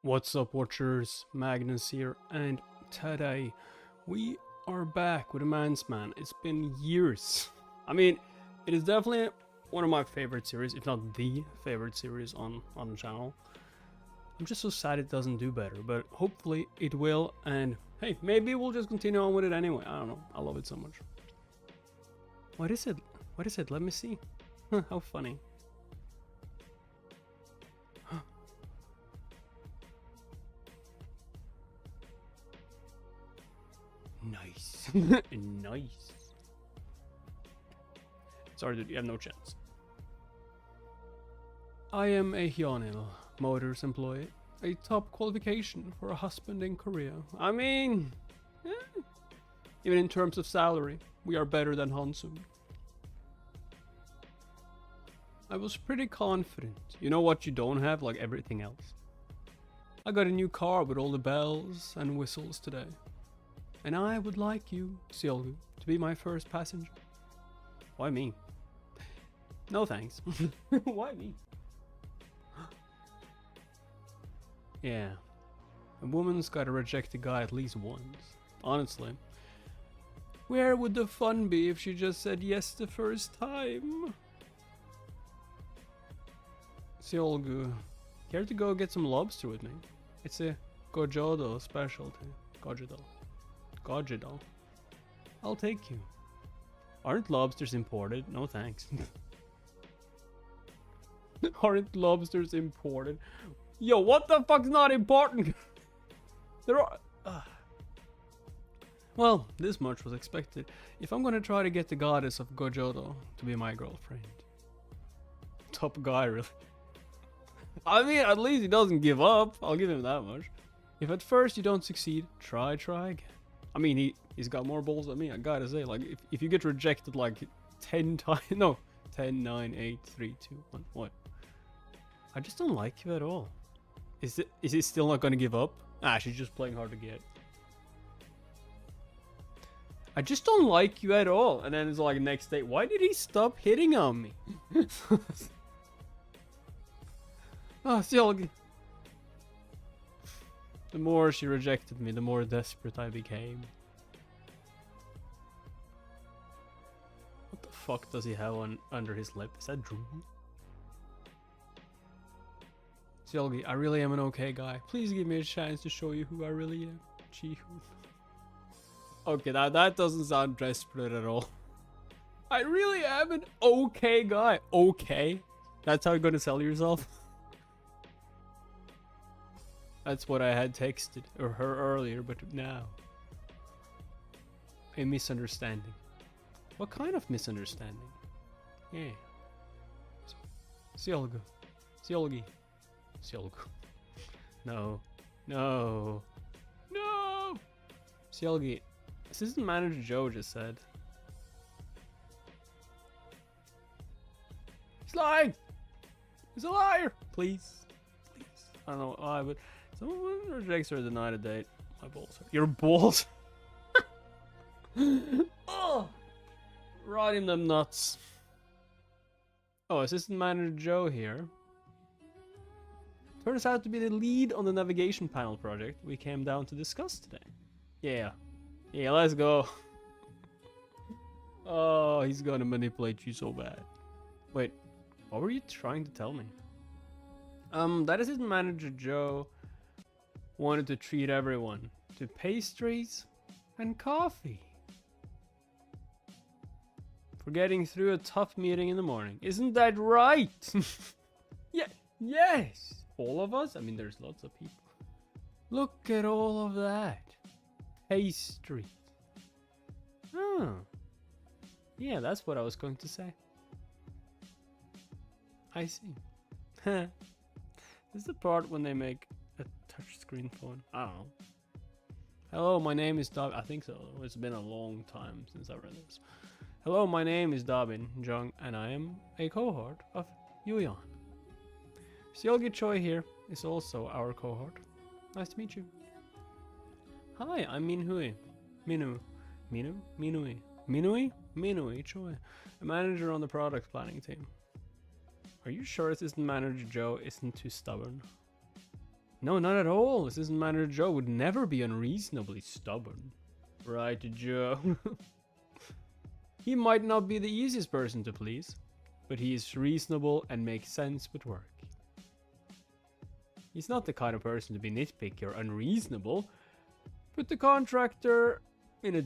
What's up, watchers? Magnus here, and today we are back with a man's man. It's been years. I mean, it is definitely one of my favorite series, if not the favorite series on the channel. I'm just so sad it doesn't do better, but hopefully it will. And hey, maybe we'll just continue on with it anyway. I don't know. I love it so much. What is it? What is it? Let me see. How funny. Nice. Nice. Sorry, dude, you have no chance. I am a Hyonil Motors employee. A top qualification for a husband in Korea. I mean, even in terms of salary, we are better than Hansun. I was pretty confident. You know what you don't have, like everything else. I got a new car with all the bells and whistles today. And I would like you, Seolgu, to be my first passenger. Why me? No thanks. Why me? Yeah. A woman's gotta reject a guy at least once. Honestly. Where would the fun be if she just said yes the first time? Seolgu, care to go get some lobster with me? It's a Gojodo specialty. Gojodo. Gojodo. I'll take you. Aren't lobsters imported? No thanks. Aren't lobsters imported? Yo, what the fuck's not important? There are... Well, this much was expected. If I'm gonna try to get the goddess of Gojodo to be my girlfriend. Top guy, really. I mean, at least he doesn't give up. I'll give him that much. If at first you don't succeed, try again. I mean, he's got more balls than me, I gotta say. Like, if you get rejected like 10 times... No, 10, 9, 8, 3, 2, 1. What? I just don't like you at all. Is he still not gonna give up? Ah, she's just playing hard to get. I just don't like you at all. And then it's like next day, why did he stop hitting on me? Oh, still... The more she rejected me, the more desperate I became. What the fuck does he have under his lip? Is that drool? Seolgi, I really am an okay guy. Please give me a chance to show you who I really am. Gee. Okay, now that doesn't sound desperate at all. I really am an okay guy. Okay? That's how you're gonna sell yourself? That's what I had texted her earlier, but now. A misunderstanding. What kind of misunderstanding? Yeah. Seolgu. Seolgi. Seolgu. No. No. No! Seolgi. Assistant Manager Joe just said. He's lying! He's a liar! Please. Please. I don't know why, but someone rejects or denied a date. My balls. Your balls? Oh! Right in them nuts. Oh, Assistant Manager Joe here. Turns out to be the lead on the navigation panel project we came down to discuss today. Yeah. Yeah, let's go. Oh, he's gonna manipulate you so bad. Wait, what were you trying to tell me? That Assistant Manager Joe wanted to treat everyone to pastries and coffee. For getting through a tough meeting in the morning. Isn't that right? Yeah, yes. All of us? I mean, there's lots of people. Look at all of that. Pastry. Oh. Yeah, that's what I was going to say. I see. This is the part when they make a touchscreen phone. I don't know. Hello, my name is Dob. I think so. It's been a long time since I read this. Hello, my name is Dabin Jung, and I am a cohort of Yuyan. Seolgi Choi here is also our cohort. Nice to meet you. Hi, I'm Minhui. Minui Choi, a manager on the product planning team. Are you sure Assistant Manager Joe isn't too stubborn? No, not at all. Assistant Manager Joe would never be unreasonably stubborn. Right, Joe? He might not be the easiest person to please, but he is reasonable and makes sense with work. He's not the kind of person to be nitpicky or unreasonable. Put the contractor in a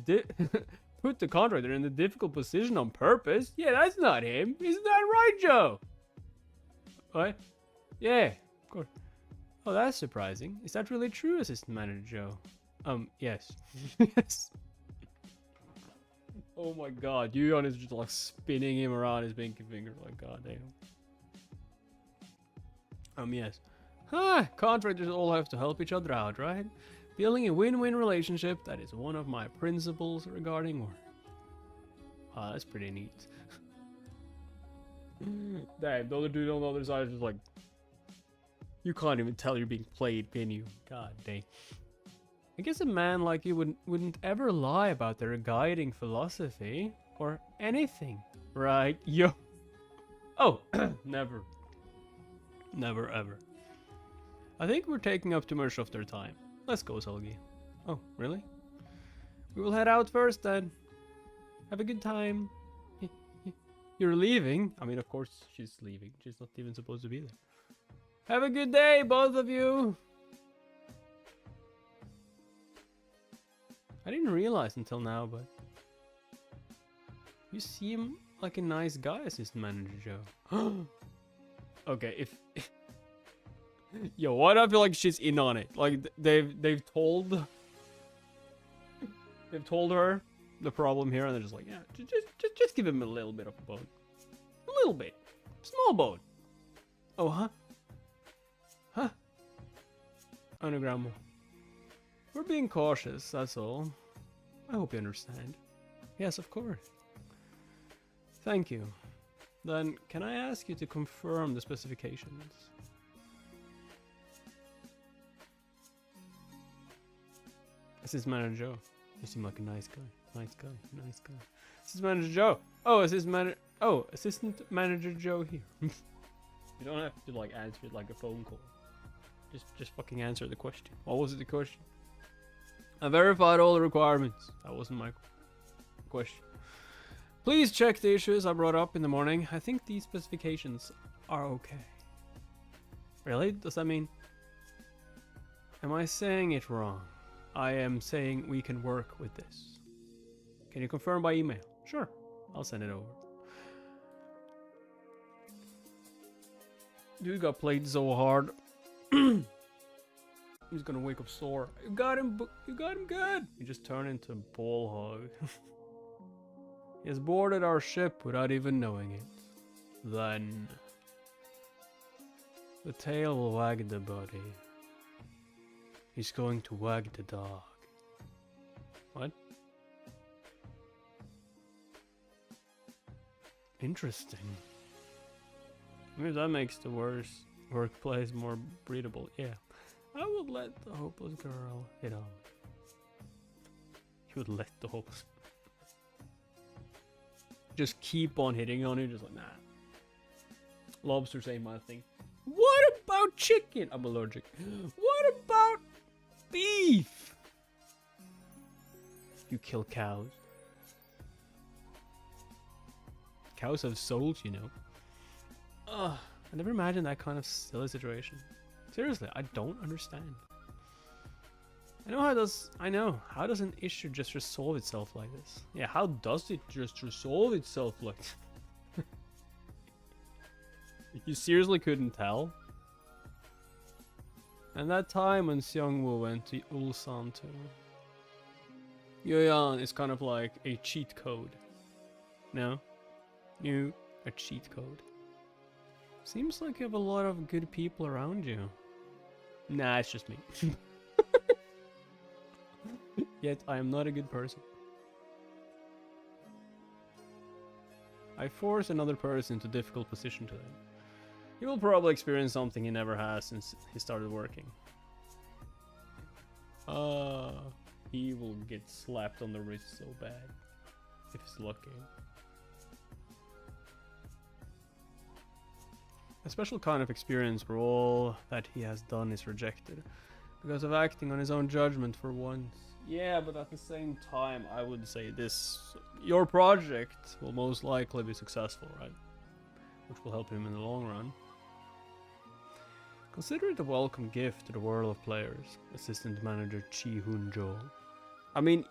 difficult position on purpose. Yeah, that's not him. Isn't that right, Joe? What? Yeah, of course. Oh, that's surprising. Is that really true, Assistant Manager Joe? Yes. Yes. Oh my god, Yuyon is just like spinning him around his pinky finger. Like, god damn. Yes. Contractors all have to help each other out, right? Building a win-win relationship, that is one of my principles regarding work. That's pretty neat. Damn, the other dude on the other side is just like... You can't even tell you're being played, can you? God dang. I guess a man like you wouldn't ever lie about their guiding philosophy or anything, right? Yo. Oh, never. Never ever. I think we're taking up too much of their time. Let's go, Solgi. Oh, really? We will head out first then. Have a good time. You're leaving? I mean, of course she's leaving. She's not even supposed to be there. Have a good day, both of you. I didn't realize until now, but you seem like a nice guy, Assistant Manager Joe. Okay, if yo, why do I feel like she's in on it? Like they've told her the problem here, and they're just like, yeah, just give him a little bit of a bone, a little bit, small bone. Oh, huh? Anagram. We're being cautious, that's all. I hope you understand. Yes, of course. Thank you. Then, can I ask you to confirm the specifications? This is Manager Joe. You seem like a nice guy. Nice guy. Nice guy. This is Manager Joe. Oh, Assistant Manager Joe here. You don't have to like answer it like a phone call. Just fucking answer the question. What was the question? I verified all the requirements. That wasn't my question. Please check the issues I brought up in the morning. I think these specifications are okay. Really? Does that mean... Am I saying it wrong? I am saying we can work with this. Can you confirm by email? Sure. I'll send it over. Dude got played so hard. He's gonna wake up sore. You got him good. He just turned into a ball hog. He has boarded our ship without even knowing it. Then the tail will wag the body. He's going to wag the dog. What? Interesting. Maybe that makes the workplace more breathable. Yeah. I would let the hopeless girl hit on me. You would let the hopeless... Just keep on hitting on it, just like, nah. Lobsters ain't my thing. What about chicken? I'm allergic. What about beef? You kill cows. Cows have souls, you know. Ugh, I never imagined that kind of silly situation. Seriously, I don't understand. How does an issue just resolve itself like this? Yeah, how does it just resolve itself like this? You seriously couldn't tell? And that time when Seongwoo went to Ulsan too. Yoyan is kind of like a cheat code. No? A cheat code. Seems like you have a lot of good people around you. Nah, it's just me. Yet I am not a good person. I force another person into a difficult position today. He will probably experience something he never has since he started working. He will get slapped on the wrist so bad. If he's lucky. A special kind of experience where all that he has done is rejected because of acting on his own judgment for once. Yeah, but at the same time, I would say this: your project will most likely be successful, right? Which will help him in the long run. Consider it a welcome gift to the world of players, Assistant Manager Chi Hun Jo. I mean,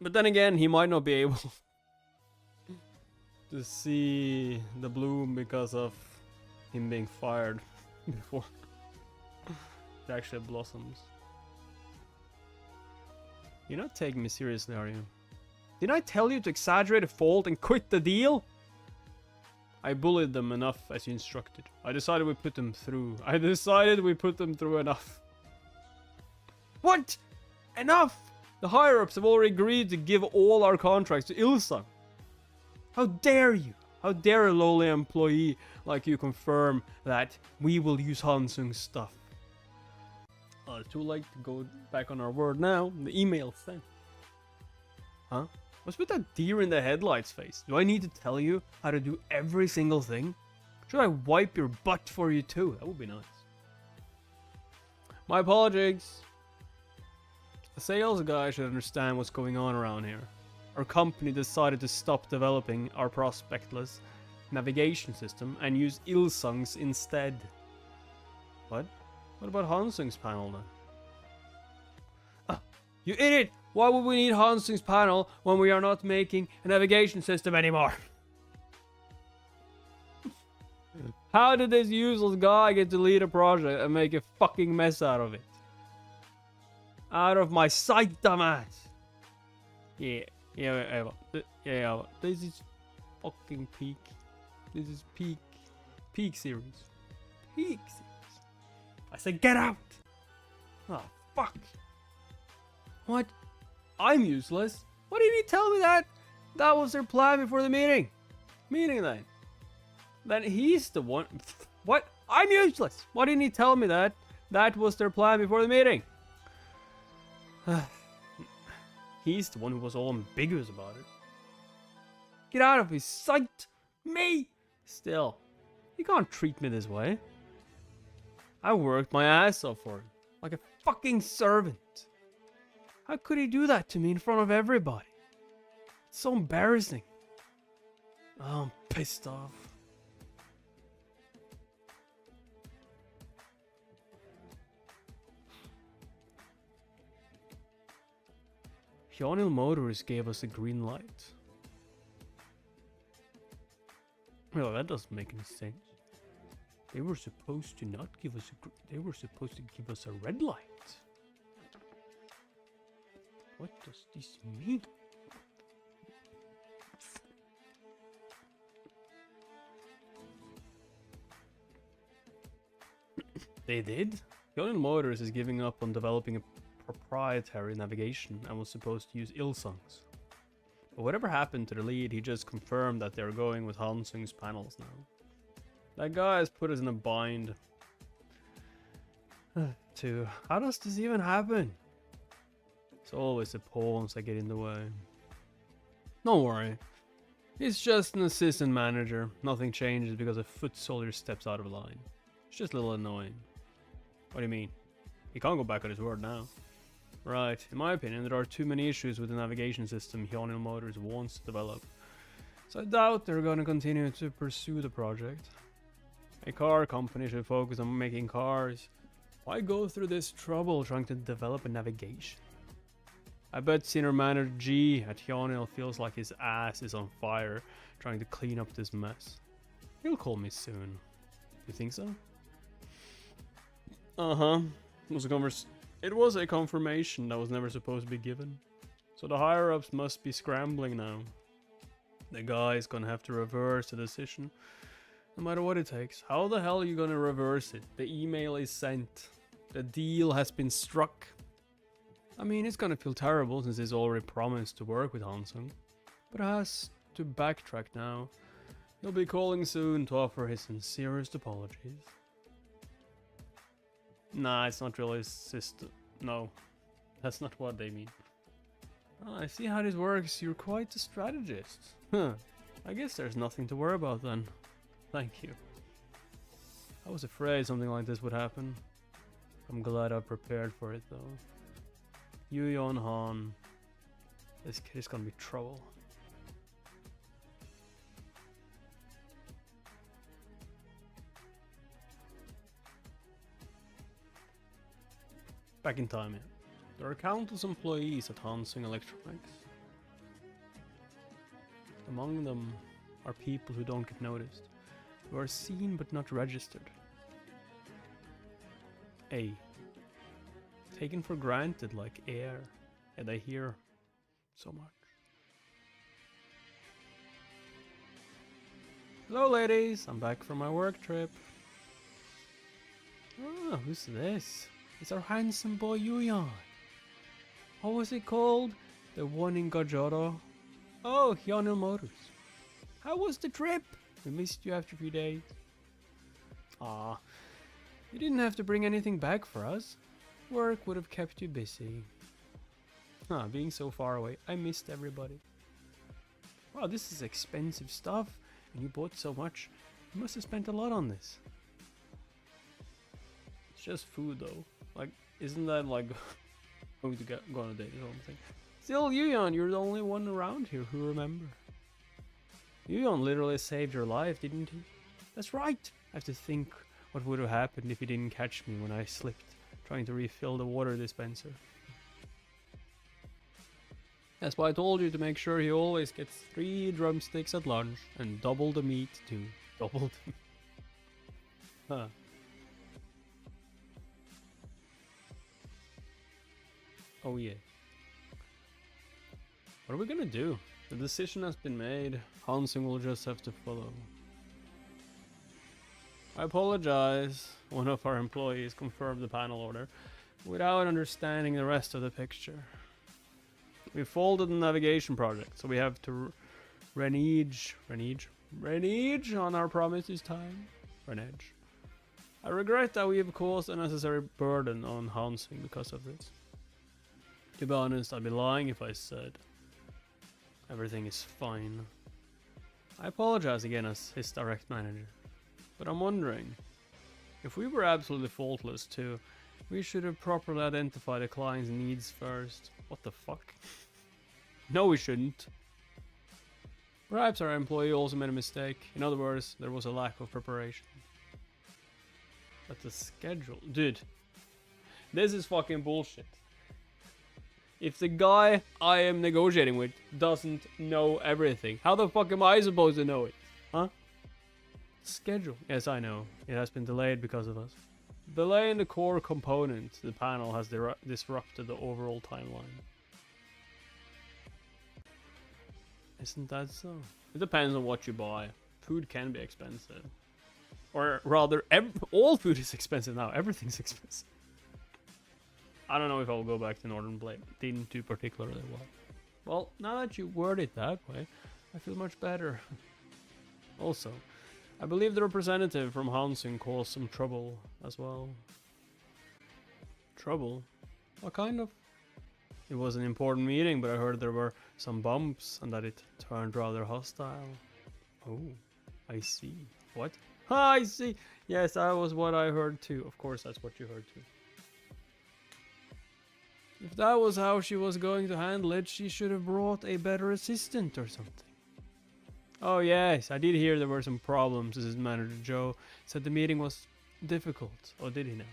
but then again, he might not be able to see the bloom because of him being fired before it actually blossoms. You're not taking me seriously, are you? Didn't I tell you to exaggerate a fault and quit the deal? I bullied them enough as you instructed. I decided we put them through enough. What? Enough? The higher-ups have already agreed to give all our contracts to Ilsung. How dare you? How dare a lowly employee like you confirm that we will use Hansung's stuff? Too late to go back on our word now. The email's sent. Huh? What's with that deer in the headlights face? Do I need to tell you how to do every single thing? Should I wipe your butt for you too? That would be nice. My apologies. The sales guy should understand what's going on around here. Our company decided to stop developing our prospectless navigation system and use Ilsung's instead. What? What about Hansung's panel then? You idiot! Why would we need Hansung's panel when we are not making a navigation system anymore? How did this useless guy get to lead a project and make a fucking mess out of it? Out of my sight, dumbass! Yeah, this is fucking peak. This is peak series. Peak series. I said get out! Oh, fuck. What? I'm useless? Why didn't he tell me that? That was their plan before the meeting. Meeting then. Then he's the one. What? I'm useless. Why didn't he tell me that? That was their plan before the meeting. He's the one who was all ambiguous about it. Get out of his sight. Me. Still, you can't treat me this way. I worked my ass off for him. Like a fucking servant. How could he do that to me in front of everybody? It's so embarrassing. Oh, I'm pissed off. Hyunil Motors gave us a green light. Well, that doesn't make any sense. They were supposed to not give us they were supposed to give us a red light. What does this mean? They did? Hyunil Motors is giving up on developing a proprietary navigation and was supposed to use Ilsung's. But whatever happened to the lead, he just confirmed that they're going with Hansung's panels now. That guy has put us in a bind. Too. How does this even happen? It's always the pawns that get in the way. Don't worry. He's just an assistant manager. Nothing changes because a foot soldier steps out of line. It's just a little annoying. What do you mean? He can't go back on his word now. Right, in my opinion, there are too many issues with the navigation system Hyunil Motors wants to develop. So I doubt they're going to continue to pursue the project. A car company should focus on making cars. Why go through this trouble trying to develop a navigation? I bet senior manager G at Hyunil feels like his ass is on fire trying to clean up this mess. He'll call me soon. You think so? It was a confirmation that was never supposed to be given. So the higher-ups must be scrambling now. The guy's gonna have to reverse the decision. No matter what it takes. How the hell are you gonna reverse it? The email is sent. The deal has been struck. I mean, it's gonna feel terrible since he's already promised to work with Hansung. But has to backtrack now. He'll be calling soon to offer his sincerest apologies. Nah, it's not really system. No, that's not what they mean. Oh, I see how this works. You're quite a strategist. Huh. I guess there's nothing to worry about then. Thank you. I was afraid something like this would happen. I'm glad I prepared for it though. Yu-Yon Han. This kid is gonna be trouble. Back in time, yeah. There are countless employees at Hansung Electronics. Among them are people who don't get noticed, who are seen but not registered. A. Taken for granted like air, and I hear so much. Hello ladies, I'm back from my work trip. Oh, who's this? It's our handsome boy Yu-Yon. What was it called? The one in Gojodo? Oh, Hyunil Motors. How was the trip? We missed you after a few days. Ah, you didn't have to bring anything back for us. Work would have kept you busy. Being so far away, I missed everybody. Wow, this is expensive stuff, and you bought so much. You must have spent a lot on this. It's just food though. Like, isn't that like going to go on a date or something? Still, Yu-Yon, you're the only one around here who remember. Yu-Yon literally saved your life, didn't he? That's right. I have to think what would have happened if he didn't catch me when I slipped, trying to refill the water dispenser. That's why I told you to make sure he always gets 3 drumsticks at lunch and double the meat too. Double the Huh. Oh yeah. What are we gonna do? The decision has been made. Hansung will just have to follow. I apologize. One of our employees confirmed the panel order without understanding the rest of the picture. We folded the navigation project, so we have to renege on our promise this time. Renege. I regret that we have caused unnecessary burden on Hansung because of this. To be honest, I'd be lying if I said everything is fine. I apologize again as his direct manager, but I'm wondering, if we were absolutely faultless too, we should have properly identified the client's needs first. What the fuck? No, we shouldn't. Perhaps our employee also made a mistake. In other words, there was a lack of preparation. But the schedule... Dude, this is fucking bullshit. If the guy I am negotiating with doesn't know everything, how the fuck am I supposed to know it? Huh? Schedule. Yes, I know. It has been delayed because of us. Delay in the core component. The panel has disrupted the overall timeline. Isn't that so? It depends on what you buy. Food can be expensive. Or rather, all food is expensive now. Everything's expensive. I don't know if I'll go back to Northern Blade. Didn't do particularly well. Well, now that you word it that way, I feel much better. Also, I believe the representative from Hansung caused some trouble as well. Trouble? What kind of? It was an important meeting, but I heard there were some bumps and that it turned rather hostile. Oh, I see. What? Ah, I see. Yes, that was what I heard too. Of course, that's what you heard too. If that was how she was going to handle it, she should have brought a better assistant or something. Oh yes, I did hear there were some problems. This is Manager Joe said the meeting was difficult. Or did he now?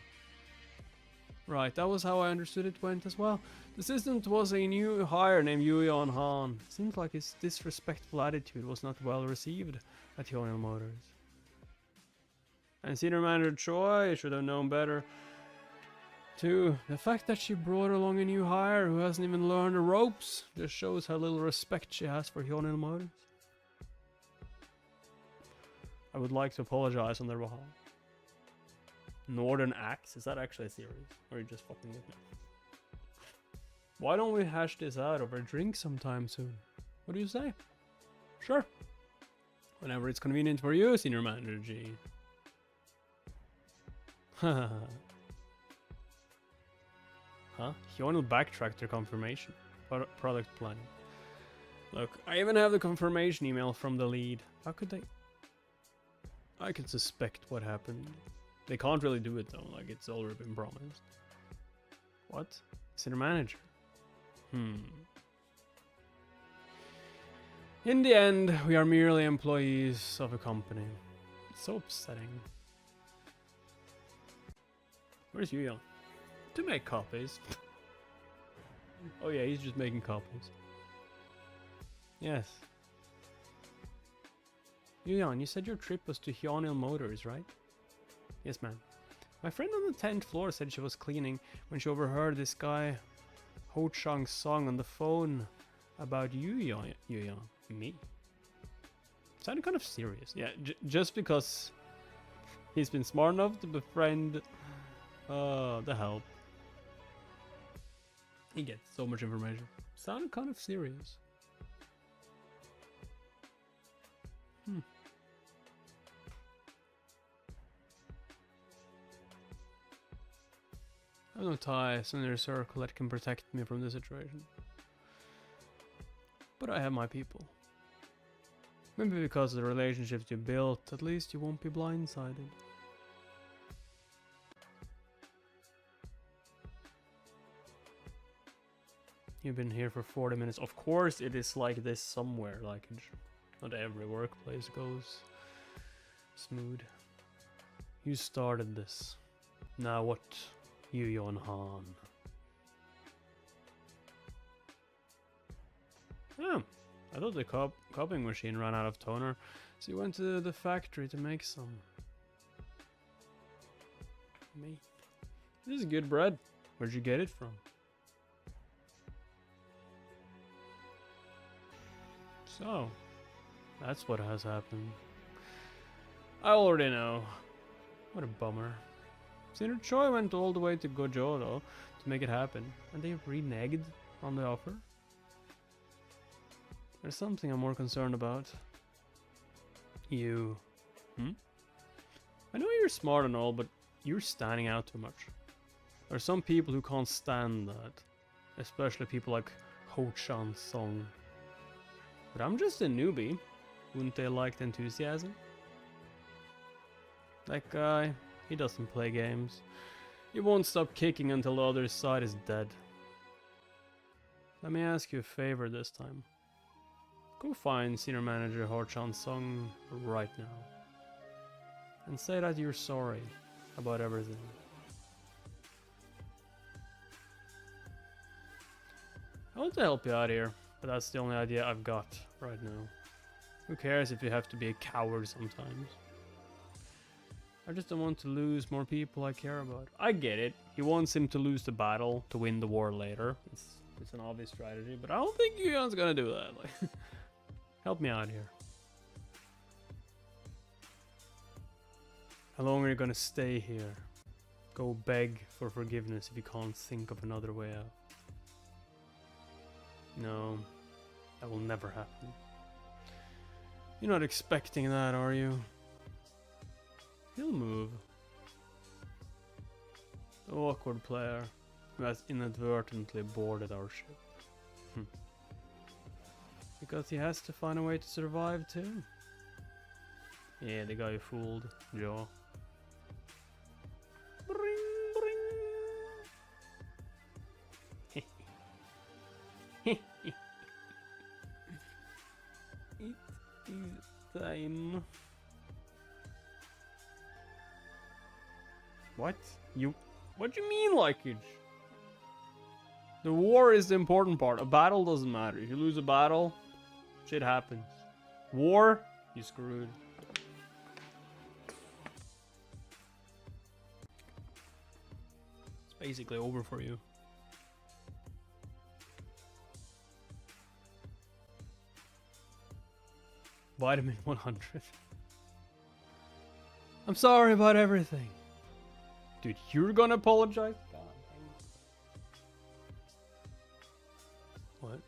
Right, that was how I understood it went as well. The assistant was a new hire named Yu-Yon Han. Seems like his disrespectful attitude was not well received at Hyunil Motors. And Senior Manager Choi should have known better. Too, the fact that she brought along a new hire who hasn't even learned the ropes just shows how little respect she has for Hyunil Motors. I would like to apologize on their behalf. Northern Axe? Is that actually a series? Or are you just fucking with me? Why don't we hash this out over a drink sometime soon? What do you say? Sure. Whenever it's convenient for you, Senior Manager G. Huh? Hyunil backtracked their confirmation. Product planning. Look, I even have the confirmation email from the lead. How could they? I can suspect what happened. They can't really do it though, like it's already been promised. What? Center manager? In the end, we are merely employees of a company. It's so upsetting. Where's Yuya? To make copies. Oh yeah, he's just making copies. Yes. Yuyan, you said your trip was to Hyunil Motors, right? Yes, ma'am. My friend on the 10th floor said she was cleaning when she overheard this guy Ho Chang's song on the phone about Yuyan. Me? Sounded kind of serious. Yeah, just because he's been smart enough to befriend the help. He gets so much information. Sounded kind of serious. I have no ties in their circle that can protect me from this situation. But I have my people. Maybe because of the relationships you built, at least you won't be blindsided. You've been here for 40 minutes. Of course it is like this somewhere, like not every workplace goes smooth. You started this. Now what? Yu Yon Han. Oh, I thought the copying machine ran out of toner, so you went to the factory to make some. Me. This is good bread. Where'd you get it from? So, that's what has happened. I already know. What a bummer. Senator Choi went all the way to Gojodo to make it happen, and they reneged on the offer. There's something I'm more concerned about. You. I know you're smart and all, but you're standing out too much. There are some people who can't stand that. Especially people like Ho Chan Song. But I'm just a newbie. Wouldn't they like the enthusiasm? That guy, he doesn't play games. He won't stop kicking until the other side is dead. Let me ask you a favor this time. Go find Senior Manager Ho Chan Song right now. And say that you're sorry about everything. I want to help you out here, but that's the only idea I've got right now. Who cares if you have to be a coward sometimes? I just don't want to lose more people I care about. I get it. He wants him to lose the battle to win the war later. It's an obvious strategy, but I don't think Yuyan's gonna do that. Like, help me out here. How long are you gonna stay here? Go beg for forgiveness if you can't think of another way out. No, that will never happen. You're not expecting that, are you? He'll move. The awkward player who has inadvertently boarded our ship. Because he has to find a way to survive too. Yeah, the guy who fooled Joe. It is time. What? What do you mean, likage? The war is the important part. A battle doesn't matter. If you lose a battle, shit happens. War, you screwed. It's basically over for you. Vitamin 100. I'm sorry about everything. Dude, you're gonna apologize? God. What?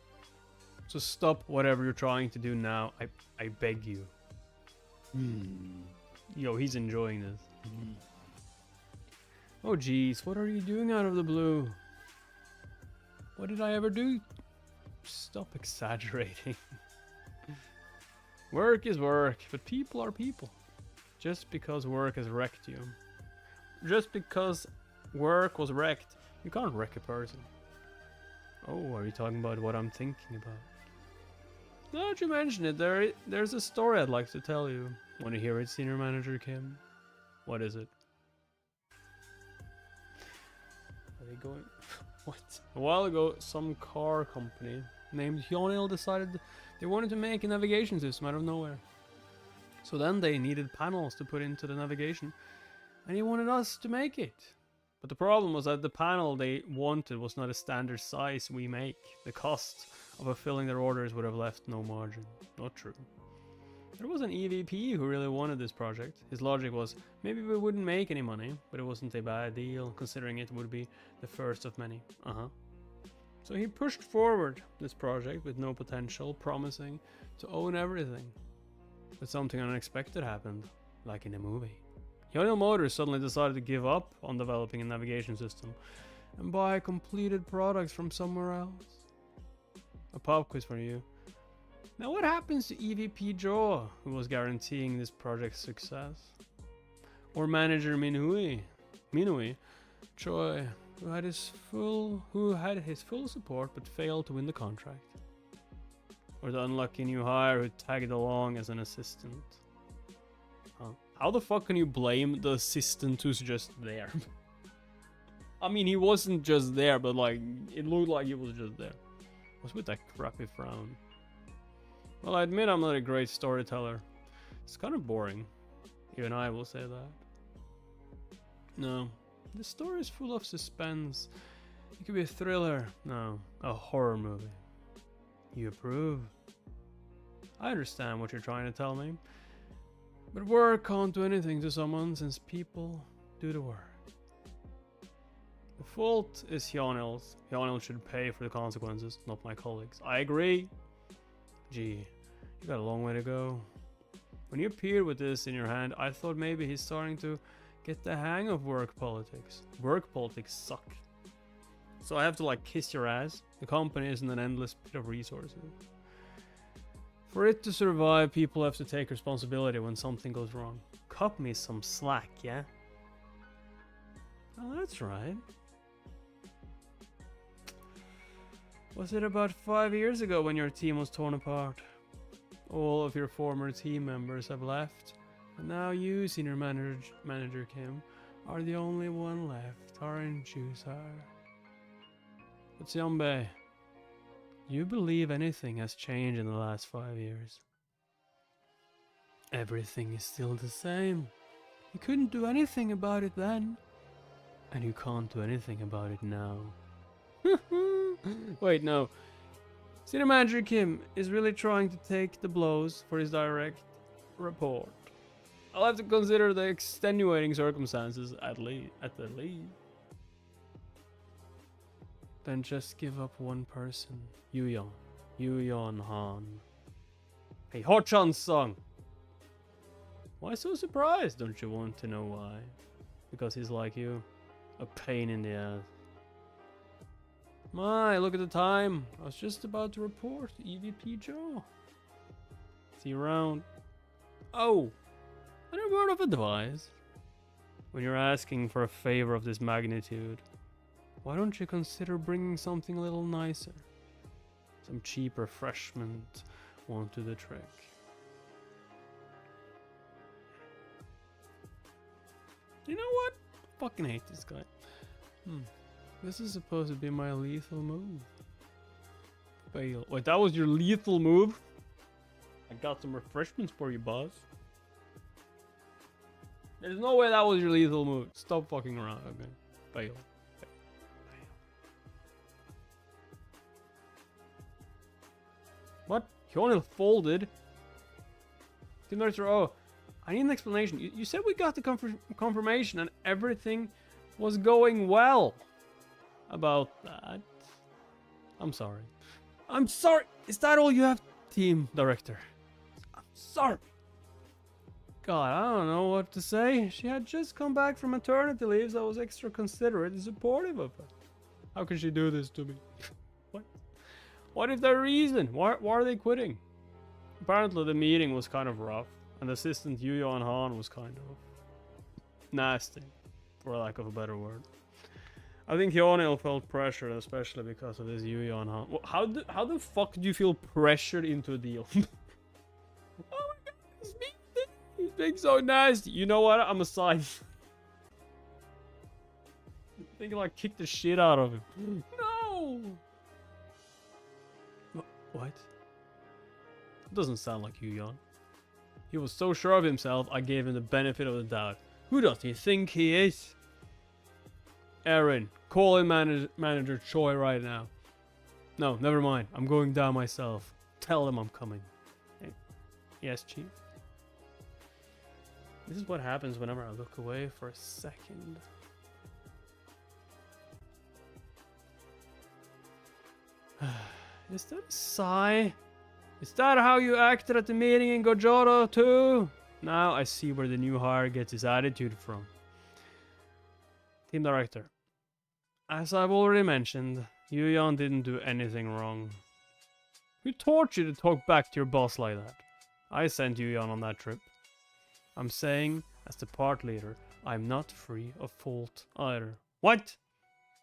So stop whatever you're trying to do now. I beg you. Yo, he's enjoying this. Oh jeez, what are you doing out of the blue? What did I ever do? Stop exaggerating. Work is work, but people are people. Just because work has wrecked you. just because work was wrecked, you can't wreck a person. Oh, are you talking about what I'm thinking about? Now that you mention it, there's a story I'd like to tell you. Want to hear it, Senior Manager Kim? What is it? Are they going... What? A while ago, some car company named Hyunil decided they wanted to make a navigation system out of nowhere. So then they needed panels to put into the navigation, and he wanted us to make it. But the problem was that the panel they wanted was not a standard size we make. The cost of fulfilling their orders would have left no margin. Not true. There was an EVP who really wanted this project. His logic was, maybe we wouldn't make any money, but it wasn't a bad deal, considering it would be the first of many. So he pushed forward this project with no potential, promising to own everything. But something unexpected happened, like in a movie. Hyunil Motors suddenly decided to give up on developing a navigation system and buy completed products from somewhere else. A pop quiz for you. Now what happens to EVP Joe, who was guaranteeing this project's success? Or manager Minhui Choi, who had his full support but failed to win the contract? Or the unlucky new hire who tagged along as an assistant? How the fuck can you blame the assistant who's just there? I mean, he wasn't just there, but like, it looked like he was just there. What's with that crappy frown? Well, I admit I'm not a great storyteller. It's kind of boring. Even I will say that. No, the story is full of suspense. It could be a thriller. No, a horror movie. You approve? I understand what you're trying to tell me. But work can't do anything to someone since people do the work. The fault is Hyunil's. Hyunil should pay for the consequences, not my colleagues. I agree. Gee, you got a long way to go. When you appeared with this in your hand, I thought maybe he's starting to get the hang of work politics. Work politics suck. So I have to like kiss your ass. The company isn't an endless pit of resources. For it to survive, people have to take responsibility when something goes wrong. Cut me some slack, yeah? Oh, that's right. Was it about 5 years ago when your team was torn apart? All of your former team members have left, and now you, Senior Manager Kim, are the only one left, aren't you, sir? But Sionbei, you believe anything has changed in the last 5 years? Everything is still the same. You couldn't do anything about it then, and you can't do anything about it now. Wait, no. Senior Manager Kim is really trying to take the blows for his direct report. I'll have to consider the extenuating circumstances at the least. Then just give up one person. Yuyeon Han. Hey, Ho-chan's song! Why so surprised? Don't you want to know why? Because he's like you. A pain in the ass. My, look at the time. I was just about to report EVP Joe. See you around. Oh, and a word of advice. When you're asking for a favor of this magnitude, why don't you consider bringing something a little nicer? Some cheap refreshment won't do the trick. You know what? I fucking hate this guy. This is supposed to be my lethal move. Fail. Wait, that was your lethal move? I got some refreshments for you, boss. There's no way that was your lethal move. Stop fucking around, okay? Fail. What? Hyunil folded? Oh, I need an explanation. You said we got the confirmation and everything was going well. About that. I'm sorry. I'm sorry. Is that all you have, team director? I'm sorry. God, I don't know what to say. She had just come back from maternity leave, so I was extra considerate and supportive of her. How can she do this to me? What? What is their reason? Why are they quitting? Apparently the meeting was kind of rough, and the assistant Yuyeon Han was kind of nasty. for lack of a better word. I think Yonil felt pressured, especially because of this Yuyon, huh? Well, how the fuck do you feel pressured into a deal? Oh my god, he's being so nasty. You know what? I'm aside. I think like kick the shit out of him. No! What? Doesn't sound like Yuyon. He was so sure of himself, I gave him the benefit of the doubt. Who does he think he is? Aaron, call in manager Choi right now. No, never mind. I'm going down myself. Tell them I'm coming. Hey. Yes, chief. This is what happens whenever I look away for a second. Is that a sigh? Is that how you acted at the meeting in Gojodo too? Now I see where the new hire gets his attitude from. Team director. As I've already mentioned, Yuyon didn't do anything wrong. Who taught you to talk back to your boss like that? I sent Yuyon on that trip. I'm saying, as the part leader, I'm not free of fault either. What?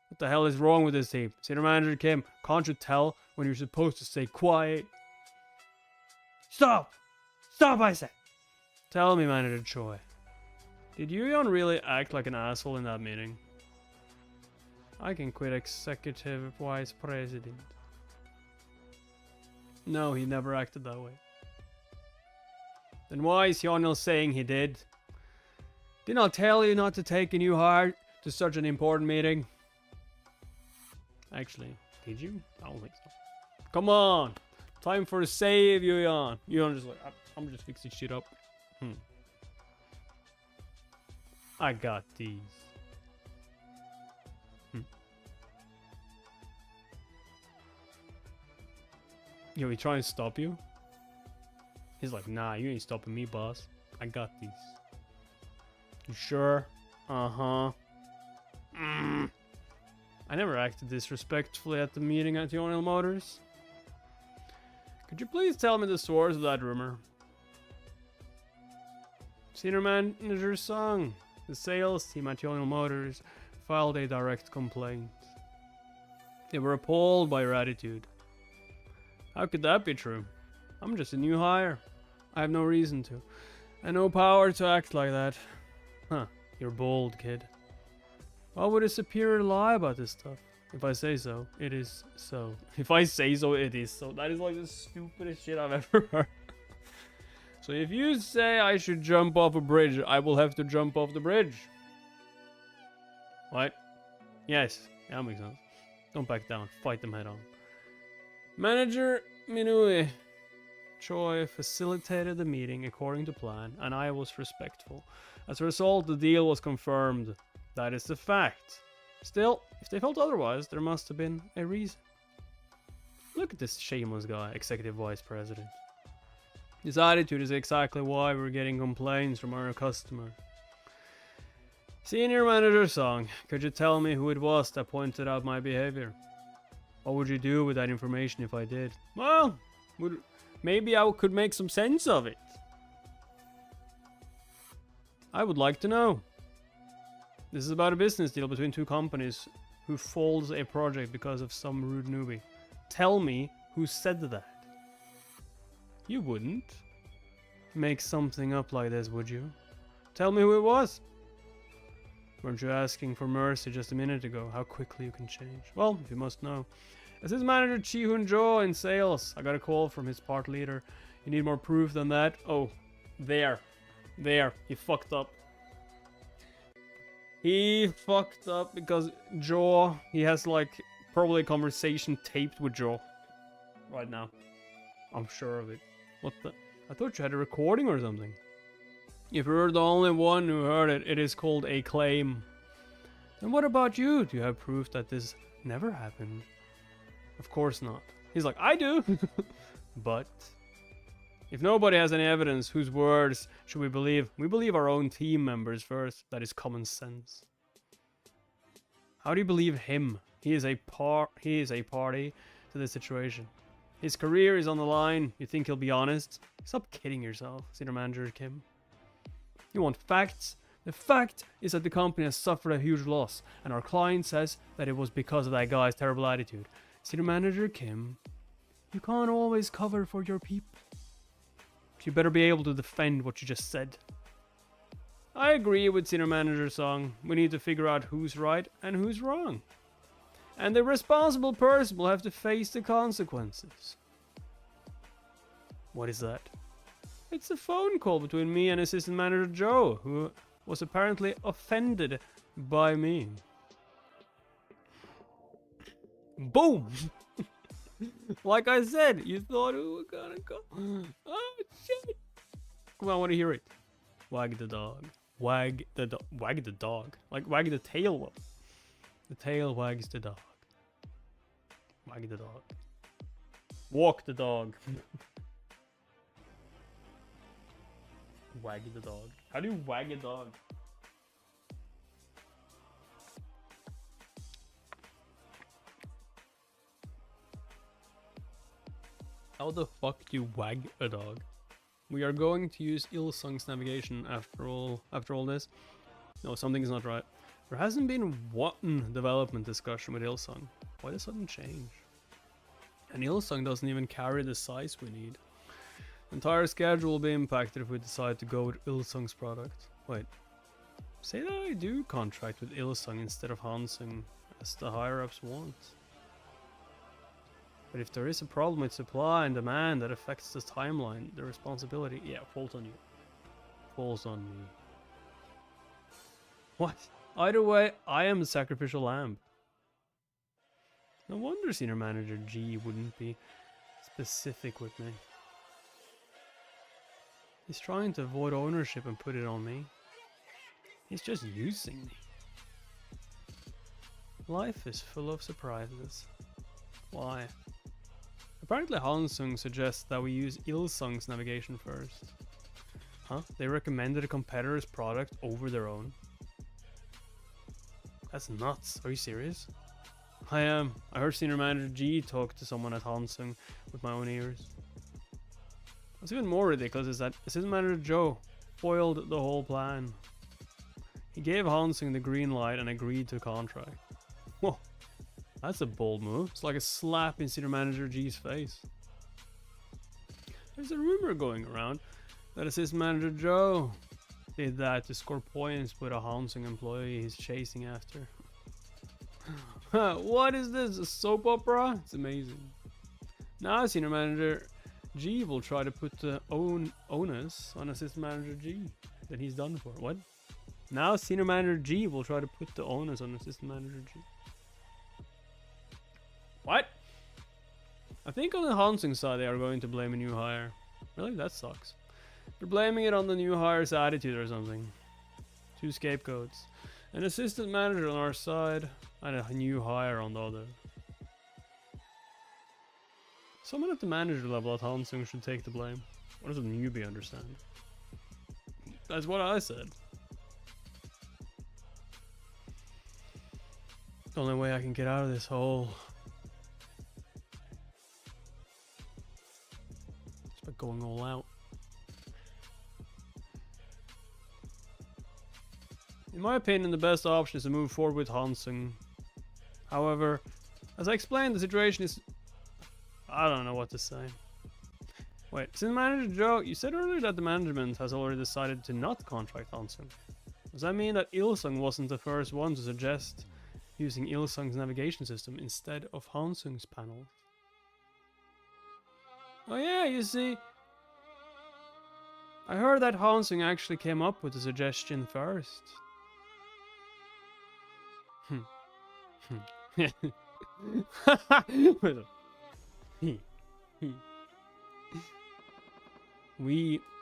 What the hell is wrong with this team? Senior manager Kim, can't you tell when you're supposed to stay quiet? Stop! Stop, I said! Tell me, Manager Choi. Did Yuyon really act like an asshole in that meeting? I can quit Executive Vice President. No, he never acted that way. Then why is Yonil saying he did? Didn't I tell you not to take a new hire to such an important meeting? Actually, did you? I don't think so. Come on! Time for a save, Yuyon. Yuyon just like, I'm just fixing shit up. I got these. Yo, he trying to stop you? He's like, nah, you ain't stopping me, boss. I got these. You sure? Uh-huh. I never acted disrespectfully at the meeting at Yonil Motors. Could you please tell me the source of that rumor? Senior manager Sung, the sales team at Yonil Motors filed a direct complaint. They were appalled by your attitude. How could that be true? I'm just a new hire. I have no reason to. And no power to act like that. Huh, you're bold, kid. Why would a superior lie about this stuff? If I say so, it is so. If I say so, it is so. That is like the stupidest shit I've ever heard. So if you say I should jump off a bridge, I will have to jump off the bridge. What? Yes, yeah, that makes sense. Don't back down. Fight them head on. Manager Minui. Choi facilitated the meeting according to plan, and I was respectful. As a result, the deal was confirmed. That is the fact. Still, if they felt otherwise, there must have been a reason. Look at this shameless guy, Executive Vice President. His attitude is exactly why we're getting complaints from our customers. Senior Manager Song, could you tell me who it was that pointed out my behavior? What would you do with that information if I did? Well, maybe I could make some sense of it. I would like to know. This is about a business deal between two companies who folds a project because of some rude newbie. Tell me who said that. You wouldn't make something up like this, would you? Tell me who it was. Weren't you asking for mercy just a minute ago? How quickly you can change. Well, if you must know. As his manager Chi-Hun Jo in sales, I got a call from his part leader. You need more proof than that? Oh, there. He fucked up. He fucked up because Jo, he has like probably a conversation taped with Jo right now. I'm sure of it. What the? I thought you had a recording or something. If you're the only one who heard it, it is called a claim. And what about you? Do you have proof that this never happened? Of course not. He's like, I do. But if nobody has any evidence, whose words should we believe? We believe our own team members first. That is common sense. How do you believe him? He is a party to this situation. His career is on the line. You think he'll be honest? Stop kidding yourself, Senior Manager Kim. You want facts? The fact is that the company has suffered a huge loss, and our client says that it was because of that guy's terrible attitude. Senior Manager Kim, you can't always cover for your people. You better be able to defend what you just said. I agree with Senior Manager Song. We need to figure out who's right and who's wrong. And the responsible person will have to face the consequences. What is that? It's a phone call between me and Assistant Manager Joe, who was apparently offended by me. Boom! Like I said, you thought we were gonna go. Oh shit! Come on, I want to hear it. Wag the dog. Wag the dog. Wag the dog. Like wag the tail. The tail wags the dog. Wag the dog. Walk the dog. Wag the dog. How do you wag a dog? How the fuck do you wag a dog? We are going to use Ilsung's navigation after all this. No, something's not right. There hasn't been one development discussion with Ilsung. Why the sudden change? And Ilsung doesn't even carry the size we need. The entire schedule will be impacted if we decide to go with Ilsung's product. Wait. Say that I do contract with Ilsung instead of Hansung, as the higher-ups want. But if there is a problem with supply and demand that affects the timeline, the responsibility, yeah, falls on you. Falls on me. What? Either way, I am the sacrificial lamb. No wonder Senior Manager G wouldn't be specific with me. He's trying to avoid ownership and put it on me. He's just using me. Life is full of surprises. Why? Apparently Hansung suggests that we use Ilsung's navigation first. Huh? They recommended a competitor's product over their own? That's nuts. Are you serious? I am. I heard Senior Manager G talk to someone at Hansung with my own ears. What's even more ridiculous is that Assistant Manager Joe foiled the whole plan. He gave Hansung the green light and agreed to a contract. Whoa. That's a bold move. It's like a slap in Senior Manager G's face. There's a rumor going around that Assistant Manager Joe did that to score points with a Hansung employee he's chasing after. What is this? A soap opera? It's amazing. Now Senior Manager G will try to put the onus on Assistant Manager G that he's done for. What? Now Senior Manager G will try to put the onus on Assistant Manager G. What? I think on the Hansung side they are going to blame a new hire. Really? That sucks. They're blaming it on the new hire's attitude or something. Two scapegoats. An assistant manager on our side and a new hire on the other. Someone at the manager level at Hansung should take the blame. What does a newbie understand? That's what I said. The only way I can get out of this hole is by going all out. In my opinion, the best option is to move forward with Hansung. However, as I explained, the situation is... I don't know what to say. Wait, since Manager Joe, you said earlier that the management has already decided to not contract Hansung. Does that mean that Ilsung wasn't the first one to suggest using Ilsung's navigation system instead of Hansung's panel? Oh yeah, you see... I heard that Hansung actually came up with the suggestion first.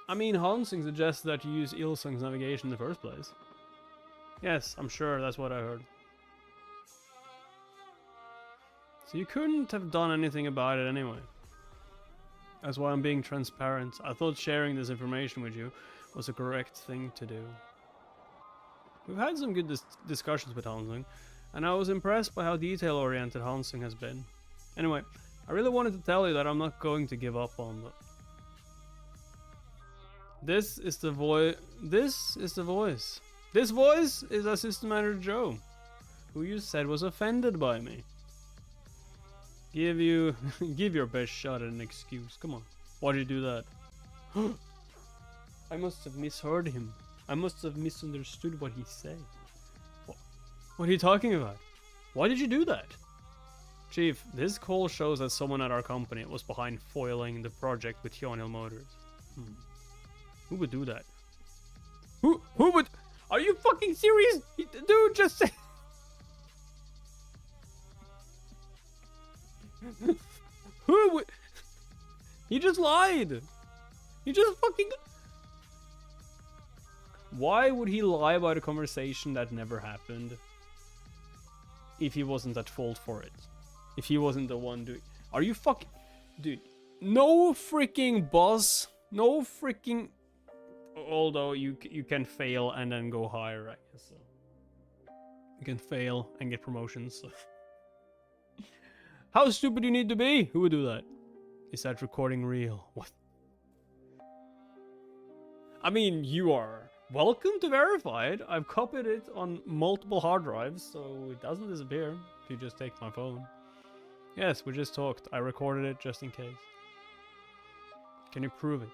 I mean, Hansung suggested that you use Ilsung's navigation in the first place. Yes, I'm sure that's what I heard. So you couldn't have done anything about it anyway. That's why I'm being transparent. I thought sharing this information with you was the correct thing to do. We've had some good discussions with Hansung, and I was impressed by how detail-oriented Hansung has been. Anyway, I really wanted to tell you that I'm not going to give up on that. This is the voice This voice is Assistant Manager Joe, who you said was offended by me. Give your best shot at an excuse. Come on. Why did you do that? I must have misheard him. I must have misunderstood what he said. What are you talking about? Why did you do that? Chief, this call shows that someone at our company was behind foiling the project with Hyunil Motors. Who would do that? Who would? Are you fucking serious? Dude, just say... Who would? He just lied. He just fucking... Why would he lie about a conversation that never happened if he wasn't at fault for it? If he wasn't the one doing... Are you fucking... Dude, no freaking boss. No freaking... Although you can fail and then go higher, I guess. So. You can fail and get promotions. So. How stupid do you need to be? Who would do that? Is that recording real? What? I mean, you are welcome to verify it. I've copied it on multiple hard drives, so it doesn't disappear if you just take my phone. Yes, we just talked. I recorded it just in case. Can you prove it?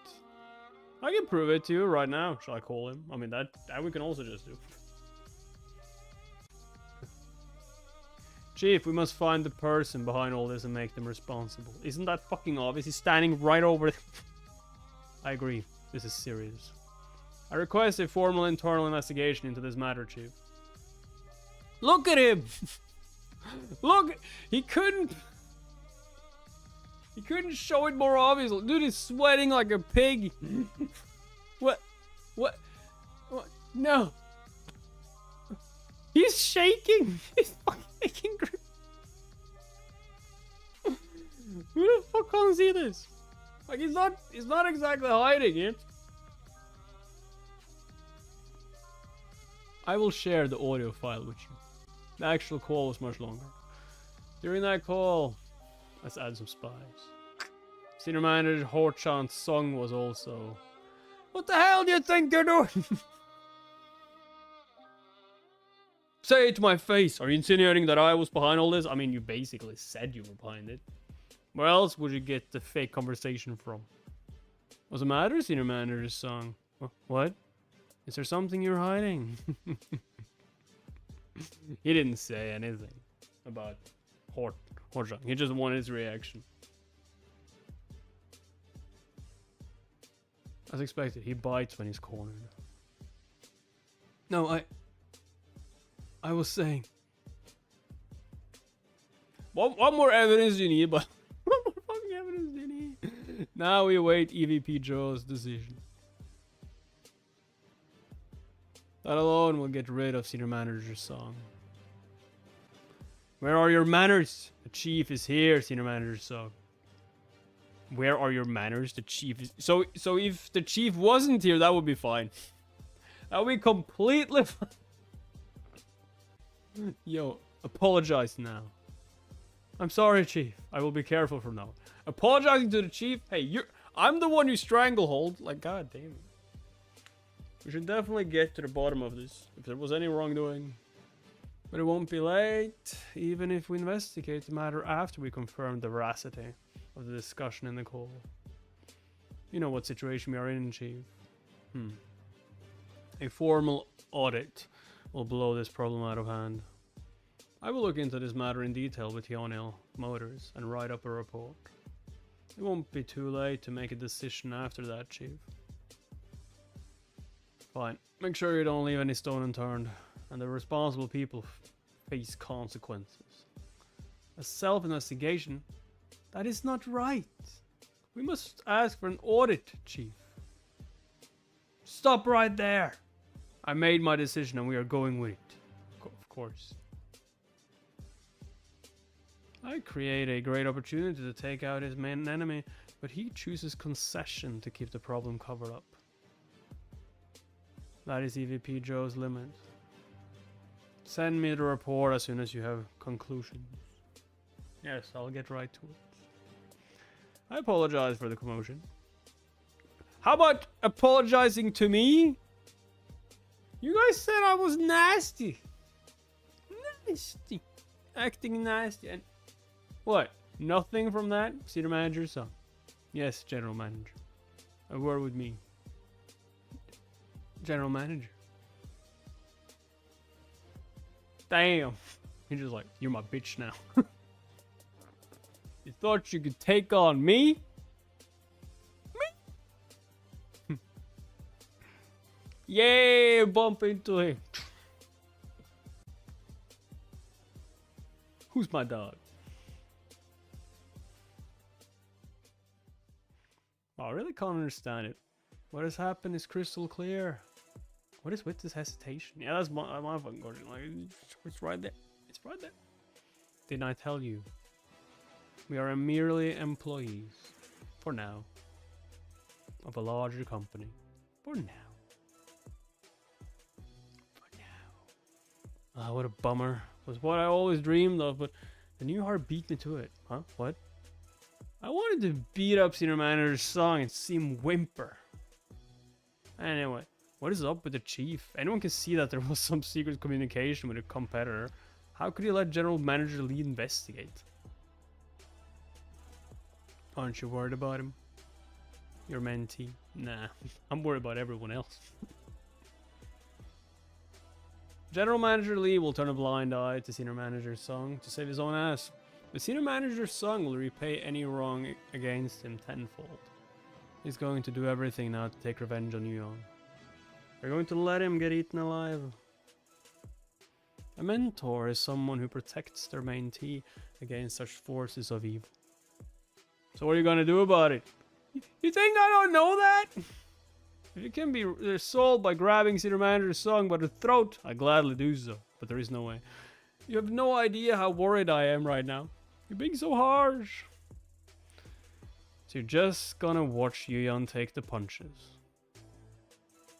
I can prove it to you right now. Shall I call him? I mean, that we can also just do. Chief, we must find the person behind all this and make them responsible. Isn't that fucking obvious? He's standing right over there. I agree. This is serious. I request a formal internal investigation into this matter, Chief. Look at him! Look! He couldn't show it more obvious. Dude is sweating like a pig. What? No. He's shaking. He's fucking making grip. Who the fuck can't see this? Like he's not exactly hiding it. I will share the audio file with you. The actual call was much longer. During that call, let's add some spies. Senior Manager Horchan's song was also... What the hell do you think you're doing? Say it to my face. Are you insinuating that I was behind all this? I mean, you basically said you were behind it. Where else would you get the fake conversation from? What's the matter, Senior Manager's song? What? Is there something you're hiding? He didn't say anything about Horchan. He just wanted his reaction. As expected, he bites when he's cornered. No, I was saying... What more evidence do you need? But what more fucking evidence do you need? Now we await EVP Joe's decision. That alone will get rid of Senior Manager's song. Where are your manners? The chief is here, Senior Manager's song. Where are your manners? The chief is... So if the chief wasn't here, that would be fine. That would be completely fine. Yo, apologize now. I'm sorry, Chief. I will be careful from now. Apologizing to the Chief? Hey, I'm the one you stranglehold. Like, god damn it. We should definitely get to the bottom of this, if there was any wrongdoing. But it won't be late, even if we investigate the matter after we confirm the veracity of the discussion in the call. You know what situation we are in, Chief. A formal audit will blow this problem out of hand. I will look into this matter in detail with Hyunil Motors and write up a report. It won't be too late to make a decision after that, Chief. Fine. Make sure you don't leave any stone unturned, and the responsible people face consequences. A self-investigation? That is not right. We must ask for an audit, Chief. Stop right there. I made my decision and we are going with it. Of course. I create a great opportunity to take out his main enemy, but he chooses concession to keep the problem covered up. That is EVP Joe's limit. Send me the report as soon as you have conclusions. Yes, I'll get right to it. I apologize for the commotion. How about apologizing to me? You guys said I was nasty. Nasty. Acting nasty. And what? Nothing from that? Senior manager, son. Yes, general manager. A word with me. General manager. Damn. He's just like, you're my bitch now. You thought you could take on me? Me? Yay, bump into him. Who's my dog? Oh, I really can't understand it. What has happened is crystal clear. What is with this hesitation? Yeah, that's my fucking question. Like, it's right there. It's right there. Didn't I tell you? We are merely employees, for now, of a larger company. For now. For now. Ah, what a bummer. It was what I always dreamed of, but the new heart beat me to it. Huh? What? I wanted to beat up Senior Manager's song and see him whimper. Anyway, what is up with the chief? Anyone can see that there was some secret communication with a competitor. How could you let General Manager Lee investigate? Aren't you worried about him? Your mentee? Nah, I'm worried about everyone else. General Manager Lee will turn a blind eye to Senior Manager's song to save his own ass. The Senior Manager's song will repay any wrong against him tenfold. He's going to do everything now to take revenge on Yuan. They're going to let him get eaten alive. A mentor is someone who protects their mentee against such forces of evil. So what are you going to do about it? You think I don't know that? If it can be resolved by grabbing Senior Manager's song by the throat, I gladly do so, but there is no way. You have no idea how worried I am right now. You're being so harsh. So you're just gonna watch Yuan take the punches.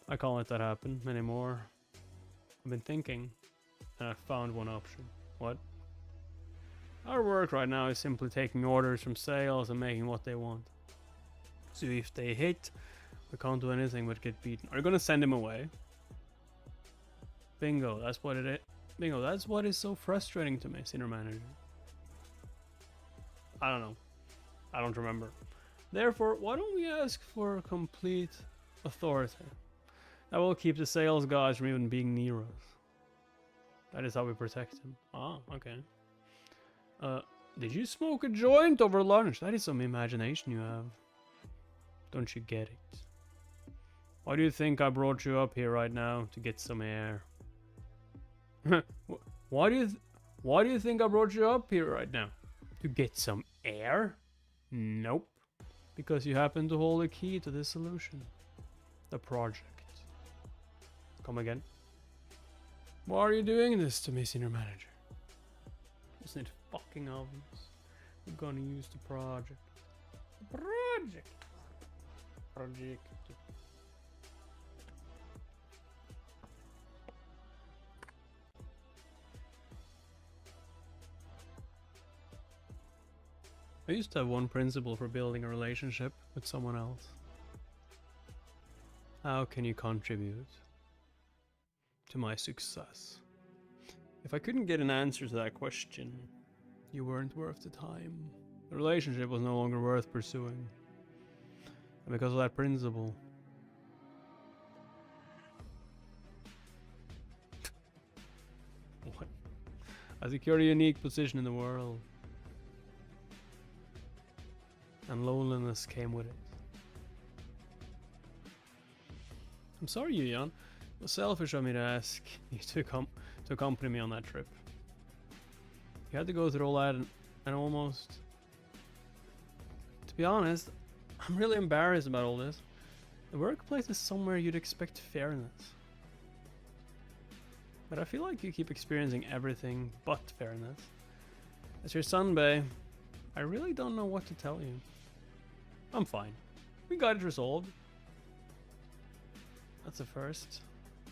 I can't let that happen anymore. I've been thinking, and I found one option. What? Our work right now is simply taking orders from sales and making what they want. So if they hit, we can't do anything but get beaten. Are you gonna send him away? Bingo, that's what it is. Bingo, that's what is so frustrating to me, Senior Manager. I don't know. I don't remember. Therefore, why don't we ask for complete authority? That will keep the sales guys from even being near us. That is how we protect him. Ah, okay. Did you smoke a joint over lunch? That is some imagination you have. Don't you get it? Why do you think I brought you up here right now to get some air? Why do you think I brought you up here right now? To get some air? Nope. Because you happen to hold the key to this solution. The project. Come again. Why are you doing this to me, Senior Manager? Isn't it fucking obvious? We're gonna use the project. The project. Project. I used to have one principle for building a relationship with someone else. How can you contribute to my success? If I couldn't get an answer to that question, you weren't worth the time. The relationship was no longer worth pursuing. And because of that principle, what? I secured a unique position in the world. And loneliness came with it. I'm sorry, Yuan. It was selfish of me to ask you to accompany me on that trip. You had to go through all that and almost... To be honest, I'm really embarrassed about all this. The workplace is somewhere you'd expect fairness. But I feel like you keep experiencing everything but fairness. As your son, Bae, I really don't know what to tell you. I'm fine. We got it resolved. That's a first.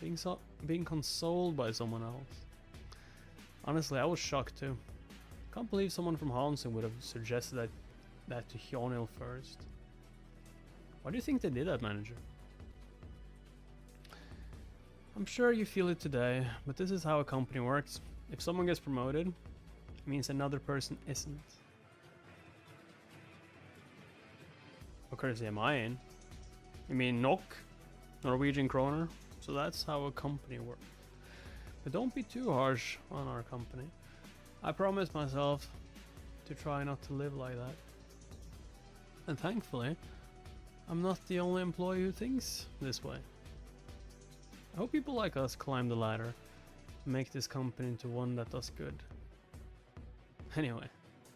Being consoled by someone else. Honestly, I was shocked too. Can't believe someone from Hansen would have suggested that to Hyunil first. Why do you think they did that, manager? I'm sure you feel it today, but this is how a company works. If someone gets promoted, it means another person isn't. What currency am I in? You mean NOK? Norwegian kroner? So that's how a company works. But don't be too harsh on our company. I promised myself to try not to live like that. And thankfully, I'm not the only employee who thinks this way. I hope people like us climb the ladder and make this company into one that does good. Anyway,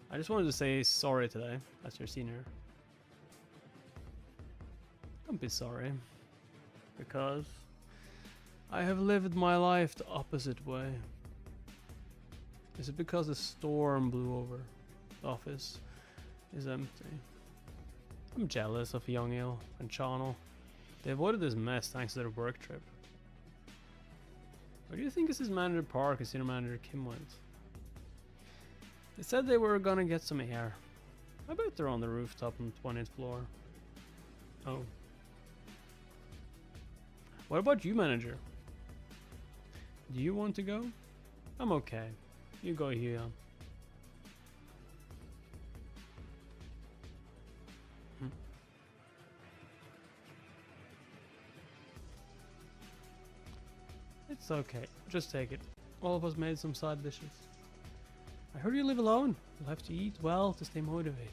I just wanted to say sorry today as your senior. Don't be sorry, because I have lived my life the opposite way. Is it because a storm blew over? The office is empty. I'm jealous of Young Il and Channel. They avoided this mess thanks to their work trip. Where do you think Assistant Manager Park and Senior Manager Kim went? They said they were gonna get some air. I bet they're on the rooftop on the 20th floor. Oh. What about you, Manager? Do you want to go? I'm okay. You go, Hyun. It's okay. Just take it. All of us made some side dishes. I heard you live alone. You'll have to eat well to stay motivated.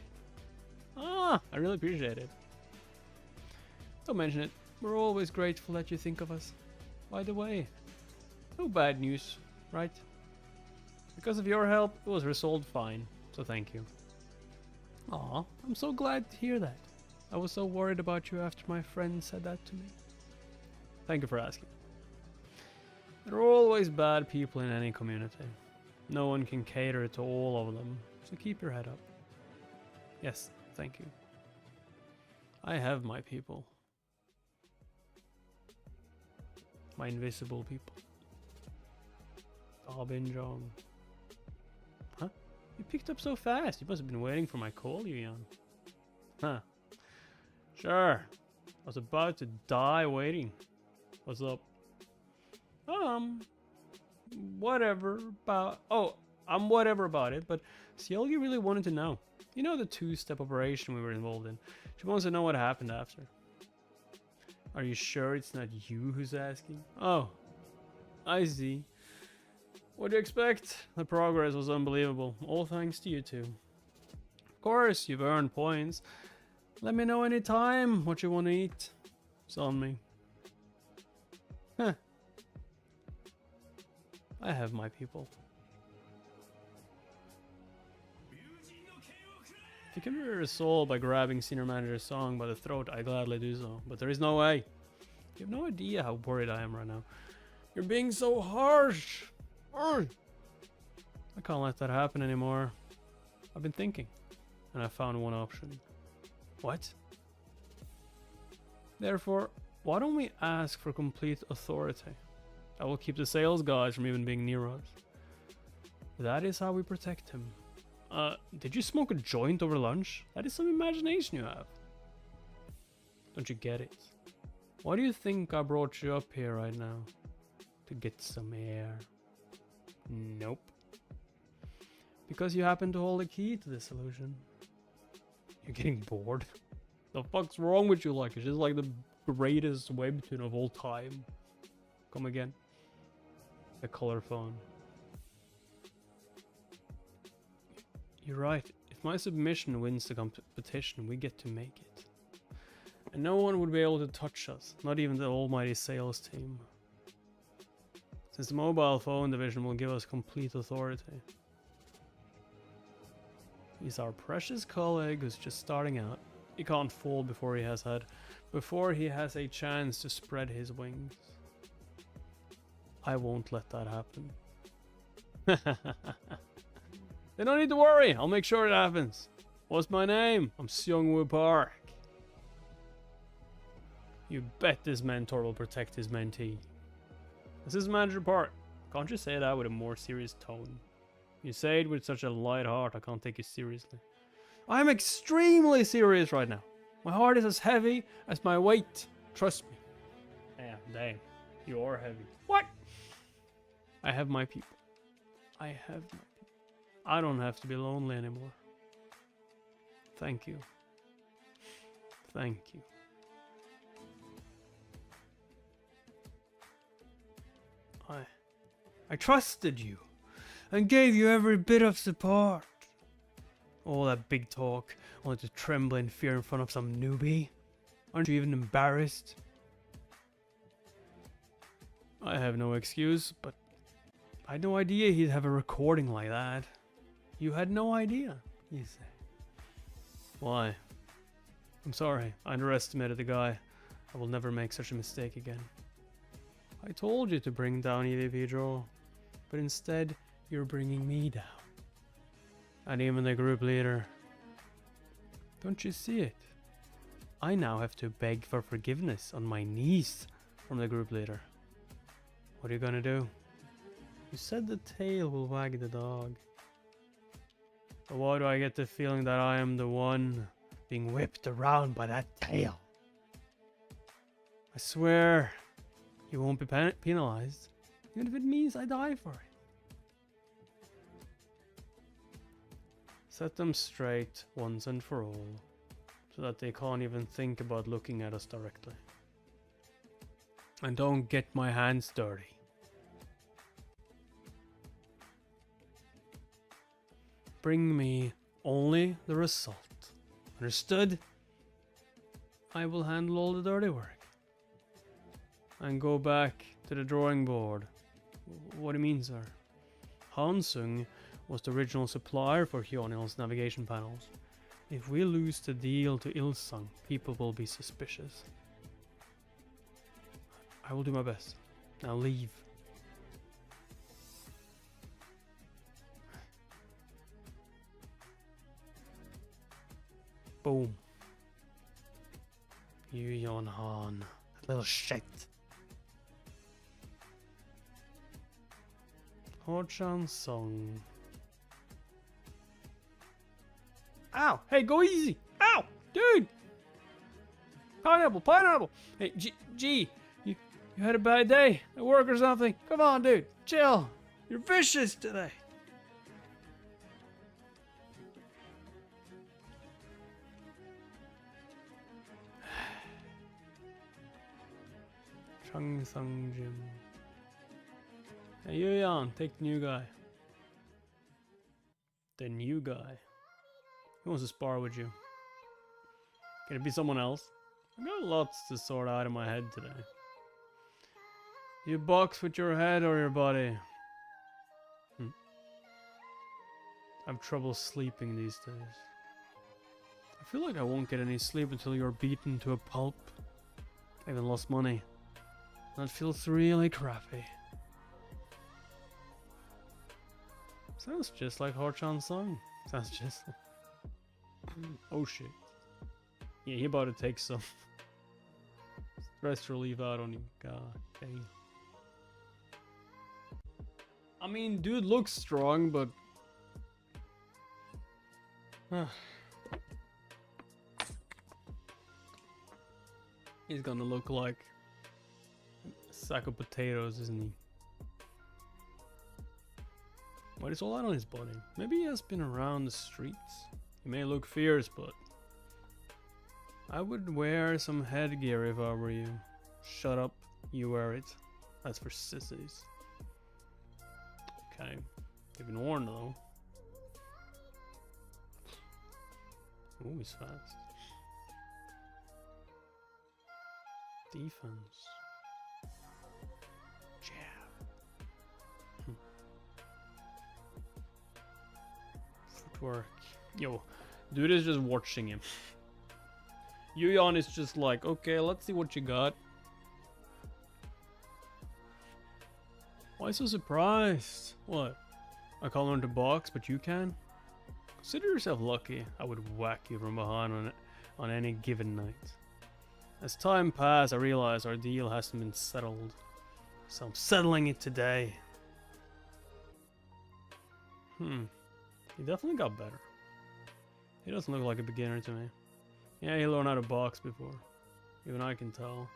Ah, I really appreciate it. Don't mention it. We're always grateful that you think of us. By the way, no bad news, right? Because of your help, it was resolved fine, so thank you. Aw, I'm so glad to hear that. I was so worried about you after my friend said that to me. Thank you for asking. There are always bad people in any community. No one can cater to all of them, so keep your head up. Yes, thank you. I have my people. My invisible people. Bin Jong. Huh? You picked up so fast. You must have been waiting for my call, Yuyan. Huh. Sure. I was about to die waiting. What's up? Whatever about... Oh, I'm whatever about it, but Seolgi really wanted to know. You know the two-step operation we were involved in? She wants to know what happened after. Are you sure it's not you who's asking? Oh, I see. What do you expect? The progress was unbelievable. All thanks to you two. Of course, you've earned points. Let me know anytime what you want to eat. It's on me. Huh. I have my people. If you can mirror a soul by grabbing Senior Manager's song by the throat, I gladly do so. But there is no way. You have no idea how worried I am right now. You're being so harsh. I can't let that happen anymore. I've been thinking, and I found one option. What? Therefore, why don't we ask for complete authority? I will keep the sales guys from even being near us. That is how we protect him. Did you smoke a joint over lunch? That is some imagination you have. Don't you get it? Why do you think I brought you up here right now? To get some air. Nope. Because you happen to hold the key to this illusion. You're getting bored? The fuck's wrong with you? Like, it's just like the greatest webtoon of all time. Come again. The color phone. You're right. If my submission wins the competition, we get to make it. And no one would be able to touch us, not even the almighty sales team. Since the mobile phone division will give us complete authority. He's our precious colleague who's just starting out. He can't fall before he has a chance to spread his wings. I won't let that happen. They don't need to worry. I'll make sure it happens. What's my name? I'm Seungwoo Park. You bet this mentor will protect his mentee. This is Manager Park. Can't you say that with a more serious tone? You say it with such a light heart, I can't take you seriously. I'm extremely serious right now. My heart is as heavy as my weight. Trust me. Yeah, damn. You are heavy. What? I have my people. I have my people. I don't have to be lonely anymore. Thank you. Thank you. I trusted you and gave you every bit of support. All that big talk, only to tremble in fear in front of some newbie. Aren't you even embarrassed? I have no excuse, but I had no idea he'd have a recording like that. You had no idea, you say. Why? I'm sorry, I underestimated the guy. I will never make such a mistake again. I told you to bring down EVP Joe, but instead you're bringing me down. And even the group leader. Don't you see it? I now have to beg for forgiveness on my knees from the group leader. What are you gonna do? You said the tail will wag the dog. But why do I get the feeling that I am the one being whipped around by that tail? I swear you won't be penalized, even if it means I die for it. Set them straight once and for all, so that they can't even think about looking at us directly. And don't get my hands dirty. Bring me only the result. Understood? I will handle all the dirty work. And go back to the drawing board. What do you mean, sir? Hansung was the original supplier for Hyunil's navigation panels. If we lose the deal to Ilsung, people will be suspicious. I will do my best. Now leave. Boom. Yu Han, that little shit. Ho-chan Song. Ow! Hey, go easy! Ow! Dude! Pineapple, pineapple! Hey, G, you had a bad day at work or something? Come on, dude, chill. You're vicious today. Chung Sung Jim. Hey, Yuyan, take the new guy. The new guy. Who wants to spar with you? Can it be someone else? I've got lots to sort out in my head today. You box with your head or your body? I have trouble sleeping these days. I feel like I won't get any sleep until you're beaten to a pulp. I even lost money. That feels really crappy. Sounds just like Ho-chan's song. Sounds just like... Oh shit. Yeah, he about to take some stress relief out on you. God dang. I mean, dude looks strong, but... He's gonna look like a sack of potatoes, isn't he? What is all that on his body? Maybe he has been around the streets. He may look fierce, but I would wear some headgear if I were you. Shut up, you wear it. That's for sissies. Okay, you've been warned though. Oh, he's fast. Defense. Jab. Footwork. Yo, dude is just watching him. Yuyan is just like, okay, let's see what you got. Why so surprised? What? I can't learn to box, but you can? Consider yourself lucky. I would whack you from behind on any given night. As time passed, I realized our deal hasn't been settled. So I'm settling it today. He definitely got better. He doesn't look like a beginner to me. Yeah, he learned how to box before. Even I can tell.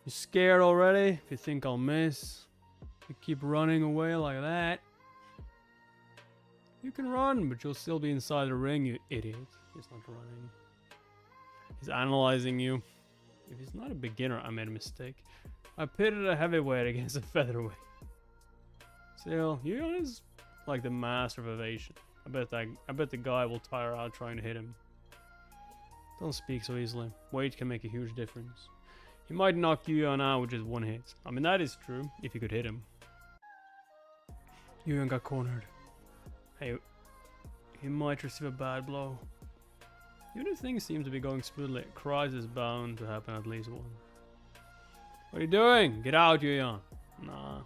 You scared already? If you think I'll miss, you keep running away like that. You can run, but you'll still be inside the ring, you idiot. He's not running. He's analyzing you. If he's not a beginner, I made a mistake. I pitted a heavyweight against a featherweight. Still, Yuyon is like the master of evasion. I bet the guy will tire out trying to hit him. Don't speak so easily. Weight can make a huge difference. He might knock Yuyon out with just one hit. I mean, that is true, if you could hit him. Yuyon got cornered. Hey, he might receive a bad blow. Even if things seem to be going smoothly, a crisis is bound to happen at least once. What are you doing? Get out, Yuyon. Nah.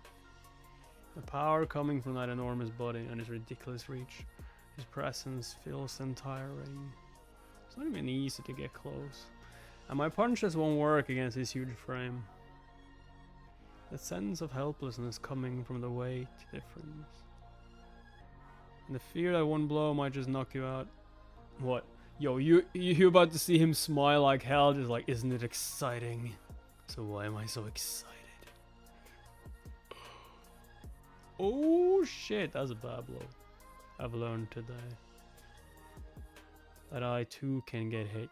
The power coming from that enormous body and his ridiculous reach. His presence fills the entire ring. It's not even easy to get close. And my punches won't work against his huge frame. The sense of helplessness coming from the weight difference. And the fear that one blow might just knock you out. What? Yo, you about to see him smile like hell, just like, isn't it exciting? So why am I so excited? Oh shit, that's a bad blow. I've learned today that I too can get hit.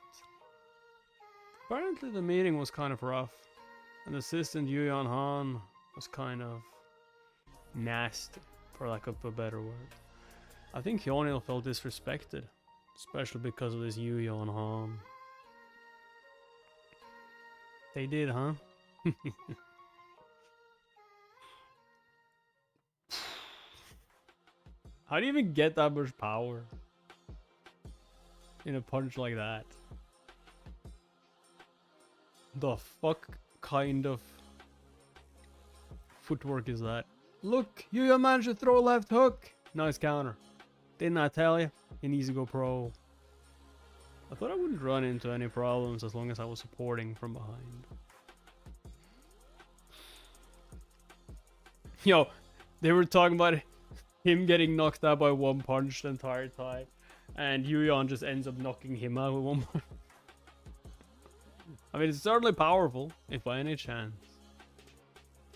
Apparently the meeting was kind of rough, and assistant Yuyon Han was kind of nasty, for lack of a better word. I think Hyunil felt disrespected, especially because of this Yuyon Han. They did, huh? How do you even get that much power in a punch like that? The fuck kind of footwork is that? Look, you managed to throw a left hook. Nice counter. Didn't I tell you? He needs to go pro. I thought I wouldn't run into any problems as long as I was supporting from behind. Yo, they were talking about him getting knocked out by one punch the entire time, and Yuyon just ends up knocking him out with one punch. I mean, it's certainly powerful, if by any chance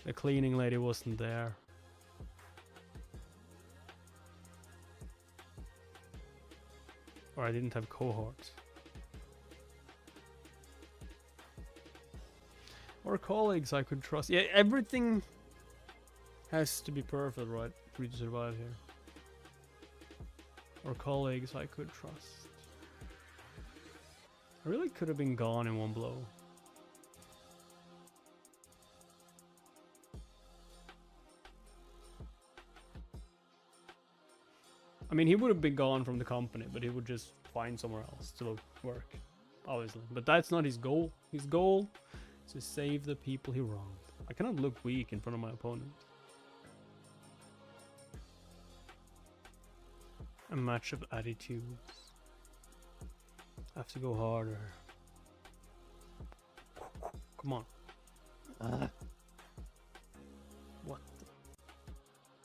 the cleaning lady wasn't there. Or I didn't have cohorts. Or colleagues I could trust. Yeah, everything has to be perfect, right, for you to survive here. Or colleagues I could trust. I really could have been gone in one blow. I mean, he would have been gone from the company, but he would just find somewhere else to work, obviously. But that's not his goal. His goal is to save the people he wronged. I cannot look weak in front of my opponent. A match of attitudes. I have to go harder. Come on. What?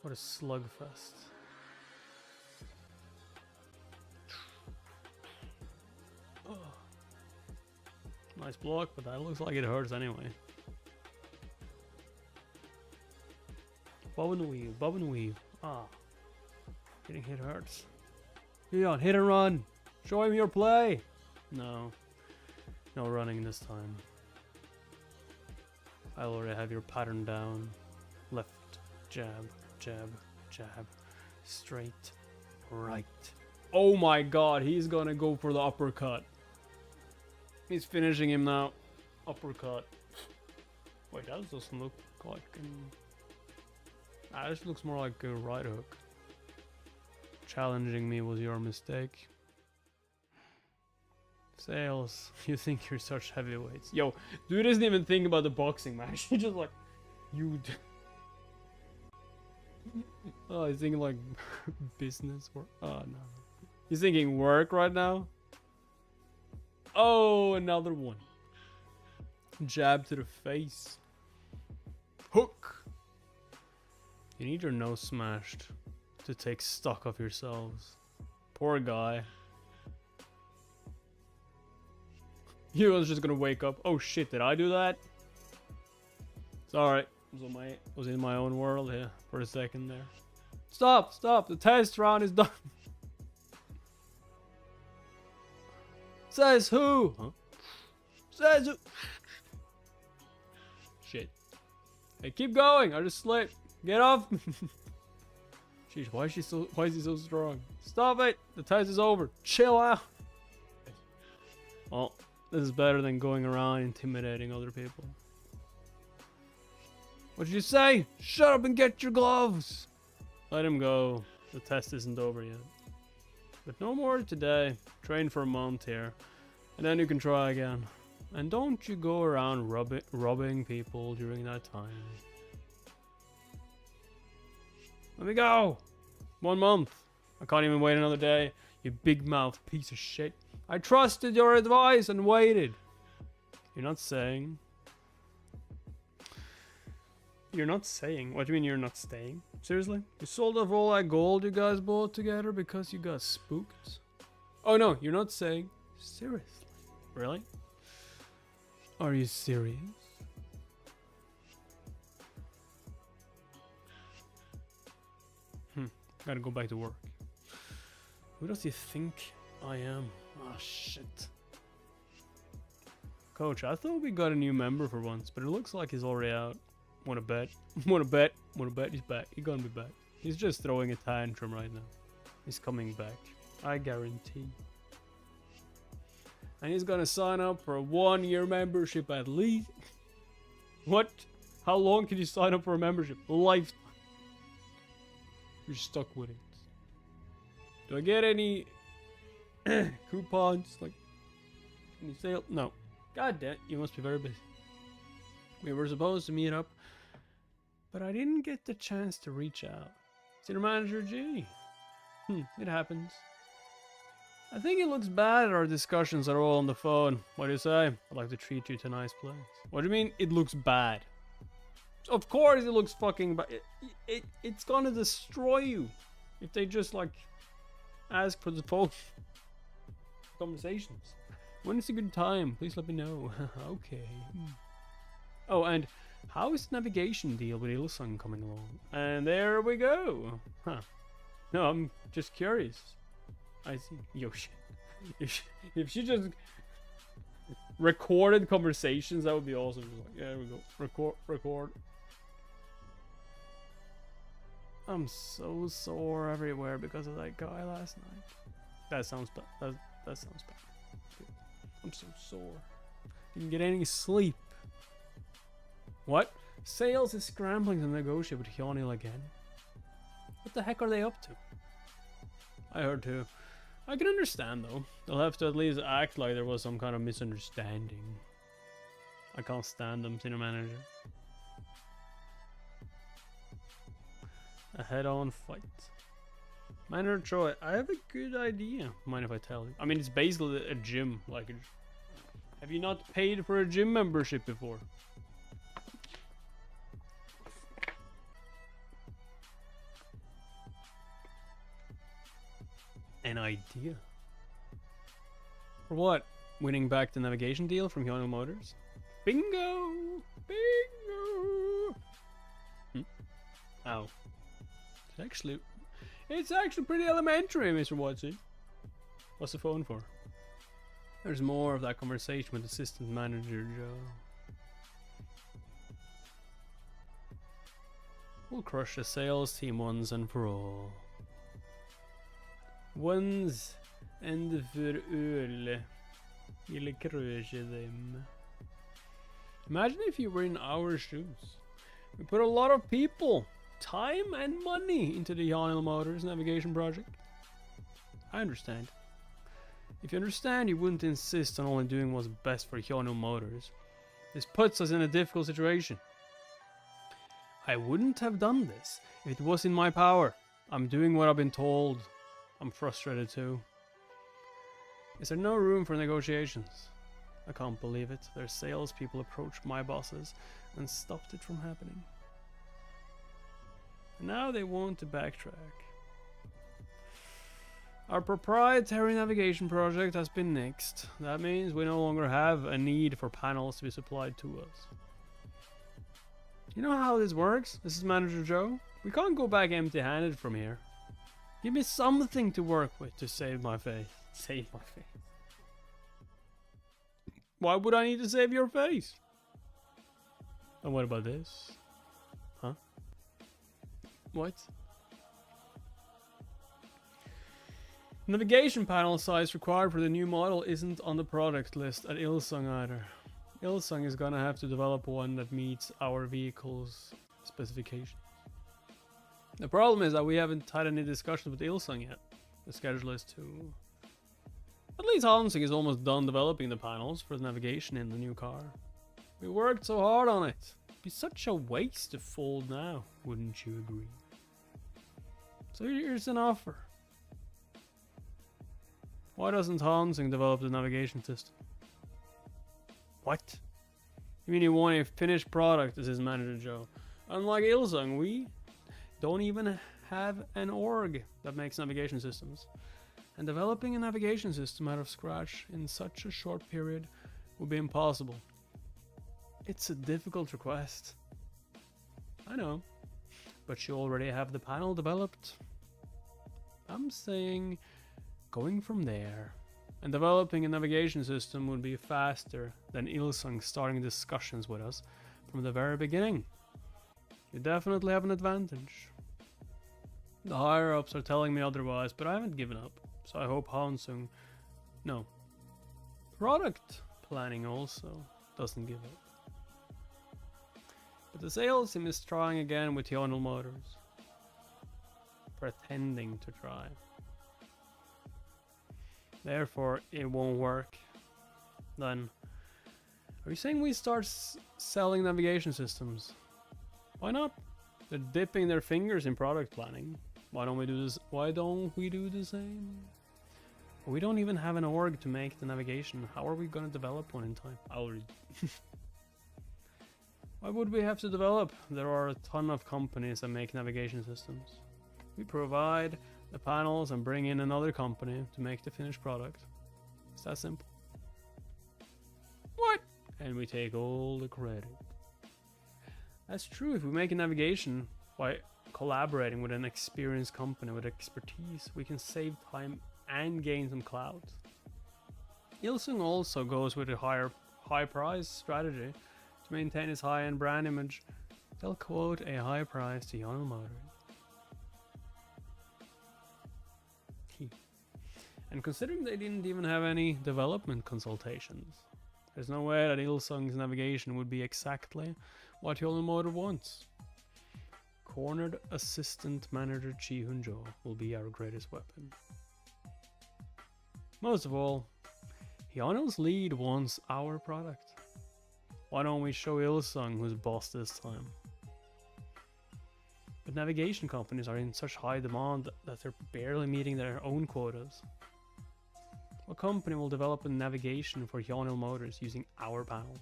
What a slugfest. Oh. Nice block, but that looks like it hurts anyway. Bob and weave, bob and weave. Ah. Getting hit hurts. Leon, hit and run. Show him your play. No. No running this time. I already have your pattern down. Left, jab, jab, jab. Straight, right. Oh my god, he's gonna go for the uppercut. He's finishing him now. Uppercut. Wait, that doesn't look like... this looks more like a right hook. Challenging me was your mistake. Sales, you think you're such heavyweights. Yo, dude doesn't even think about the boxing match. He just like, you. Oh, he's thinking like business work. Oh no, he's thinking work right now. Oh, another one. Jab to the face. Hook. You need your nose smashed to take stock of yourselves. Poor guy. He was just gonna wake up. Oh shit, did I do that? Sorry. Was in my own world here for a second there. Stop! Stop! The test round is done. Says who? Huh? Says who? Shit. Hey, keep going. I just slipped. Get off. Jeez, why is he so strong? Stop it. The test is over. Chill out. Well, this is better than going around intimidating other people. What did you say? Shut up and get your gloves. Let him go. The test isn't over yet. But no more today. Train for a month here. And then you can try again. And don't you go around robbing people during that time. Let me go. 1 month. I can't even wait another day. You big mouth piece of shit. I trusted your advice and waited. You're not saying. You're not saying. What do you mean you're not staying? Seriously? You sold off all that gold you guys bought together because you got spooked? Oh no, you're not saying. Seriously? Really? Are you serious? Gotta go back to work. Who does he think I am? Oh shit. Coach, I thought we got a new member for once, but it looks like he's already out. Wanna bet? Wanna bet? Wanna bet he's back? He's gonna be back. He's just throwing a tantrum right now. He's coming back. I guarantee. And he's gonna sign up for a 1-year membership at least. What? How long can you sign up for a membership? Lifetime. You're stuck with it. Do I get any coupons? Like any sale? No. God damn, you must be very busy. We were supposed to meet up, but I didn't get the chance to reach out. Senior Manager G. It happens. I think it looks bad that our discussions are all on the phone. What do you say? I'd like to treat you to a nice place. What do you mean it looks bad? Of course it looks fucking bad. It's gonna destroy you if they just like ask for the phone conversations. When is a good time? Please let me know. Okay. Oh, and how is the navigation deal with Ilsung coming along? And there we go. Huh. No, I'm just curious. I see. Yo, shit. If she just recorded conversations, that would be awesome. Just like, yeah, there we go. Record. I'm so sore everywhere because of that guy last night. That sounds bad. That sounds bad. I'm so sore. Didn't get any sleep. What? Sales is scrambling to negotiate with Hyunil again. What the heck are they up to? I heard too. I can understand though. They'll have to at least act like there was some kind of misunderstanding. I can't stand them, Senior Manager. A head-on fight. Manager Troy, I have a good idea. Mind if I tell you? I mean, it's basically a gym. Like, have you not paid for a gym membership before? An idea. For what? Winning back the navigation deal from Hyunil Motors? Bingo! Bingo! Ow. It's actually pretty elementary, Mr. Watson. What's the phone for? There's more of that conversation with Assistant Manager Joe. We'll crush the sales team once and for all. Once and for all. You'll crush them. Imagine if you were in our shoes. We put a lot of people, time and money into the Hyunil Motors navigation project. I understand. If you understand, you wouldn't insist on only doing what's best for Hyunil Motors. This puts us in a difficult situation. I wouldn't have done this if it was in my power. I'm doing what I've been told. I'm frustrated too. Is there no room for negotiations? I can't believe it. Their salespeople approached my bosses and stopped it from happening. And now they want to backtrack. Our proprietary navigation project has been nixed. That means we no longer have a need for panels to be supplied to us. You know how this works? This is Manager Joe. We can't go back empty-handed from here. Give me something to work with to save my face. Save my face. Why would I need to save your face? And what about this? Huh? What? Navigation panel size required for the new model isn't on the product list at Ilsung either. Ilsung is gonna have to develop one that meets our vehicle's specifications. The problem is that we haven't had any discussions with Ilsung yet. The schedule is to... At least Hansing is almost done developing the panels for the navigation in the new car. We worked so hard on it. It'd be such a waste to fold now, wouldn't you agree? So here's an offer. Why doesn't Hansing develop the navigation system? What? You mean you want a finished product as his Manager Joe? Unlike Ilsung, we don't even have an org that makes navigation systems. And developing a navigation system out of scratch in such a short period would be impossible. It's a difficult request. I know, but you already have the panel developed. I'm saying going from there and developing a navigation system would be faster than Ilsung starting discussions with us from the very beginning. You definitely have an advantage. The higher ups are telling me otherwise, but I haven't given up. So I hope Hansung, no, product planning also doesn't give up. But the sales team is trying again with General Motors. Pretending to try. Therefore, it won't work. Then, are you saying we start selling navigation systems? Why not? They're dipping their fingers in product planning. Why don't we do this? Why don't we do the same? We don't even have an org to make the navigation. How are we gonna develop one in time? I'll read. Why would we have to develop? There are a ton of companies that make navigation systems. We provide the panels and bring in another company to make the finished product. It's that simple. What? And we take all the credit. That's true. If we make a navigation by collaborating with an experienced company with expertise, we can save time and gain some clout. Ilsung also goes with a high price strategy to maintain its high-end brand image. They'll quote a high price to General Motors. And considering they didn't even have any development consultations, there's no way that Ilsung's navigation would be exactly what General Motors wants. Cornered Assistant Manager Chi Hunjo will be our greatest weapon. Most of all, Hyunil's lead wants our product. Why don't we show Ilsung who's boss this time? But navigation companies are in such high demand that they're barely meeting their own quotas. What company will develop a navigation for Hyunil Motors using our panels?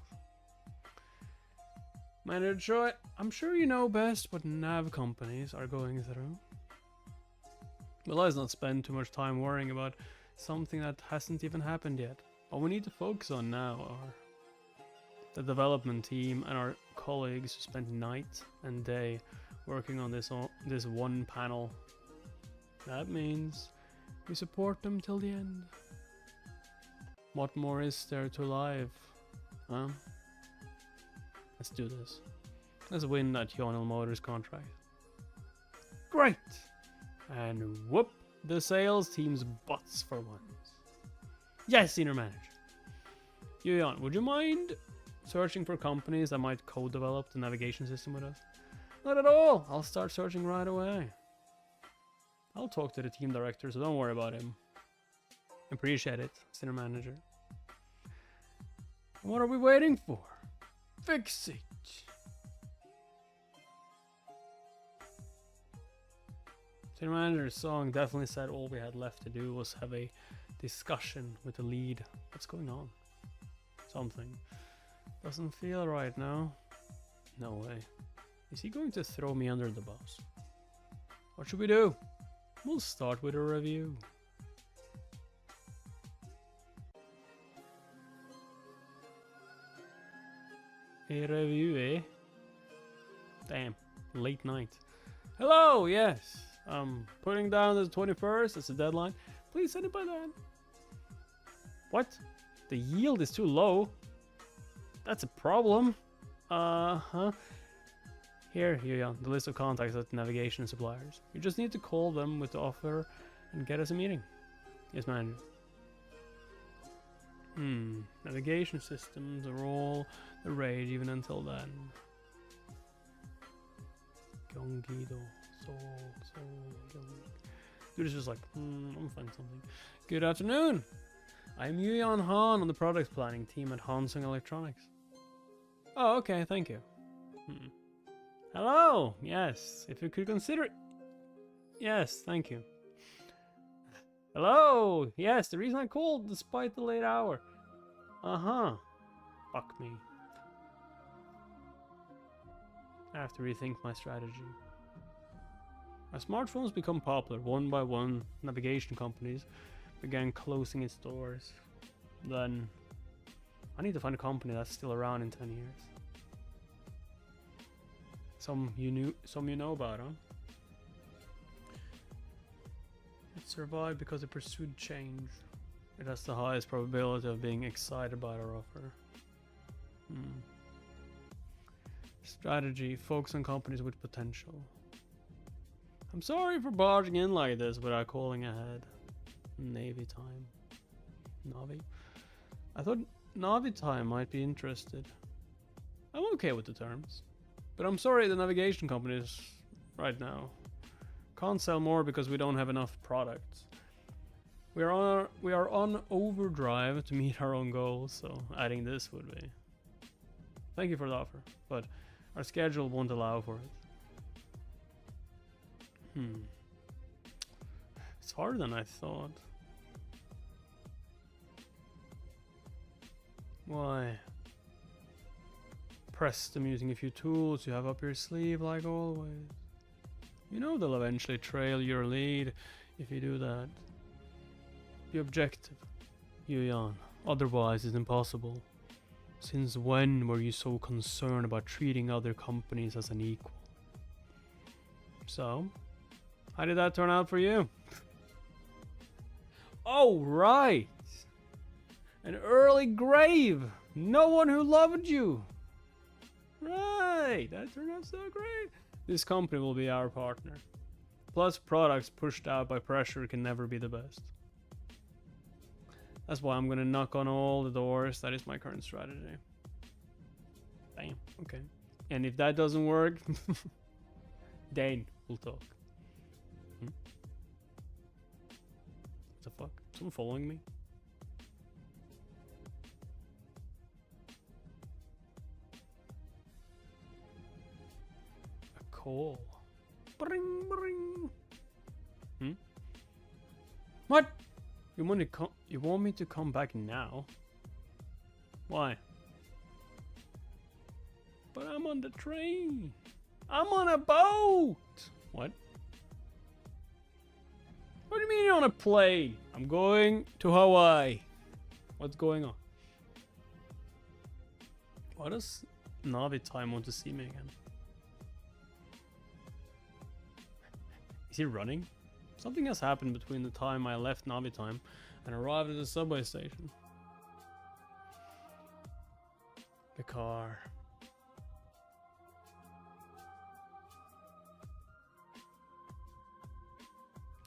Manager Choi, I'm sure you know best what nav companies are going through. But let's not spend too much time worrying about something that hasn't even happened yet. What we need to focus on now are the development team and our colleagues who spent night and day working on this one panel. That means we support them till the end. What more is there to live? Huh? Let's do this. Let's win that Hyunil Motors contract. Great! And whoop, the sales team's butts for once. Yes, senior manager. Yuyan, would you mind searching for companies that might co-develop the navigation system with us? Not at all. I'll start searching right away. I'll talk to the team director, so don't worry about him. Appreciate it, senior manager. What are we waiting for? Fix it. Senior manager's song definitely said all we had left to do was have a discussion with the lead. What's going on? Something doesn't feel right now. No way. Is he going to throw me under the bus? What should we do? We'll start with a review. A review, eh? Damn, late night. Hello, yes. I'm putting down the 21st as the deadline. Please send it by then. What? The yield is too low? That's a problem. Uh-huh. Here, the list of contacts at navigation suppliers. You just need to call them with the offer and get us a meeting. Yes, manager. Navigation systems are all the rage even until then. Gyeonggi-do. Dude is just like, I'm gonna find something. Good afternoon. I'm Yuyan Han on the products planning team at Hansung Electronics. Oh, okay, thank you. Hello. Yes, if you could consider it. Yes, thank you. Hello. Yes, the reason I called despite the late hour. Fuck me. I have to rethink my strategy. As smartphones become popular, one by one, navigation companies began closing its doors. Then, I need to find a company that's still around in 10 years. Some you know about, huh? It survived because it pursued change. It has the highest probability of being excited by our offer. Strategy, focus on companies with potential. I'm sorry for barging in like this without calling ahead. Navy time. Navi? I thought Navi time might be interested. I'm okay with the terms. But I'm sorry the navigation companies right now can't sell more because we don't have enough products. We are on overdrive to meet our own goals, so adding this would be. Thank you for the offer, but our schedule won't allow for it. It's harder than I thought. Why? Press them using a few tools you have up your sleeve like always. You know they'll eventually trail your lead if you do that. Be objective, Yuyan. Otherwise it's impossible. Since when were you so concerned about treating other companies as an equal? So, how did that turn out for you? Oh, right! An early grave! No one who loved you! Right! That turned out so great! This company will be our partner. Plus, products pushed out by pressure can never be the best. That's why I'm gonna knock on all the doors. That is my current strategy. Damn, okay. And if that doesn't work, then we'll talk. What the fuck? Someone following me? A call. Bring, bring. What? You want me to come back now? Why? But I'm on the train. I'm on a boat. What? What do you mean you're on a plane? I'm going to Hawaii. What's going on? Why does Navi time want to see me again? Is he running? Something has happened between the time I left Navi time and arrived at the subway station. The car.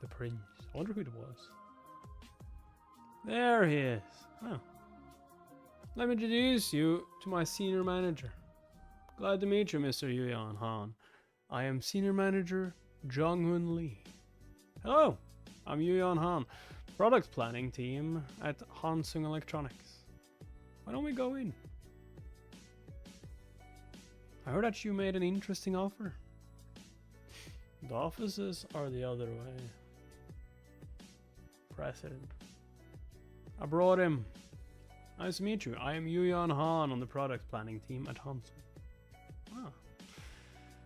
The prince. I wonder who it was. There he is. Oh. Let me introduce you to my senior manager. Glad to meet you, Mr. Yuyan Han. I am senior manager Jong-Hoon Lee. Hello, I'm Yuyan Han, product planning team at Hansung Electronics. Why don't we go in? I heard that you made an interesting offer. The offices are the other way. President. I brought him. Nice to meet you. I am Yuyan Han on the product planning team at Hansung. Ah.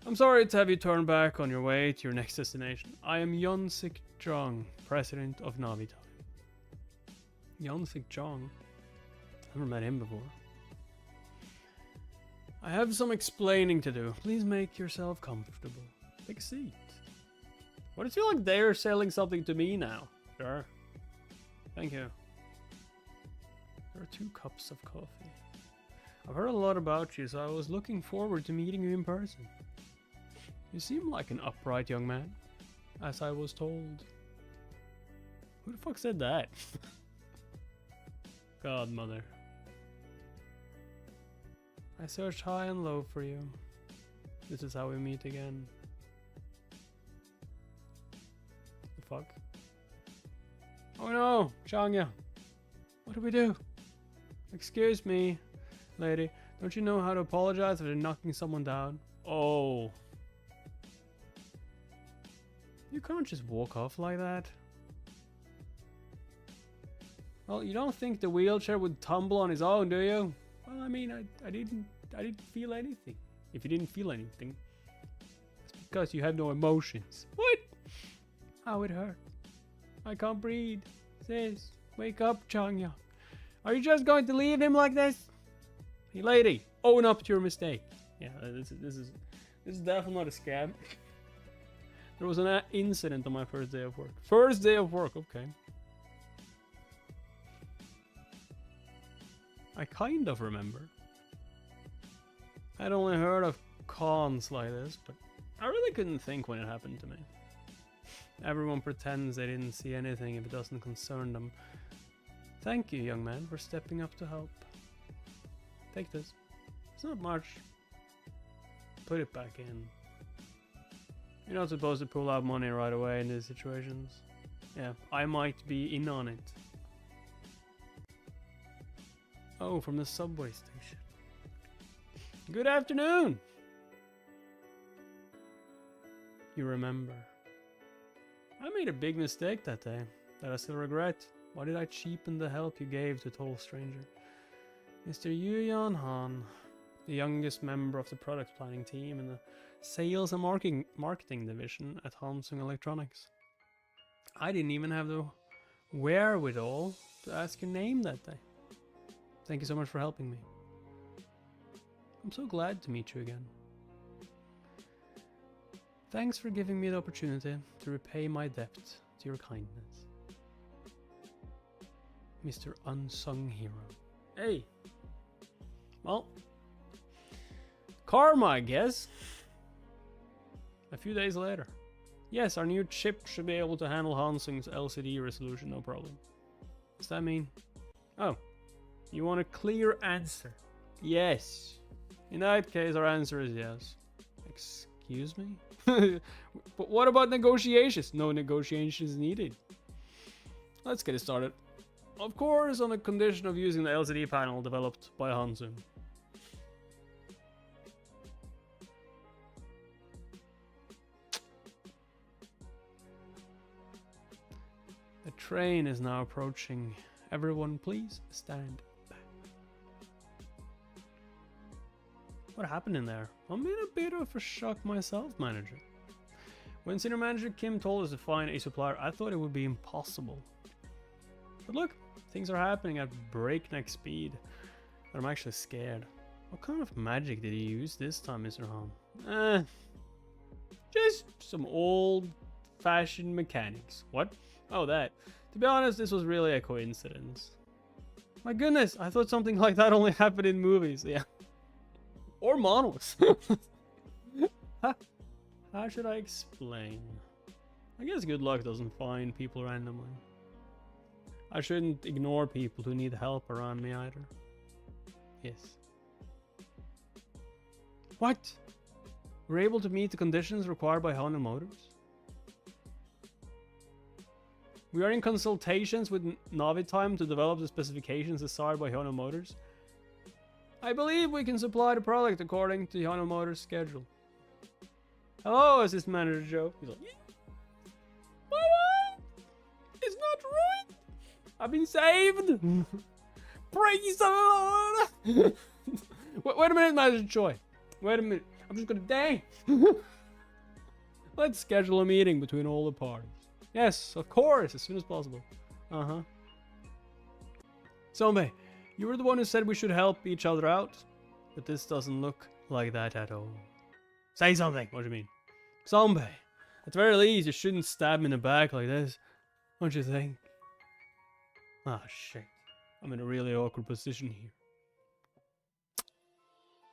I'm sorry to have you turn back on your way to your next destination. I am Yeon-Sik Jong, president of Navi Time. Yeon-Sik Jong? I've never met him before. I have some explaining to do. Please make yourself comfortable. Take a seat. Why does it feel like they're selling something to me now? Sure. Thank you. There are 2 cups of coffee. I've heard a lot about you, so I was looking forward to meeting you in person. You seem like an upright young man, as I was told. Who the fuck said that? Godmother. I searched high and low for you. This is how we meet again. The fuck? Oh no, Changya. What do we do? Excuse me, lady. Don't you know how to apologize for knocking someone down? Oh. You can't just walk off like that. Well, you don't think the wheelchair would tumble on his own, do you? Well, I mean, I didn't feel anything. If you didn't feel anything, it's because you have no emotions. What? How it hurt. I can't breathe. Sis, wake up, Changya. Are you just going to leave him like this? Hey, lady, own up to your mistake. Yeah, this is definitely not a scam. There was an incident on my first day of work. First day of work, okay. I kind of remember. I'd only heard of cons like this, but I really couldn't think when it happened to me. Everyone pretends they didn't see anything if it doesn't concern them. Thank you, young man, for stepping up to help. Take this. It's not much. Put it back in. You're not supposed to pull out money right away in these situations. Yeah, I might be in on it. Oh, from the subway station. Good afternoon! You remember. I made a big mistake that day that I still regret. Why did I cheapen the help you gave to a total stranger? Mr. Yuyan Han, the youngest member of the product planning team in the sales and marketing division at Samsung Electronics. I didn't even have the wherewithal to ask your name that day. Thank you so much for helping me. I'm so glad to meet you again. Thanks for giving me the opportunity to repay my debt to your kindness. Mr. Unsung Hero. Hey. Well. Karma, I guess. A few days later. Yes, our new chip should be able to handle Hansung's LCD resolution, no problem. What's that mean? Oh. You want a clear answer? Yes. In that case, our answer is yes. Excuse me? But what about negotiations? No negotiations needed. Let's get it started. Of course, on the condition of using the LCD panel developed by Hansung. The train is now approaching. Everyone, please stand back. What happened in there? I'm in a bit of a shock myself, manager. When senior manager Kim told us to find a supplier, I thought it would be impossible. But look, things are happening at breakneck speed. But I'm actually scared. What kind of magic did he use this time, Mr. Han? Just some old-fashioned mechanics. What? Oh, that. To be honest, this was really a coincidence. My goodness, I thought something like that only happened in movies. Yeah. Or manhwas. How should I explain? I guess good luck doesn't find people randomly. I shouldn't ignore people who need help around me either. Yes. What? We're able to meet the conditions required by Honda Motors? We are in consultations with Navitime to develop the specifications desired by Honda Motors. I believe we can supply the product according to Honda Motors' schedule. Hello, Assistant Manager Joe. He's like, yeah. What? It's not ruined. I've been saved. Praise the Lord. Wait a minute, Manager Choi. Wait a minute. I'm just gonna dance. Let's schedule a meeting between all the parties. Yes, of course, as soon as possible. Uh-huh. Sombe, you were the one who said we should help each other out. but this doesn't look like that at all. Say something. What do you mean? Zombie. At the very least, you shouldn't stab him in the back like this. Don't you think? Ah, shit. I'm in a really awkward position here.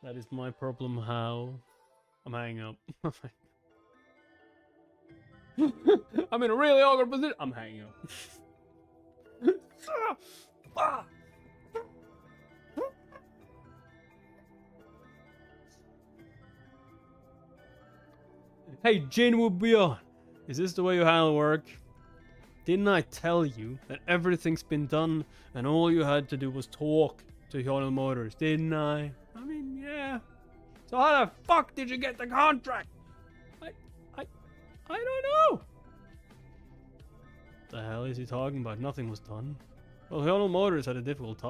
That is my problem. How? I'm hanging up. I'm in a really awkward position. I'm hanging up. Hey, Jin will be on. Is this the way you handle work? Didn't I tell you that everything's been done and all you had to do was talk to Hyunil Motors, didn't I? I mean, yeah. So how the fuck did you get the contract? I don't know. The hell is he talking about? Nothing was done. Well, Hyunil Motors had a difficult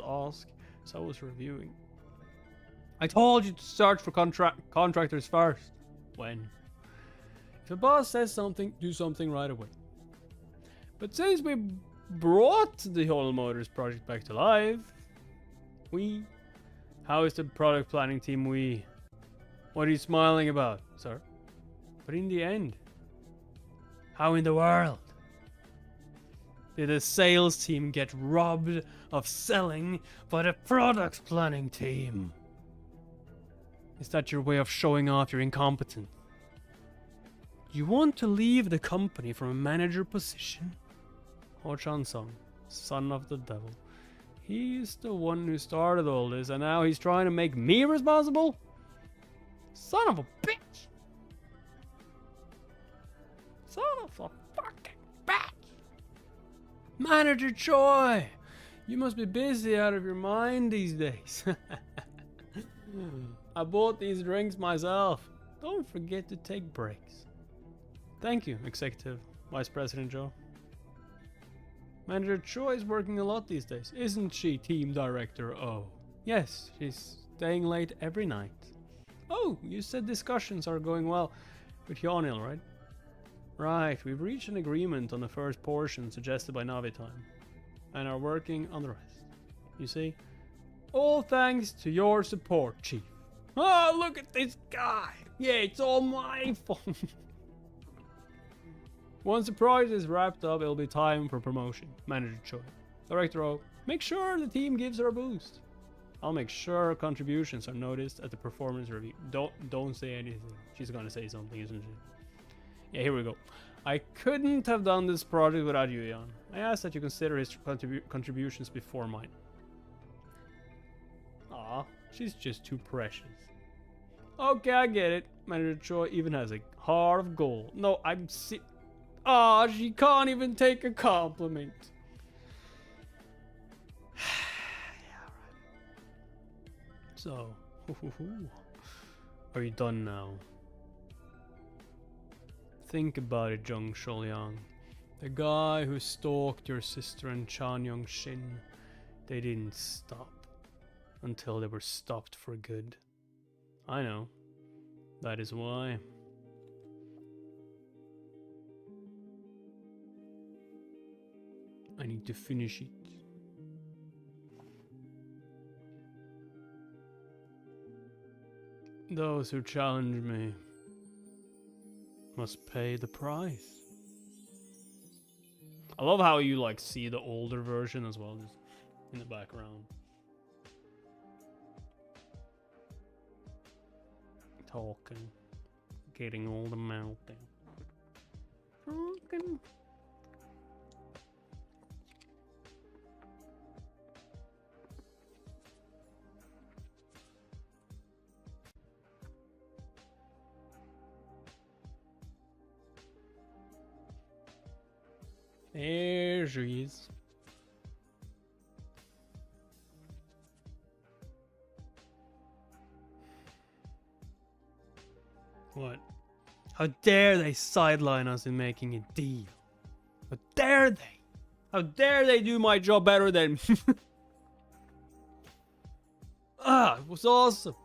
ask, so I was reviewing. I told you to search for contractors first. When? If the boss says something, do something right away. But since we brought the Hyunil Motors project back to life, how is the product planning team What are you smiling about, sir? But in the end, how in the world did the sales team get robbed of selling by the product planning team? Is that your way of showing off your incompetence? You want to leave the company from a manager position? Ho Chan-sung, son of the devil. He's the one who started all this, and now he's trying to make me responsible? Son of a bitch! Son of a fucking bitch! Manager Choi! You must be busy out of your mind these days. I bought these drinks myself. Don't forget to take breaks. Thank you, Executive Vice President Joe. Manager Choi is working a lot these days, isn't she, Team Director O? Yes, she's staying late every night. Oh, you said discussions are going well with Hyunil, right? Right, we've reached an agreement on the first portion suggested by Navitime, and are working on the rest. You see? All thanks to your support, Chief. Oh, look at this guy! Yeah, it's all my fault. Once the project is wrapped up, it'll be time for promotion. Manager Choi. Director O, make sure the team gives her a boost. I'll make sure contributions are noticed at the performance review. Don't say anything. She's gonna say something, isn't she? Yeah, here we go. I couldn't have done this project without you, Jan. I ask that you consider his contributions before mine. Aw, she's just too precious. Okay, I get it. Manager Choi even has a heart of gold. No, I'm Aw, she can't even take a compliment. Yeah, right. So, are you done now? Think about it, Jung Sholyang. The guy who stalked your sister and Chan Young Shin, they didn't stop until they were stopped for good. I know. That is why. I need to finish it. Those who challenge me must pay the price. I love how you like see the older version as well, just in the background. Talking, getting all the mouth down. Talking. There she is. What? How dare they sideline us in making a deal? How dare they? How dare they do my job better than me? It was awesome.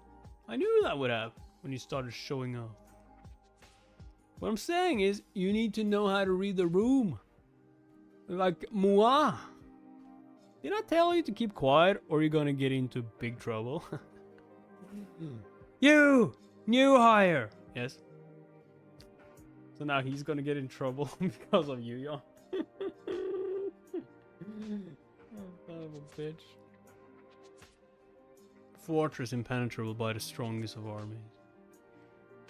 I knew that would happen when you started showing off. What I'm saying is, you need to know how to read the room. Like moi. Did I tell you to keep quiet or you're gonna get into big trouble? You! New hire! Yes. So now he's gonna get in trouble because of you, Jan. Son of a bitch. Fortress impenetrable by the strongest of armies.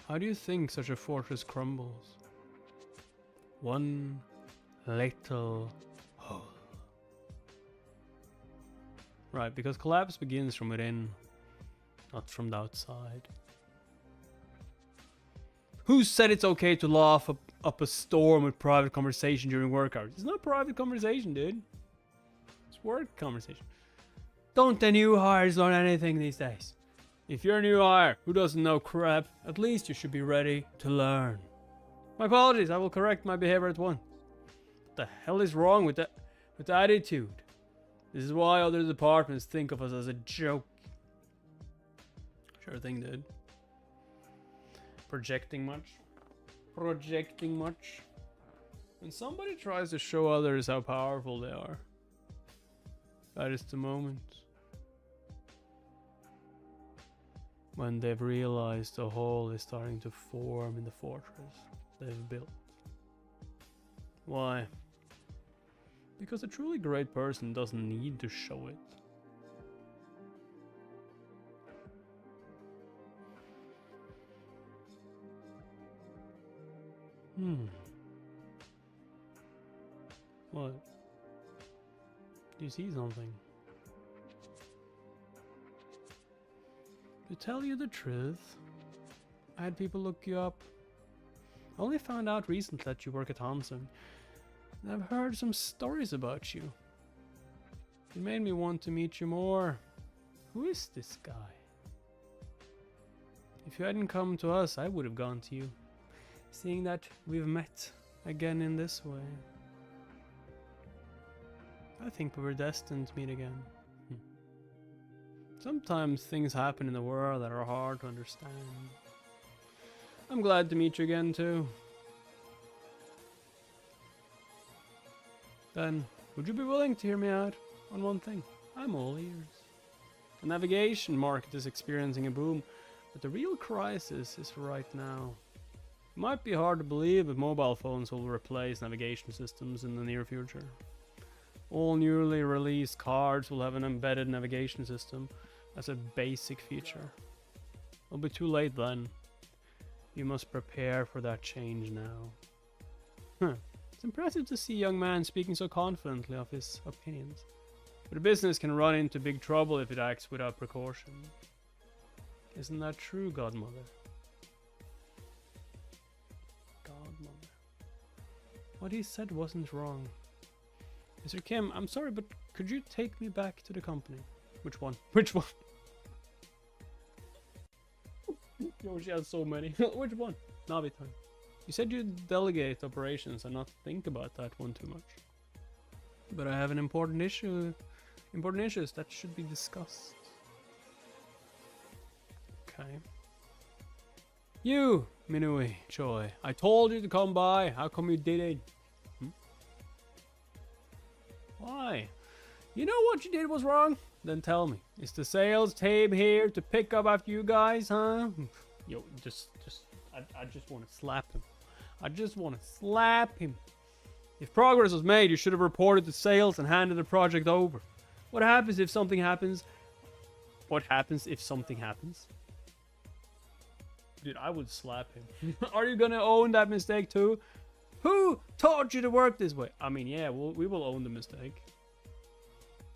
How do you think such a fortress crumbles? One little hole. Right, because collapse begins from within, not from the outside. Who said it's okay to laugh up a storm with private conversation during work hours? It's not private conversation, dude. It's work conversation. Don't the new hires learn anything these days? If you're a new hire who doesn't know crap, at least you should be ready to learn. My apologies, I will correct my behavior at once. What the hell is wrong with the attitude? This is why other departments think of us as a joke. Sure thing, dude. Projecting much? Projecting much? When somebody tries to show others how powerful they are, that is the moment when they've realized the hole is starting to form in the fortress they've built. Why? Because a truly great person doesn't need to show it. What? Do you see something? To tell you the truth, I had people look you up. I only found out recently that you work at Hansen. And I've heard some stories about you. It made me want to meet you more. Who is this guy? If you hadn't come to us, I would have gone to you. Seeing that we've met again in this way, I think we were destined to meet again. Sometimes things happen in the world that are hard to understand. I'm glad to meet you again too. Then, would you be willing to hear me out on one thing? I'm all ears. The navigation market is experiencing a boom, but the real crisis is right now. It might be hard to believe, but mobile phones will replace navigation systems in the near future. All newly released cars will have an embedded navigation system as a basic feature. It'll be too late then. You must prepare for that change now. It's impressive to see a young man speaking so confidently of his opinions. But a business can run into big trouble if it acts without precaution. Isn't that true, Godmother? Godmother. What he said wasn't wrong. Mr. Kim, I'm sorry, but could you take me back to the company? Which one? Which one? Yo, she has so many. Which one? Navi time. You said you'd delegate operations and not think about that one too much. But I have an important issue. Important issues that should be discussed. Okay. You, Minui Choi. I told you to come by. How come you didn't? Why? You know what you did was wrong? Then tell me. Is the sales team here to pick up after you guys, huh? Yo, I just want to slap him. I just want to slap him. If progress was made, you should have reported to sales and handed the project over. What happens if something happens? What happens if something happens? Dude, I would slap him. Are you gonna own that mistake too? Who taught you to work this way? I mean, yeah, we will own the mistake.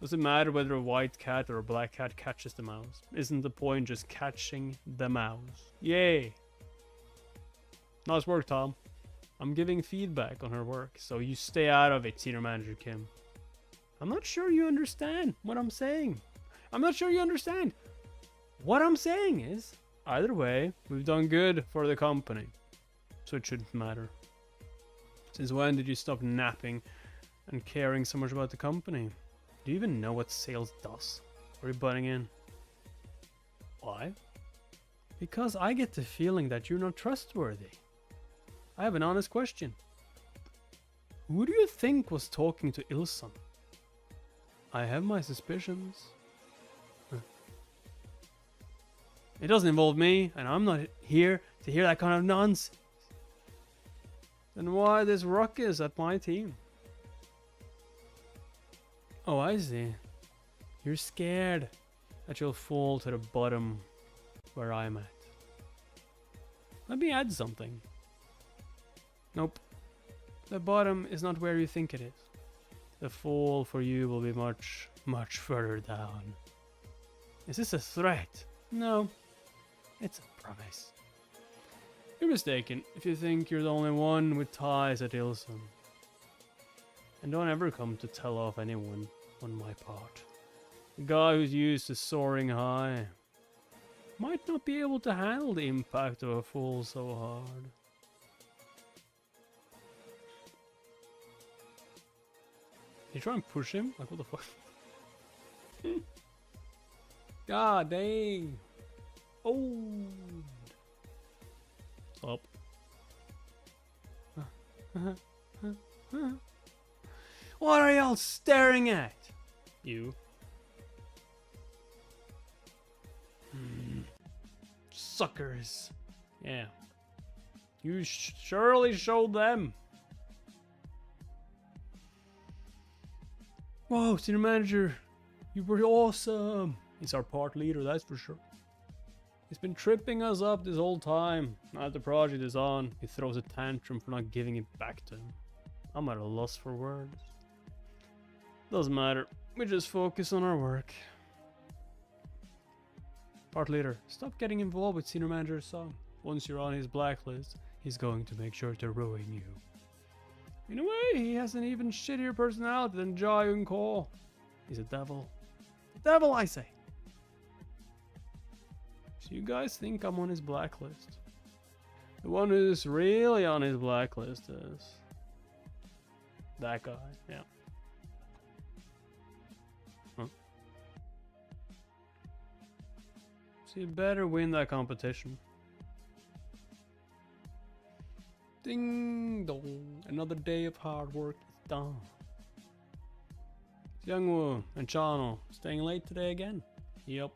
Doesn't matter whether a white cat or a black cat catches the mouse. Isn't the point just catching the mouse? Yay! Nice work, Tom. I'm giving feedback on her work, so you stay out of it, Senior Manager Kim. I'm not sure you understand what I'm saying. I'm not sure you understand. What I'm saying is, either way, we've done good for the company. So it shouldn't matter. Since when did you stop napping and caring so much about the company? Do you even know what sales does? Or are you butting in? Why? Because I get the feeling that you're not trustworthy. I have an honest question. Who do you think was talking to Ilson? I have my suspicions. It doesn't involve me, and I'm not here to hear that kind of nonsense. Then why this ruckus at my team? Oh, I see. You're scared that you'll fall to the bottom where I'm at. Let me add something. Nope. The bottom is not where you think it is. The fall for you will be much, much further down. Is this a threat? No. It's a promise. You're mistaken if you think you're the only one with ties at Ilsum. And don't ever come to tell off anyone on my part. The guy who's used to soaring high might not be able to handle the impact of a fall so hard. You try and push him? Like, what the fuck? God dang. Oh. Up. What are y'all staring at? You. Suckers. Yeah. You surely showed them. Whoa, senior manager. You were awesome. He's our part leader, that's for sure. He's been tripping us up this whole time. Now that the project is on, he throws a tantrum for not giving it back to him. I'm at a loss for words. Doesn't matter. We just focus on our work. Part leader, stop getting involved with senior manager's son. Once you're on his blacklist, he's going to make sure to ruin you. In a way, he has an even shittier personality than Jayun Ko. He's a devil. The devil, I say. So you guys think I'm on his blacklist? The one who's really on his blacklist is that guy, yeah. Huh. So you better win that competition. Ding dong, another day of hard work is done. Youngwoo and Chano staying late today again? Yep.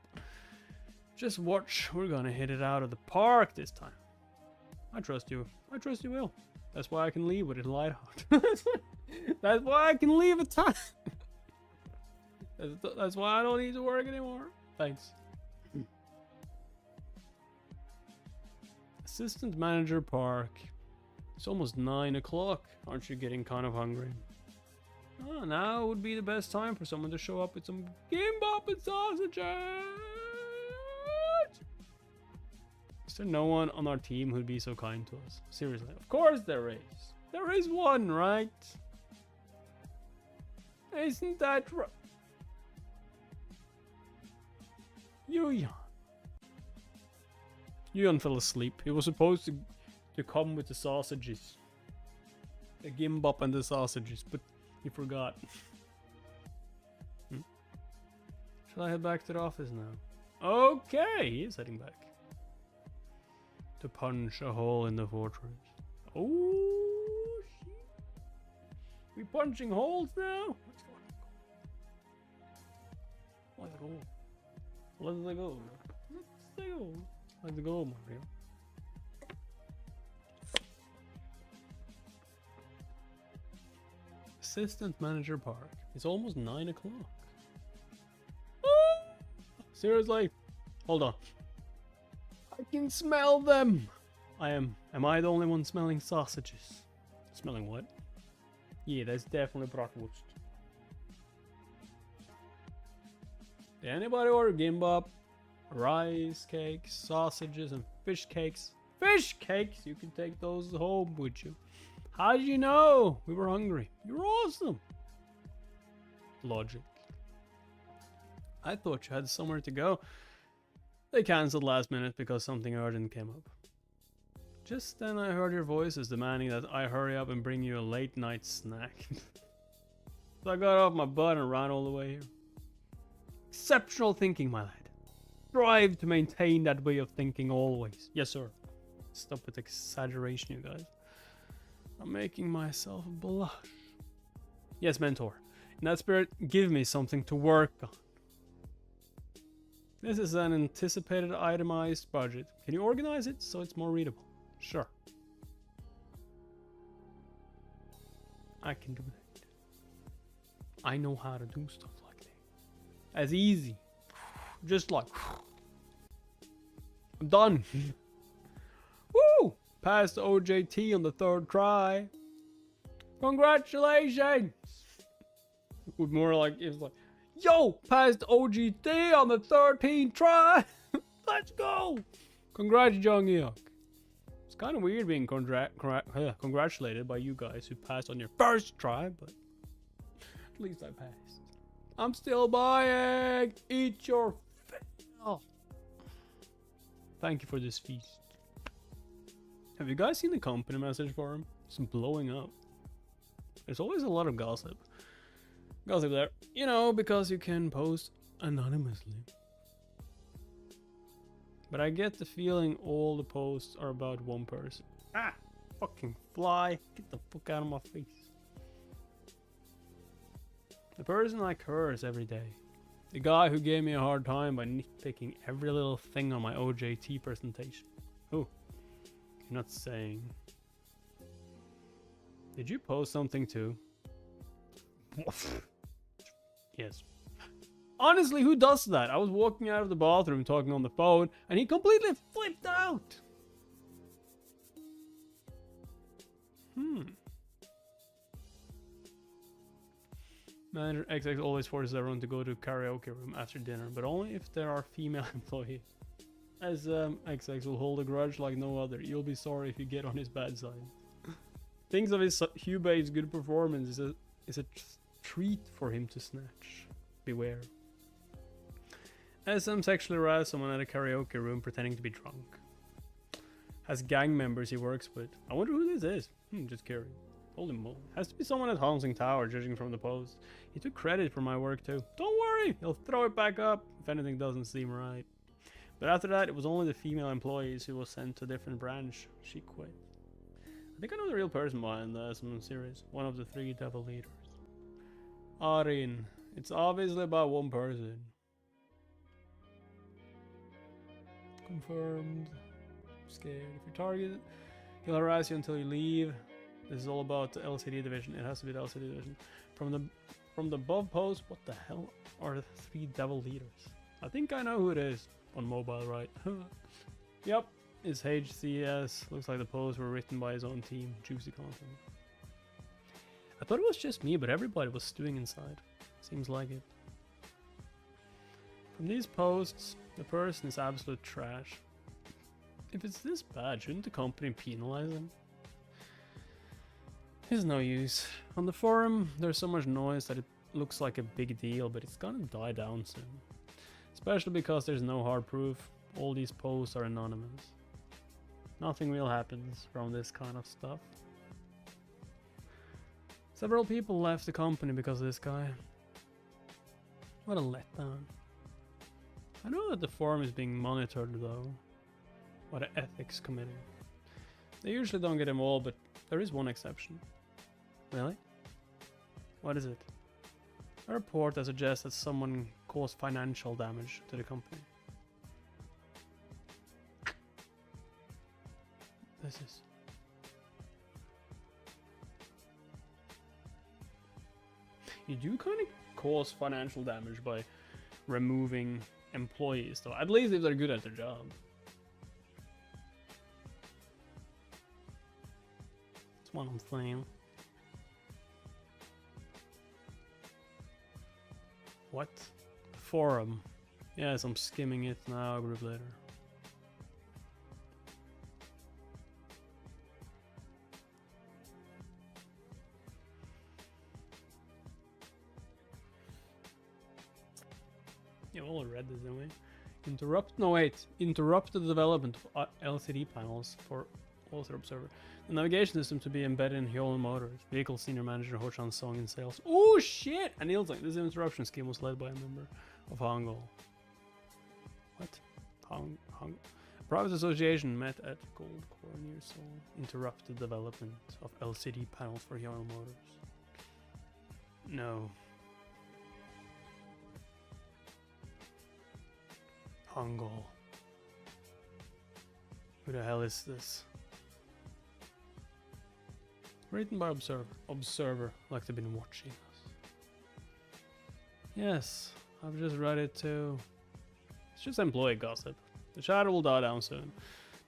Just watch, we're gonna hit it out of the park this time. I trust you. I trust you will. That's why I can leave with a light heart. That's why I can leave a time. That's why I don't need to work anymore. Thanks. Assistant Manager Park. It's almost 9 o'clock. Aren't you getting kind of hungry? Oh, now would be the best time for someone to show up with some gimbap and sausages. Is there no one on our team who'd be so kind to us? Seriously, of course there is. There is one, right? Isn't that right? Yuyan. Yuyan fell asleep. He was supposed to come with the sausages. The gimbap and the sausages, but he forgot. Shall I head back to the office now? Okay, he is heading back. To punch a hole in the fortress. Oh, shit. We punching holes now? Let's go. Let's go. Let's go. Let's go. Let's go, Mario. Assistant Manager Park. It's almost 9 o'clock. Seriously? Hold on. I can smell them. Am I the only one smelling sausages? Smelling what? Yeah, that's definitely bratwurst. Did anybody order gimbap? Rice cakes, sausages, and fish cakes. Fish cakes! You can take those home with you. How did you know? We were hungry. You were awesome. Logic. I thought you had somewhere to go. They cancelled last minute because something urgent came up. Just then I heard your voices demanding that I hurry up and bring you a late night snack. So I got off my butt and ran all the way here. Exceptional thinking, my lad. Strive to maintain that way of thinking always. Yes, sir. Stop with exaggeration, you guys. I'm making myself blush. Yes, mentor. NetSpirit, give me something to work on. This is an anticipated itemized budget. Can you organize it so it's more readable? Sure. I can do that. I know how to do stuff like that. As easy. Just like... I'm done. Woo! Passed OJT on the 3rd try. Congratulations! With more like, it's like, yo! Passed OGT on the 13th try! Let's go! Congrats, Jung Hyuk. It's kind of weird being congratulated by you guys who passed on your 1st try, but at least I passed. I'm still buying! Eat your fill! Thank you for this feast. Have you guys seen the company message forum? It's blowing up. There's always a lot of gossip. Gossip there. You know, because you can post anonymously. But I get the feeling all the posts are about one person. Ah! Fucking fly. Get the fuck out of my face. The person I curse every day. The guy who gave me a hard time by nitpicking every little thing on my OJT presentation. Oh. You're not saying. Did you post something too? Yes. Honestly, who does that? I was walking out of the bathroom talking on the phone and he completely flipped out. Manager XX always forces everyone to go to karaoke room after dinner, but only if there are female employees. As XX will hold a grudge like no other. You'll be sorry if you get on his bad side. Thinks of his Hubay's good performance is a treat for him to snatch. Beware. SM sexually harassed someone at a karaoke room pretending to be drunk. Has gang members he works with. I wonder who this is. Just curious. Holy moly. Has to be someone at Hansing Tower, judging from the post. He took credit for my work too. Don't worry, he'll throw it back up if anything doesn't seem right. But after that, it was only the female employees who was sent to a different branch. She quit. I think I know the real person behind the SM series. One of the 3 devil leaders. Arin. It's obviously about one person. Confirmed. Scared. If you're targeted, he'll harass you until you leave. This is all about the LCD division. It has to be the LCD division. From the above post, what the hell are the 3 devil leaders? I think I know who it is. On mobile, right? Yep. It's HCS. Looks like the posts were written by his own team. Juicy content. I thought it was just me, but everybody was stewing inside. Seems like it. From these posts, the person is absolute trash. If it's this bad, shouldn't the company penalize him? There's no use. On the forum, there's so much noise that it looks like a big deal, but it's gonna die down soon. Especially because there's no hard proof. All these posts are anonymous. Nothing real happens from this kind of stuff. Several people left the company because of this guy. What a letdown. I know that the forum is being monitored though. By the ethics committee. They usually don't get them all, but there is one exception. Really? What is it? A report that suggests that someone caused financial damage to the company. This is... You do kind of cause financial damage by removing employees, though. At least if they're good at their job. That's what I'm saying. What? Forum. Yes, I'm skimming it now, group later. You all read this, didn't we? Interrupt the development of LCD panels for Author Observer. The navigation system to be embedded in Hyolyn Motors. Vehicle Senior Manager Ho-chan Song in sales. Oh shit! And Ilzang. This interruption scheme was led by a member of Hangul. What? Hang Private association met at Gold Core near Seoul. Interrupted development of LCD panels for Hyolyn Motors. No. Hongol. Who the hell is this? Written by Observer. Observer, like they've been watching us. Yes, I've just read it too. It's just employee gossip. The chatter will die down soon.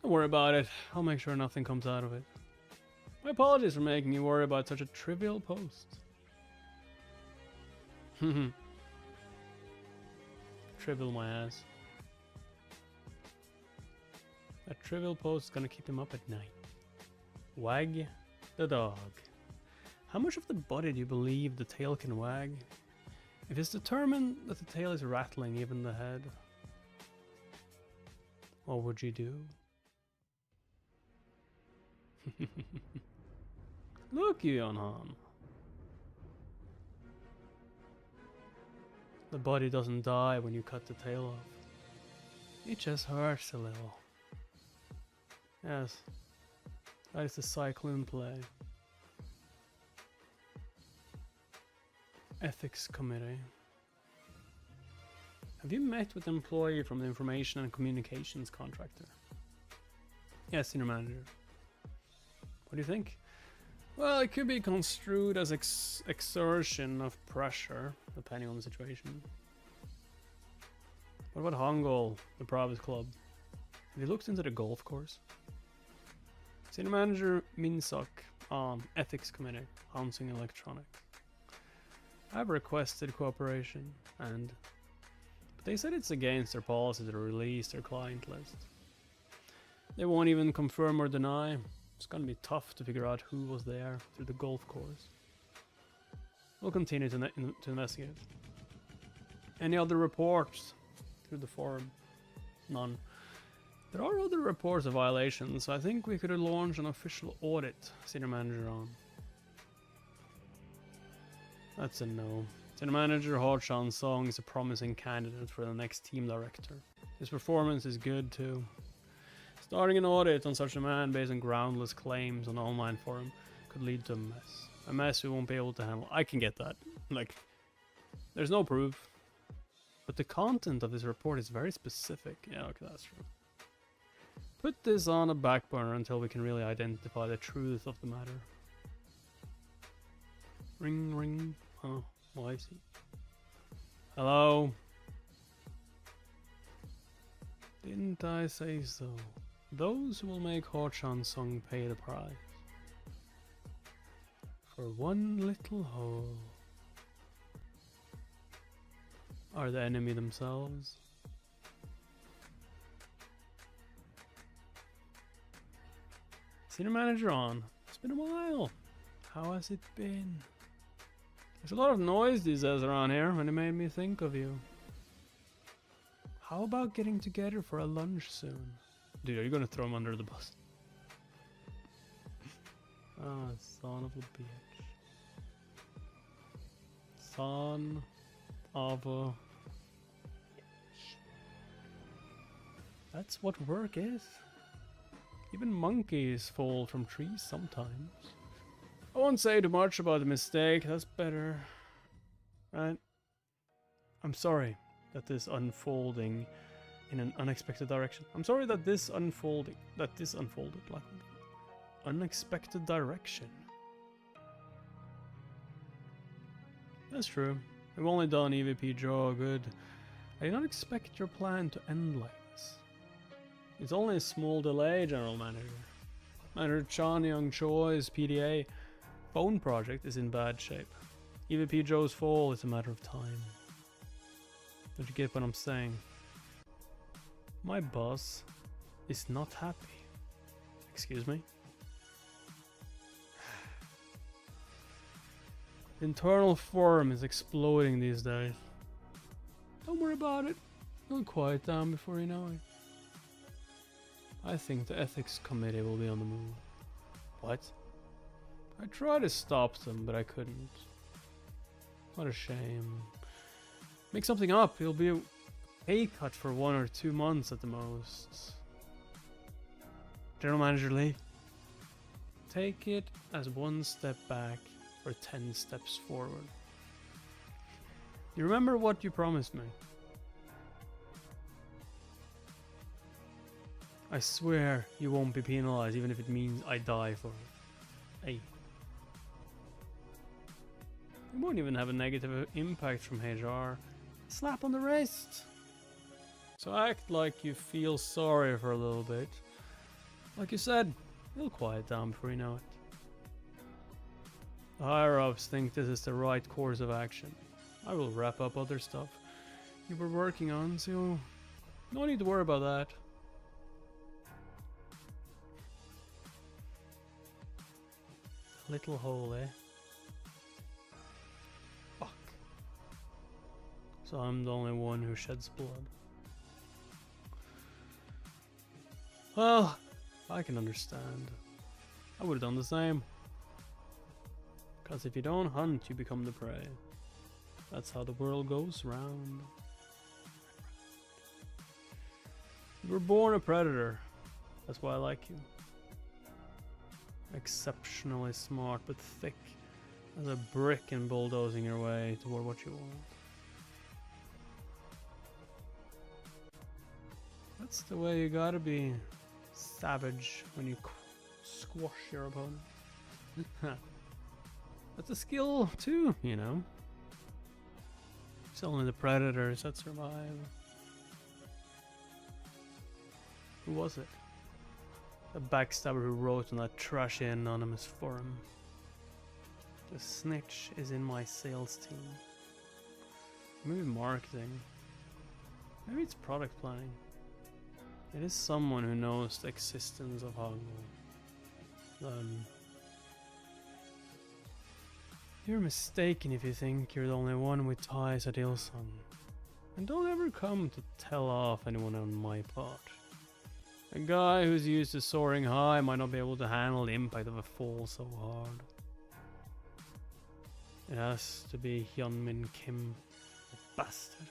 Don't worry about it. I'll make sure nothing comes out of it. My apologies for making you worry about such a trivial post. Trivial my ass. That trivial post is gonna keep him up at night. Wag the dog. How much of the body do you believe the tail can wag? If it's determined that the tail is rattling even the head, what would you do? Look, Yonhan. The body doesn't die when you cut the tail off. It just hurts a little. Yes, that is the cyclone play. Ethics Committee. Have you met with an employee from the Information and Communications Contractor? Yes, Senior Manager. What do you think? Well, it could be construed as exertion of pressure, depending on the situation. What about Hongol, the private club? Have you looked into the golf course? Senior Manager Minsok on Ethics Committee, Hansing Electronics. I've requested cooperation, but they said it's against their policy to release their client list. They won't even confirm or deny. It's gonna be tough to figure out who was there through the golf course. We'll continue to investigate. Any other reports through the forum? None. There are other reports of violations, so I think we could launch an official audit. Senior Manager on. That's a no. Senior Manager Ho Chan Song is a promising candidate for the next team director. His performance is good too. Starting an audit on such a man based on groundless claims on an online forum could lead to a mess. A mess we won't be able to handle. I can get that. Like, there's no proof. But the content of this report is very specific. Yeah, okay, that's true. Put this on a back burner until we can really identify the truth of the matter. Ring, ring. Oh, I see. Hello? Didn't I say so? Those who will make Ho Chan Song pay the price. For one little hole. Are the enemy themselves? Senior Manager on. It's been a while. How has it been? There's a lot of noise these days around here, and it made me think of you. How about getting together for a lunch soon? Dude, are you gonna throw him under the bus? Ah, son of a bitch. Son of a... That's what work is. Even monkeys fall from trees sometimes. I won't say too much about the mistake, that's better. Right? I'm sorry that this unfolding in an unexpected direction. I'm sorry that this unfolded like unexpected direction. That's true. We've only done EVP Joe good. I did not expect your plan to end like this. It's only a small delay, General Manager. Manager Chan Young Choi's PDA phone project is in bad shape. EVP Joe's fall is a matter of time. Don't you get what I'm saying? My boss is not happy. Excuse me? The internal forum is exploding these days. Don't worry about it. It'll quiet down before you know it. I think the ethics committee will be on the move. What? I tried to stop them, but I couldn't. What a shame. Make something up. It'll be a pay cut for 1 or 2 months at the most. General Manager Lee. Take it as 1 step back or 10 steps forward. You remember what you promised me? I swear you won't be penalized even if it means I die for it. Hey. It won't even have a negative impact from HR. Slap on the wrist. So act like you feel sorry for a little bit. Like you said, it'll quiet down before you know it. The higher ups think this is the right course of action. I will wrap up other stuff you were working on, so no need to worry about that. Little hole, eh? Fuck. So I'm the only one who sheds blood. Well, I can understand. I would have done the same. Because if you don't hunt, you become the prey. That's how the world goes round. You were born a predator. That's why I like you. Exceptionally smart, but thick as a brick and bulldozing your way toward what you want. That's the way you gotta be. Savage when you squash your opponent. That's a skill too, you know. It's only the predators that survive. Who was it? The backstabber who wrote on that trashy anonymous forum. The snitch is in my sales team. Maybe marketing. Maybe it's product planning. It is someone who knows the existence of Hogwarts. You're mistaken if you think you're the only one with ties at Ilsung. And don't ever come to tell off anyone on my part. A guy who's used to soaring high might not be able to handle the impact of a fall so hard. It has to be Hyunmin Kim, a bastard.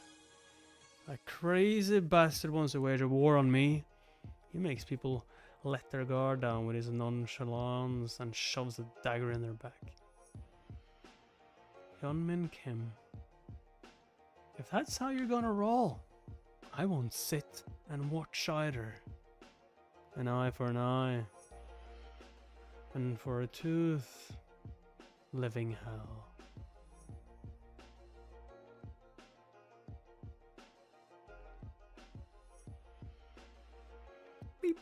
A crazy bastard wants to wage a war on me. He makes people let their guard down with his nonchalance and shoves a dagger in their back. Hyunmin Kim. If that's how you're gonna roll, I won't sit and watch either. An eye for an eye. And for a tooth, living hell. Beep.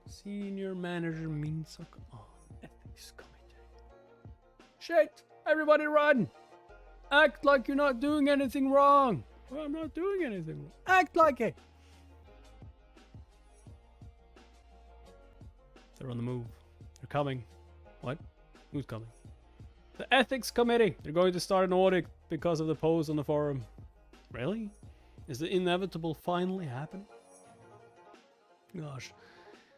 Senior Manager Minsuk on Ethics Committee. Shit! Everybody run! Act like you're not doing anything wrong! Well, I'm not doing anything wrong. Act like it! They're on the move. They're coming. What? Who's coming? The Ethics Committee! They're going to start an audit because of the post on the forum. Really? Is the inevitable finally happening? Gosh.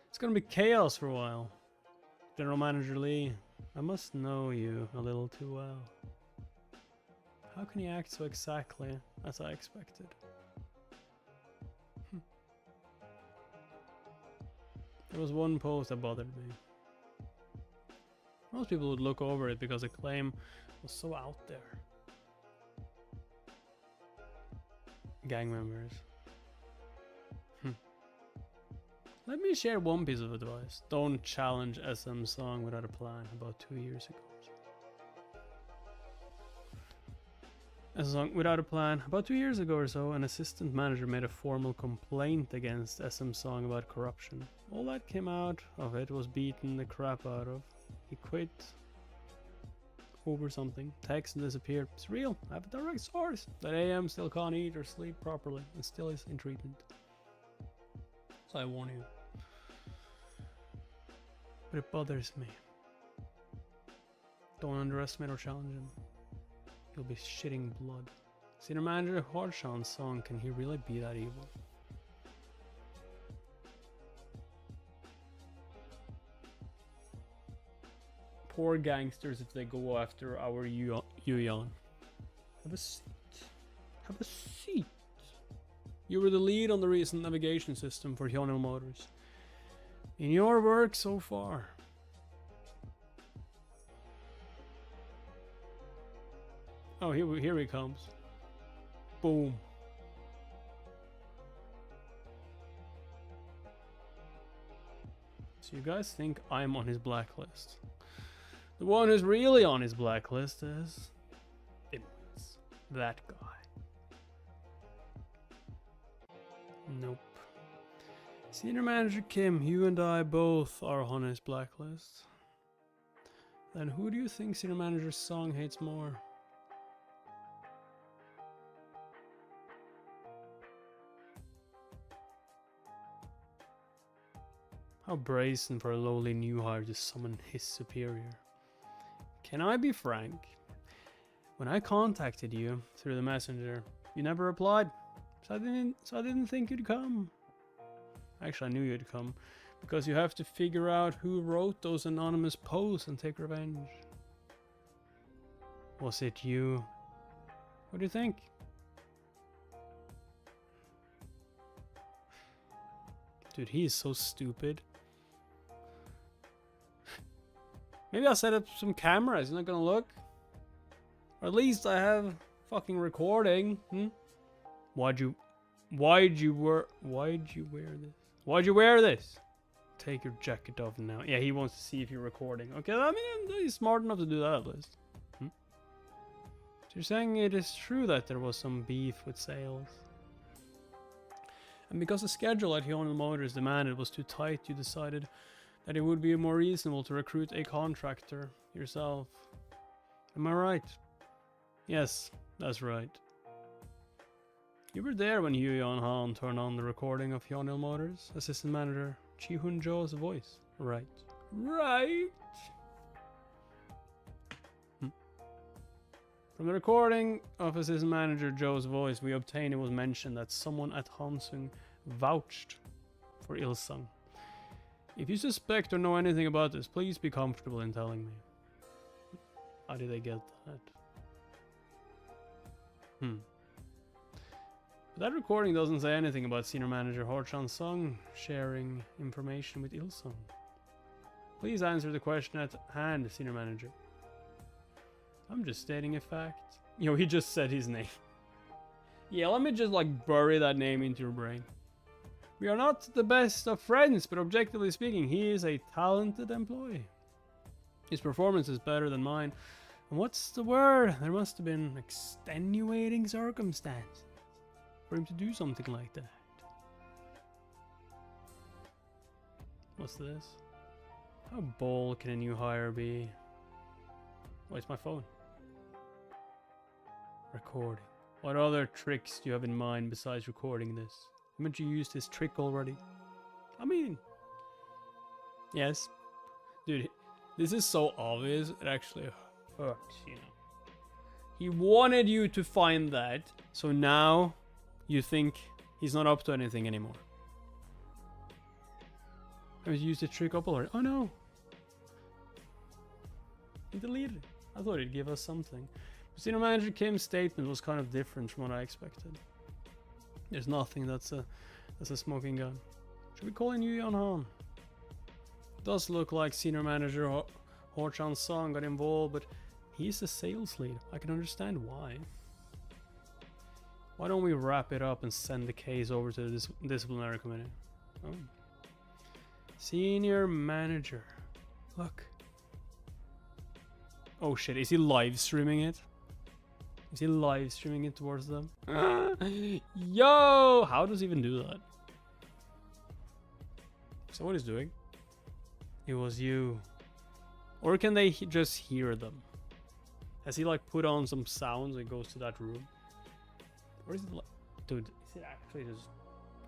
It's gonna be chaos for a while. General Manager Lee, I must know you a little too well. How can you act so exactly as I expected? There was one post that bothered me. Most people would look over it because the claim was so out there. Gang members. Let me share one piece of advice. Don't challenge SM Song without a plan about 2 years ago. SM Song without a plan. About 2 years ago or so, an assistant manager made a formal complaint against SM Song about corruption. All that came out of it was beaten the crap out of. He quit over something. Text disappeared. It's real. I have a direct source. That AM still can't eat or sleep properly and still is in treatment. So I warn you. But it bothers me. Don't underestimate or challenge him. He'll be shitting blood. Senior Manager Harshan's Song, can he really be that evil? Poor gangsters if they go after our Yuyan. Have a seat. Have a seat. You were the lead on the recent navigation system for Hyunil Motors. In your work so far. Oh, here he comes. Boom. So you guys think I'm on his blacklist. The one who's really on his blacklist is... It's that guy. Nope. Senior Manager Kim, you and I both are on his blacklist. Then who do you think Senior Manager Song hates more? How brazen for a lowly new hire to summon his superior. Can I be frank? When I contacted you through the messenger, you never replied, so I didn't think you'd come. Actually, I knew you'd come, because you have to figure out who wrote those anonymous posts and take revenge. Was it you? What do you think? Dude, he is so stupid. Maybe I'll set up some cameras, he's not gonna look. Or at least I have fucking recording. Why'd you wear this? Why'd you wear this? Take your jacket off now. Yeah, he wants to see if you're recording. Okay, I mean, he's smart enough to do that at least. So you're saying it is true that there was some beef with sales? And because the schedule at Hyundai Motors demanded was too tight, you decided that it would be more reasonable to recruit a contractor yourself. Am I right? Yes, that's right. You were there when Yu Yon-han turned on the recording of Hyundai Motors, assistant manager Chi-hun Jo's voice. Right. Right! From the recording of assistant manager Jo's voice, we obtained it was mentioned that someone at Hansung vouched for Il-sung. If you suspect or know anything about this, please be comfortable in telling me. How did they get that? But that recording doesn't say anything about senior manager Ho Chan-sung sharing information with Il-sung. Please answer the question at hand, senior manager. I'm just stating a fact. Yo, he just said his name. Yeah, let me just like bury that name into your brain. We are not the best of friends, but objectively speaking, he is a talented employee. His performance is better than mine. And what's the word? There must have been extenuating circumstances for him to do something like that. What's this? How bold can a new hire be? Oh, it's my phone. Recording. What other tricks do you have in mind besides recording this? Haven't you used this trick already? I mean... Yes. Dude, this is so obvious, it actually hurts, you know. He wanted you to find that, so now you think he's not up to anything anymore. Have you used the trick up already? Oh no! He deleted it. I thought he'd give us something. Senior Manager Kim's statement was kind of different from what I expected. There's nothing that's a smoking gun. Should we call in Yu Yon-han? Does look like Senior Manager Ho Chan-sung got involved, but he's the sales lead. I can understand why. Why don't we wrap it up and send the case over to the disciplinary committee? Oh. Senior Manager. Look. Oh shit, is he live streaming it? Is he live streaming it towards them? Yo! How does he even do that? Is that what he's doing? It was you. Or can they just hear them? Has he like put on some sounds and goes to that room? Or is it like... Dude, is it actually just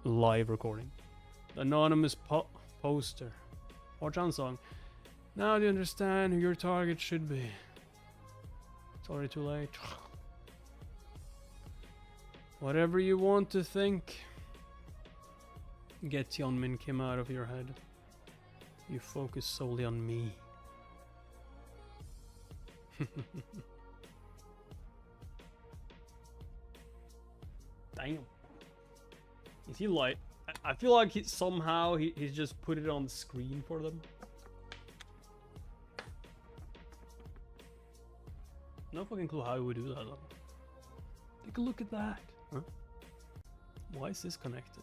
live recording? The anonymous poster. Or Chan-sung. Now do you understand who your target should be? It's already too late. Whatever you want to think. Get Yeonmin Kim out of your head. You focus solely on me. Damn. Is he like... I feel like somehow he's just put it on the screen for them. No fucking clue how he would do that though. Take a look at that. Huh? Why is this connected?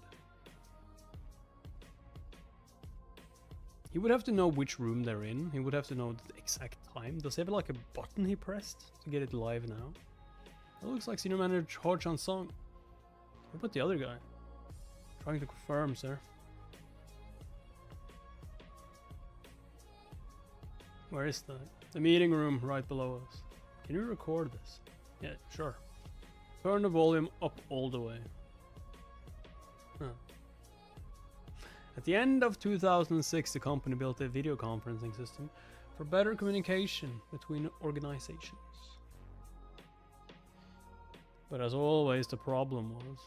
He would have to know which room they're in. He would have to know the exact time. Does he have like a button he pressed to get it live now? That looks like Senior Manager Ho-chan's song. What about the other guy? Trying to confirm, sir. Where is that? The meeting room right below us. Can you record this? Yeah, sure. Turn the volume up all the way. Huh. At the end of 2006, the company built a video conferencing system for better communication between organizations. But as always, the problem was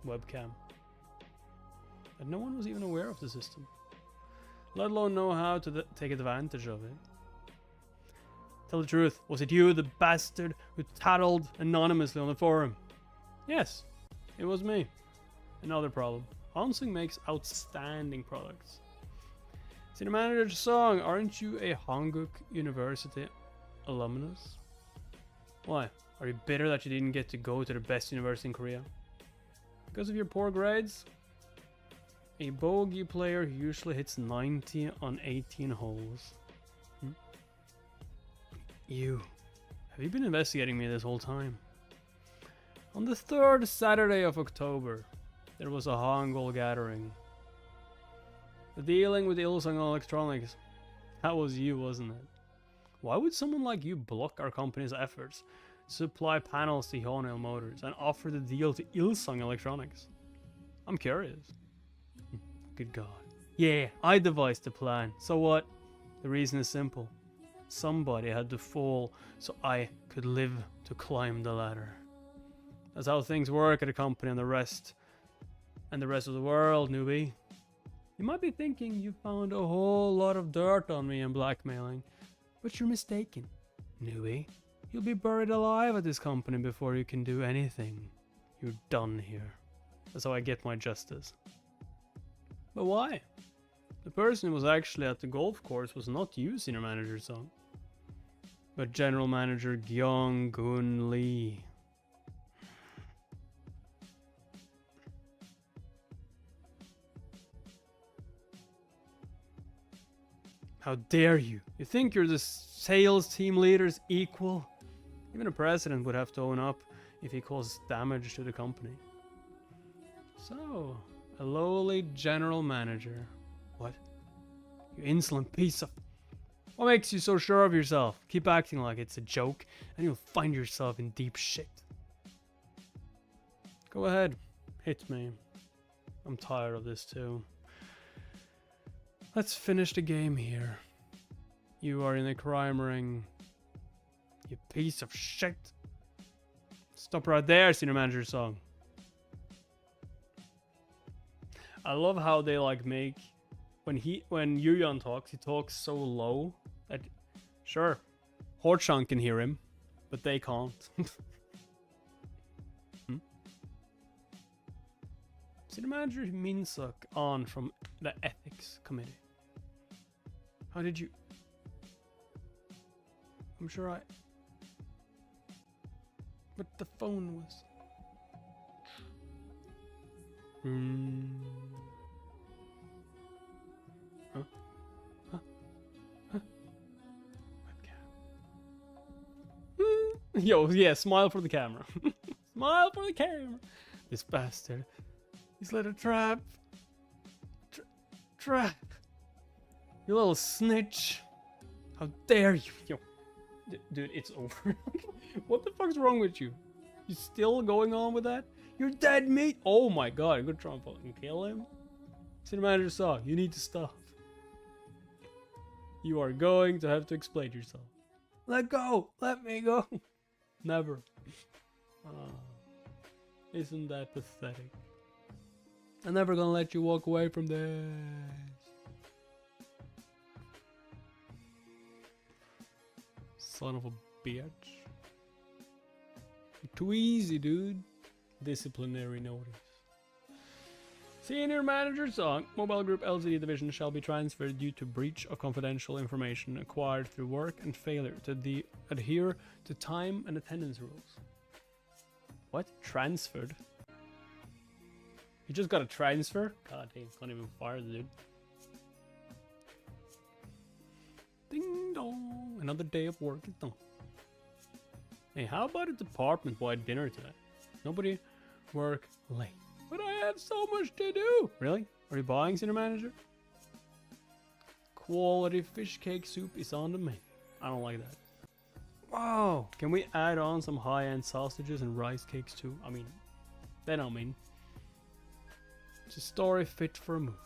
webcam. And no one was even aware of the system, let alone know how to take advantage of it. Tell the truth, was it you, the bastard, who tattled anonymously on the forum? Yes, it was me. Another problem. Hansing makes outstanding products. Senior Manager Song, aren't you a Hanguk University alumnus? Why? Are you bitter that you didn't get to go to the best university in Korea? Because of your poor grades? A bogey player usually hits 90 on 18 holes. You. Have you been investigating me this whole time? On the 3rd Saturday of October, there was a Hangul gathering. The dealing with Ilsung Electronics. That was you, wasn't it? Why would someone like you block our company's efforts to supply panels to Hyunil Motors and offer the deal to Ilsung Electronics? I'm curious. Good God. Yeah, I devised the plan. So what? The reason is simple. Somebody had to fall so I could live to climb the ladder. That's how things work at a company and the rest of the world, newbie. You might be thinking you found a whole lot of dirt on me and blackmailing, but you're mistaken, newbie. You'll be buried alive at this company before you can do anything. You're done here. That's how I get my justice. But why? The person who was actually at the golf course was not you, Senior Manager Song, but General Manager Gyeong-gun Lee. How dare you? You think you're the sales team leader's equal? Even a president would have to own up if he caused damage to the company. So, a lowly general manager. What? You insolent piece of... What makes you so sure of yourself? Keep acting like it's a joke and you'll find yourself in deep shit. Go ahead. Hit me. I'm tired of this too. Let's finish the game here. You are in a crime ring. You piece of shit. Stop right there, Senior Manager Song. I love how they like make when Yuyan talks, he talks so low that sure, Ho-chan can hear him, but they can't. Senior Manager Minsuk on from the ethics committee. How did you? I'm sure I. But the phone was. Huh? Huh? Huh? Webcam. Yo, yeah, smile for the camera. Smile for the camera. This bastard. He's let a trap. Trap. You little snitch. How dare you? Yo. Dude, it's over. What the fuck's wrong with you? You still going on with that? You're dead meat. Oh my god, I'm gonna try and fucking kill him. Senior Manager Saw, you need to stop. You are going to have to explain yourself. Let go. Let me go. Never. Isn't that pathetic? I'm never gonna let you walk away from this. Son of a bitch. You're too easy, dude. Disciplinary notice. Senior Manager Song, Mobile Group LTD division shall be transferred due to breach of confidential information acquired through work and failure to adhere to time and attendance rules. What? Transferred? You just got a transfer? God damn, can't even fire the dude. Ding dong. Another day of work is done. Hey, how about a department-wide dinner today? Nobody work late. But I have so much to do. Really? Are you buying, Senior Manager? Quality fish cake soup is on the menu. I don't like that. Wow. Can we add on some high-end sausages and rice cakes too? I mean, they don't mean. It's a story fit for a movie.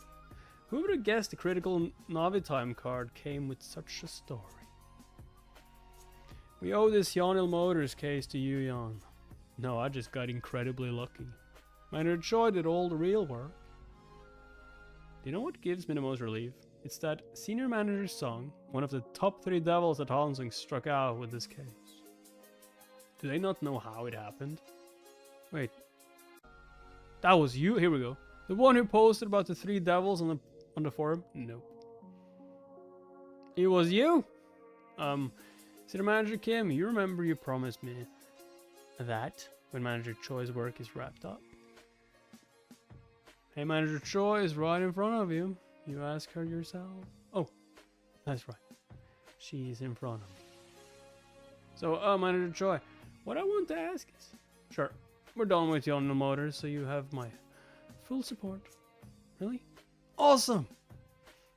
Who would have guessed the critical Navi time card came with such a story? We owe this Yonil Motors case to you, Jan. No, I just got incredibly lucky. Manager Choi did all the real work. Do you know what gives me the most relief? It's that Senior Manager's song, one of the top 3 devils that Hansung struck out with this case. Do they not know how it happened? Wait. That was you? Here we go. The one who posted about the 3 devils on the forum? No. It was you? Senior Manager Kim, you remember you promised me that when Manager Choi's work is wrapped up. Hey, Manager Choi is right in front of you. You ask her yourself. Oh, that's right. She's in front of me. So, Manager Choi, what I want to ask is... Sure, we're done with you on the motors, so you have my full support. Really? Awesome!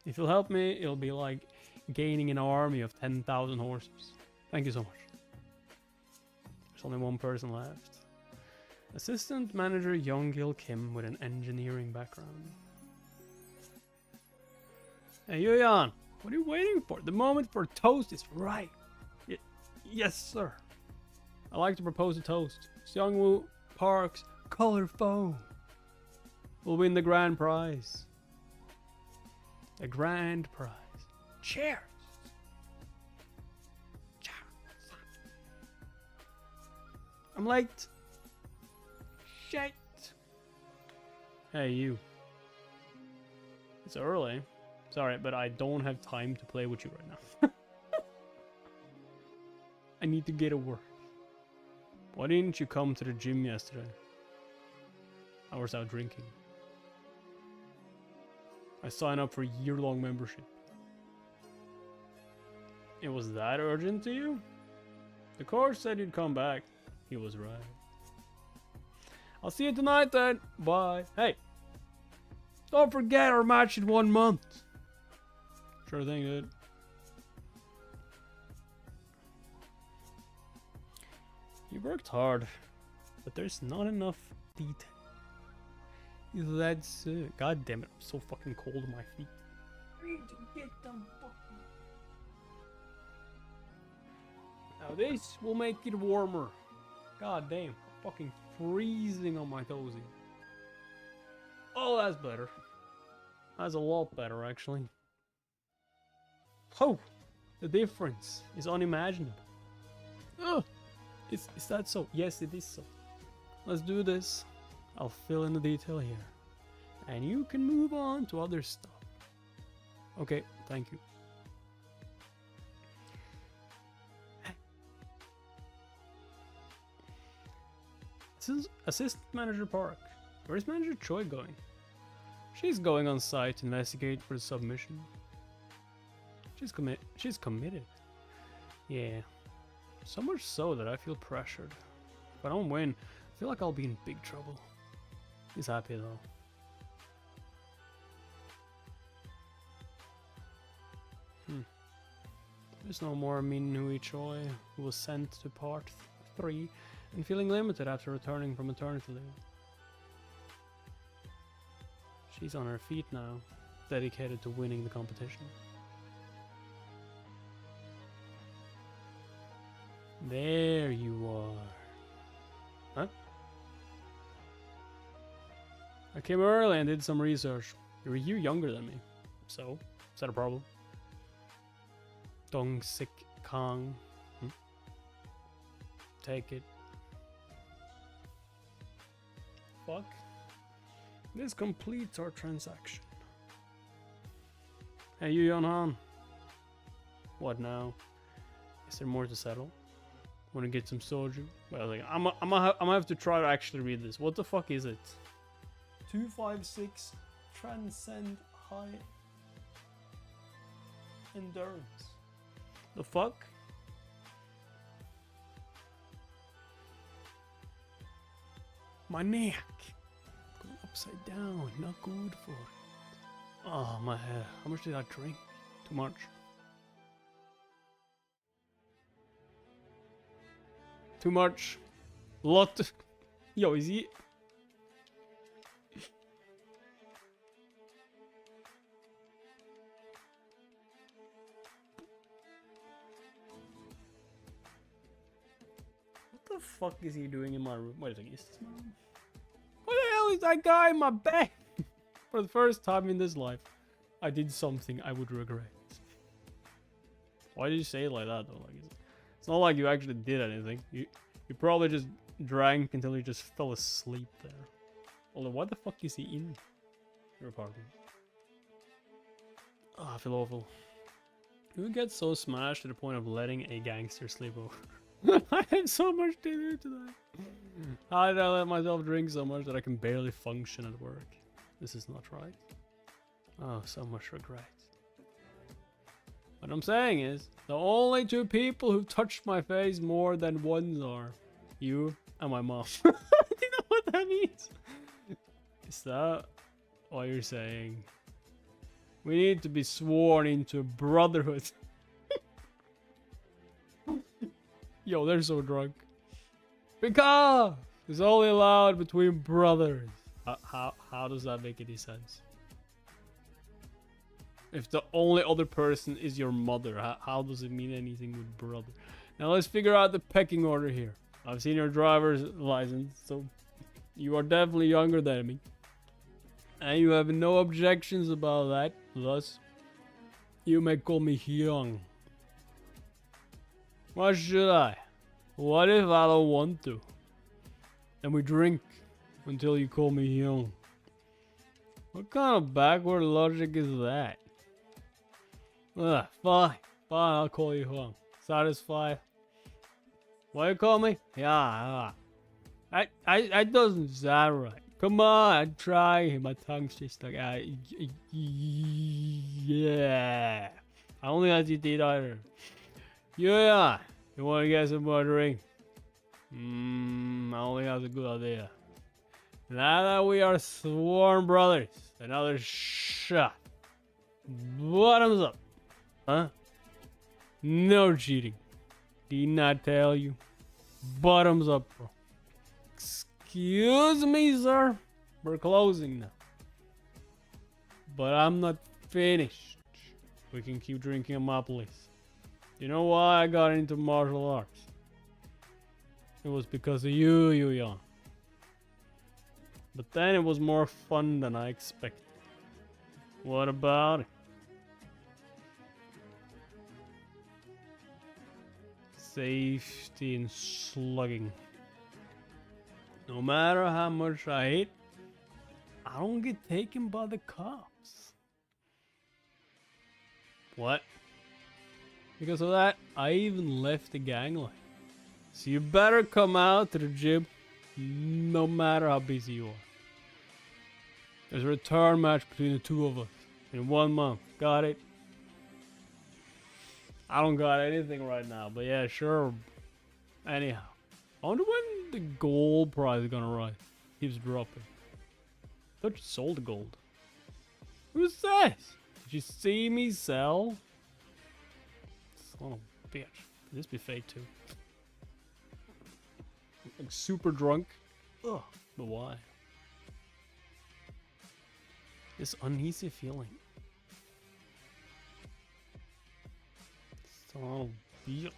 If you'll help me, it'll be like gaining an army of 10,000 horses. Thank you so much. There's only one person left. Assistant Manager Young-gil Kim with an engineering background. Hey, Yuyan, what are you waiting for? The moment for toast is right. Yes, sir. I'd like to propose a toast. Seongwoo Park's color phone will win the grand prize. The grand prize. Cheers! I'm late. Shit. Hey, you. It's early. Sorry, but I don't have time to play with you right now. I need to get to work. Why didn't you come to the gym yesterday? I was out drinking. I signed up for a year-long membership. It was that urgent to you? The coach said you'd come back. He was right. I'll see you tonight then. Bye. Hey, don't forget our match in 1 month. Sure thing, dude. You worked hard, but there's not enough detail. That's it. God damn it, I'm so fucking cold on my feet. I need to get them fucking... Now this will make it warmer. God damn, I'm fucking freezing on my toes here. Oh, that's better. That's a lot better, actually. Oh, the difference is unimaginable. Ugh. Is that so? Yes, it is so. Let's do this. I'll fill in the detail here. And you can move on to other stuff. Okay, thank you. This is Assistant Manager Park. Where's Manager Choi going? She's going on site to investigate for the submission. She's committed. Yeah. So much so that I feel pressured. If I don't win, I feel like I'll be in big trouble. He's happy though. There's no more Minhui Choi, who was sent to part 3 and feeling limited after returning from maternity leave. She's on her feet now, dedicated to winning the competition. There you are. Huh? I came early and did some research. You're a year younger than me. So, is that a problem? Dong Sik Kang. Take it. Fuck. This completes our transaction. Hey, Yu Yon Han. What now? Is there more to settle? Want to get some soju? Well, like, I'm gonna have to try to actually read this. What the fuck is it? 256 Transcend High Endurance. The fuck? My neck. Going upside down. Not good for it. Oh, my head. How much did I drink? Too much. Too much. Lot. Yo, is he... What the fuck is he doing in my room? Wait a second, is this my room? What the hell is that guy in my bed? For the first time in this life, I did something I would regret. Why did you say it like that though? Like, it's not like you actually did anything. You probably just drank until you just fell asleep there. Although, why the fuck is he in your apartment? Oh, I feel awful. Who gets so smashed to the point of letting a gangster sleep over? I had so much to do today. How did I let myself drink so much that I can barely function at work? This is not right. Oh, so much regret. What I'm saying is, the only two people who touched my face more than once are you and my mom. Do you know what that means? Is that what you're saying? We need to be sworn into a brotherhood. Yo, they're so drunk. Because it's only allowed between brothers. How does that make any sense? If the only other person is your mother, how does it mean anything with brother? Now let's figure out the pecking order here. I've seen your driver's license, so you are definitely younger than me. And you have no objections about that. Thus, you may call me young. Why should I? What if I don't want to? And we drink until you call me young. What kind of backward logic is that? Fine, I'll call you young. Satisfied? What you call me? Yeah. I doesn't sound right. Come on, I'm trying. My tongue's just like, yeah. I only got you teeth either. Yeah. You want to get some more drink? I only have a good idea. Now that we are sworn brothers, another shot. Bottoms up. Huh? No cheating. Did not tell you. Bottoms up, bro. Excuse me, sir. We're closing now. But I'm not finished. We can keep drinking at my place. You know why I got into martial arts? It was because of you, young. But then it was more fun than I expected. What about it? Safety and slugging. No matter how much I hate, I don't get taken by the cops. What? Because of that, I even left the gang life. So you better come out to the gym, no matter how busy you are. There's a return match between the two of us in 1 month. Got it? I don't got anything right now, but yeah, sure. Anyhow, I wonder when the gold price is gonna rise. Keeps dropping. I thought you sold the gold. Who's that? Did you see me sell? Son of a bitch. Could this be fake too? Like super drunk. Ugh, but why? This uneasy feeling. Son of a bitch.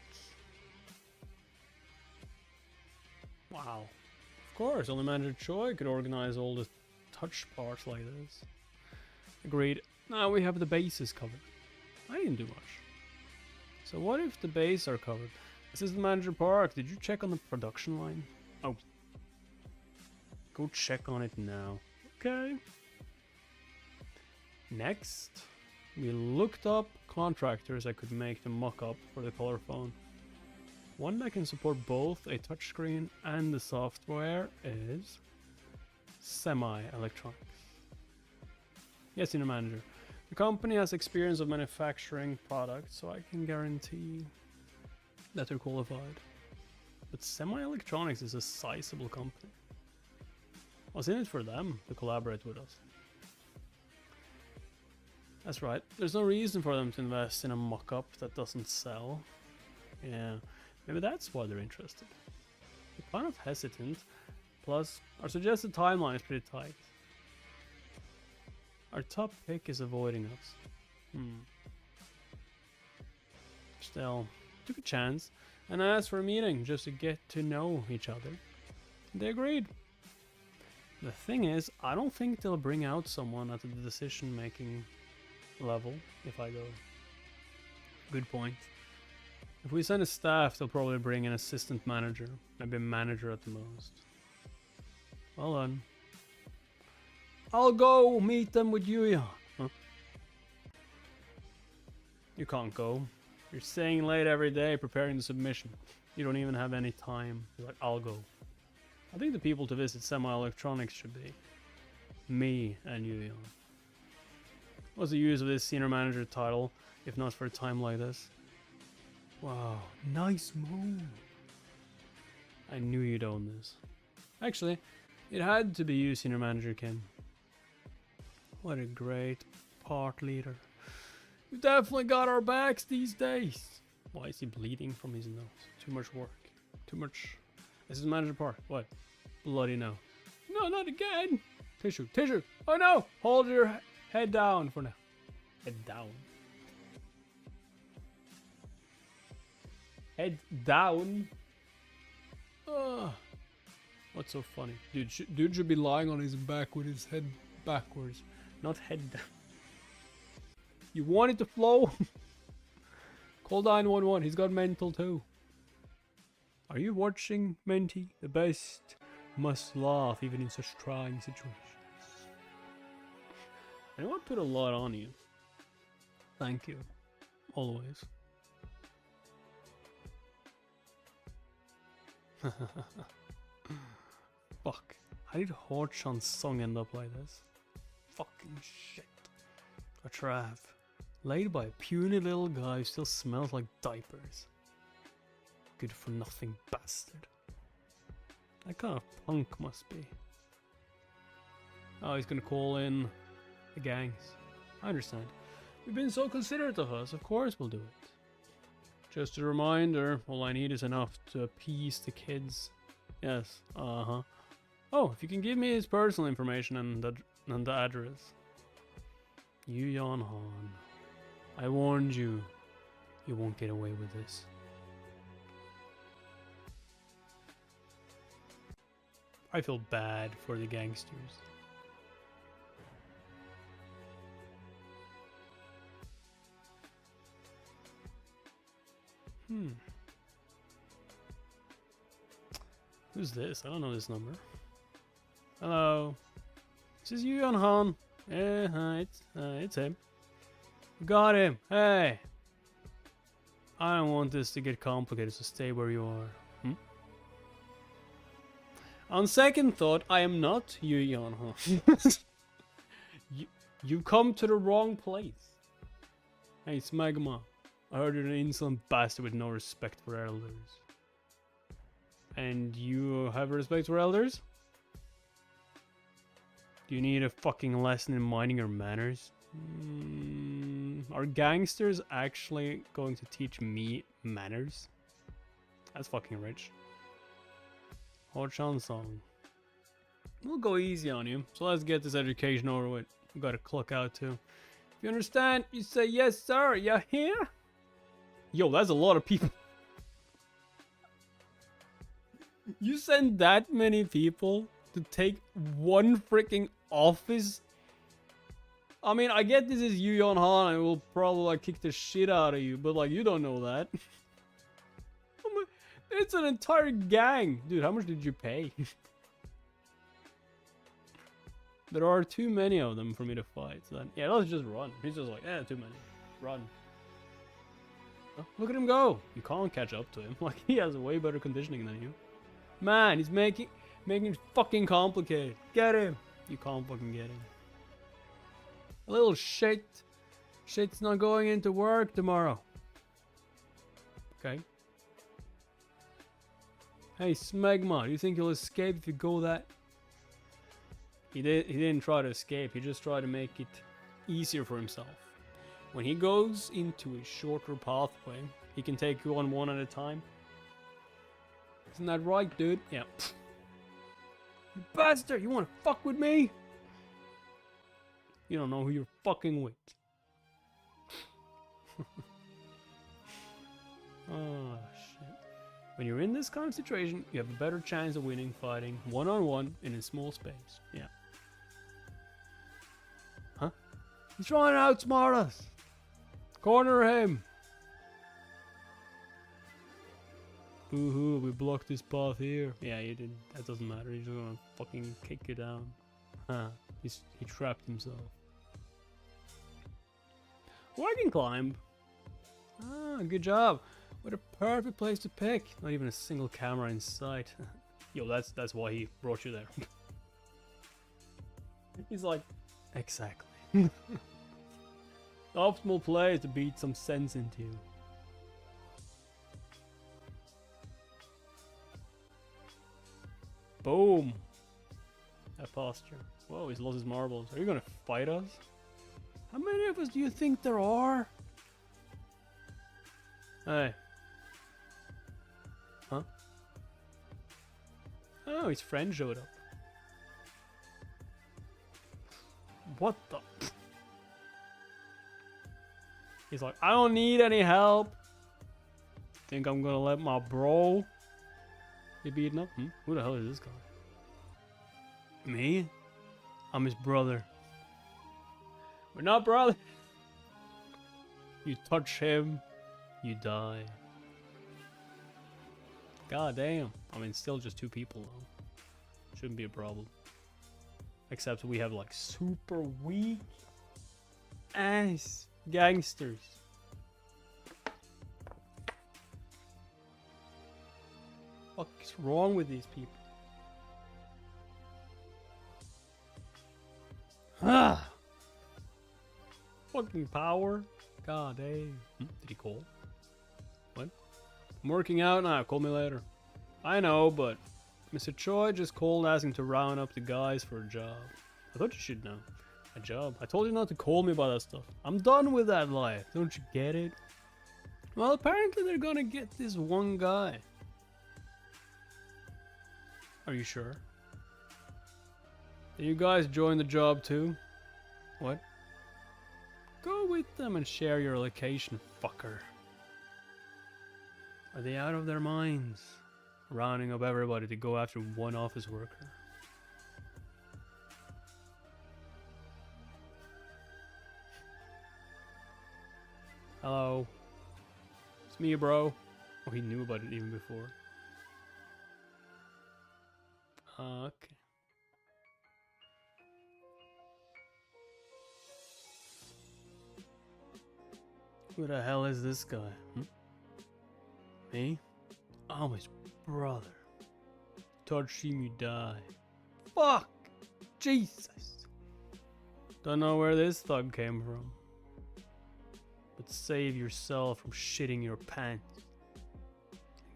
Wow. Of course, only Manager Choi could organize all the touch parts like this. Agreed. Now we have the bases covered. I didn't do much. So what if the bases are covered? Assistant Manager Park, did you check on the production line? Oh. Go check on it now. Okay. Next, we looked up contractors that could make the mock-up for the color phone. One that can support both a touchscreen and the software is Semi Electronics. Yes, Senior Manager. The company has experience of manufacturing products, so I can guarantee that they're qualified. But Semi-Electronics is a sizable company. What's in it for them to collaborate with us? That's right, there's no reason for them to invest in a mock-up that doesn't sell. Yeah, maybe that's why they're interested. They're kind of hesitant, plus our suggested timeline is pretty tight. Our top pick is avoiding us. Still, took a chance and asked for a meeting just to get to know each other. They agreed. The thing is, I don't think they'll bring out someone at the decision-making level if I go. Good point. If we send a staff, they'll probably bring an assistant manager, maybe a manager at the most. Well done. I'll go meet them with you, yeah. Huh? You can't go. You're staying late every day preparing the submission. You don't even have any time. You're like, I'll go. I think the people to visit Semi-Electronics should be me and Yuyan. What's the use of this senior manager title, if not for a time like this? Wow, nice move. I knew you'd own this. Actually, it had to be you, senior manager Kim. What a great part leader. You've definitely got our backs these days. Why is he bleeding from his nose? Too much work. Too much. This is manager part. What? Bloody no. No, not again. Tissue. Tissue. Oh no. Hold your head down for now. Head down. Head down. What's so funny? Dude should be lying on his back with his head backwards. Not head down. You want it to flow? Call 911. He's got mental too. Are you watching, Menti? The best must laugh even in such trying situations. I know I put a lot on you. Thank you. Always. Fuck. How did Horchan's song end up like this? Fucking shit. A trav. Laid by a puny little guy who still smells like diapers. Good for nothing bastard. That kind of punk must be. Oh, he's gonna call in the gangs. I understand. You've been so considerate of us, of course we'll do it. Just a reminder, all I need is enough to appease the kids. Yes, uh-huh. Oh, if you can give me his personal information and the address. Yuyan Han. I warned you. You won't get away with this. I feel bad for the gangsters. Who's this? I don't know this number. Hello. This is Yuyan Han. Yeah, it's him. Got him. Hey. I don't want this to get complicated, so stay where you are. On second thought, I am not Yuyan Han. You've come to the wrong place. Hey, it's Magma. I heard you're an insolent bastard with no respect for elders. And you have respect for elders? Do you need a fucking lesson in minding your manners? Are gangsters actually going to teach me manners? That's fucking rich. Ho-chan song. We'll go easy on you, so let's get this education over with. We gotta clock out too. If you understand, you say yes sir, you hear? Yo, that's a lot of people. You send that many people to take one freaking office? I mean, I get this is Yuyan Han and will probably like kick the shit out of you, but like you don't know that. It's an entire gang. Dude, how much did you pay? There are too many of them for me to fight. So then, yeah, let's just run. He's just like, too many. Run. Oh, look at him go. You can't catch up to him. Like, he has way better conditioning than you. Man, he's making it fucking complicated. Get him. You can't fucking get him. A little shit. Shit's not going into work tomorrow. Okay. Hey, Smegma, do you think he'll escape if you go that? He didn't try to escape, he just tried to make it easier for himself. When he goes into a shorter pathway, he can take you on one at a time. Isn't that right, dude? Yeah. You bastard! You wanna fuck with me? You don't know who you're fucking with. Oh, shit. When you're in this kind of situation, you have a better chance of winning fighting one-on-one in a small space. Yeah. Huh? He's trying to outsmart us. Corner him. Boo-hoo, we blocked this path here. Yeah, you did. That doesn't matter. He's just gonna fucking kick you down. Huh. He trapped himself. Well, I can climb. Ah, good job. What a perfect place to pick. Not even a single camera in sight. Yo, that's why he brought you there. He's like, exactly. The optimal play is to beat some sense into you. Boom. That posture. Whoa, he's lost his marbles. Are you gonna fight us? How many of us do you think there are? Hey. Huh? Oh, his friend showed up. What the? He's like, I don't need any help. Think I'm gonna let my bro be beaten up? Who the hell is this guy? Me? I'm his brother. We're not brothers. You touch him, you die. God damn. I mean, still just two people though. Shouldn't be a problem. Except we have like super weak ass gangsters. What's wrong with these people? Ah! Fucking power. God damn. Did he call? What? I'm working out now. Call me later. I know, but Mr. Choi just called asking to round up the guys for a job. I thought you should know. A job? I told you not to call me about that stuff. I'm done with that life. Don't you get it? Well, apparently they're gonna get this one guy. Are you sure? Did you guys join the job too? What? Go with them and share your location, fucker. Are they out of their minds? Rounding up everybody to go after one office worker. Hello. It's me, bro. Oh, he knew about it even before. Okay. Who the hell is this guy? Me? I'm his brother. Touch him, you die. Fuck! Jesus! Don't know where this thug came from. But save yourself from shitting your pants.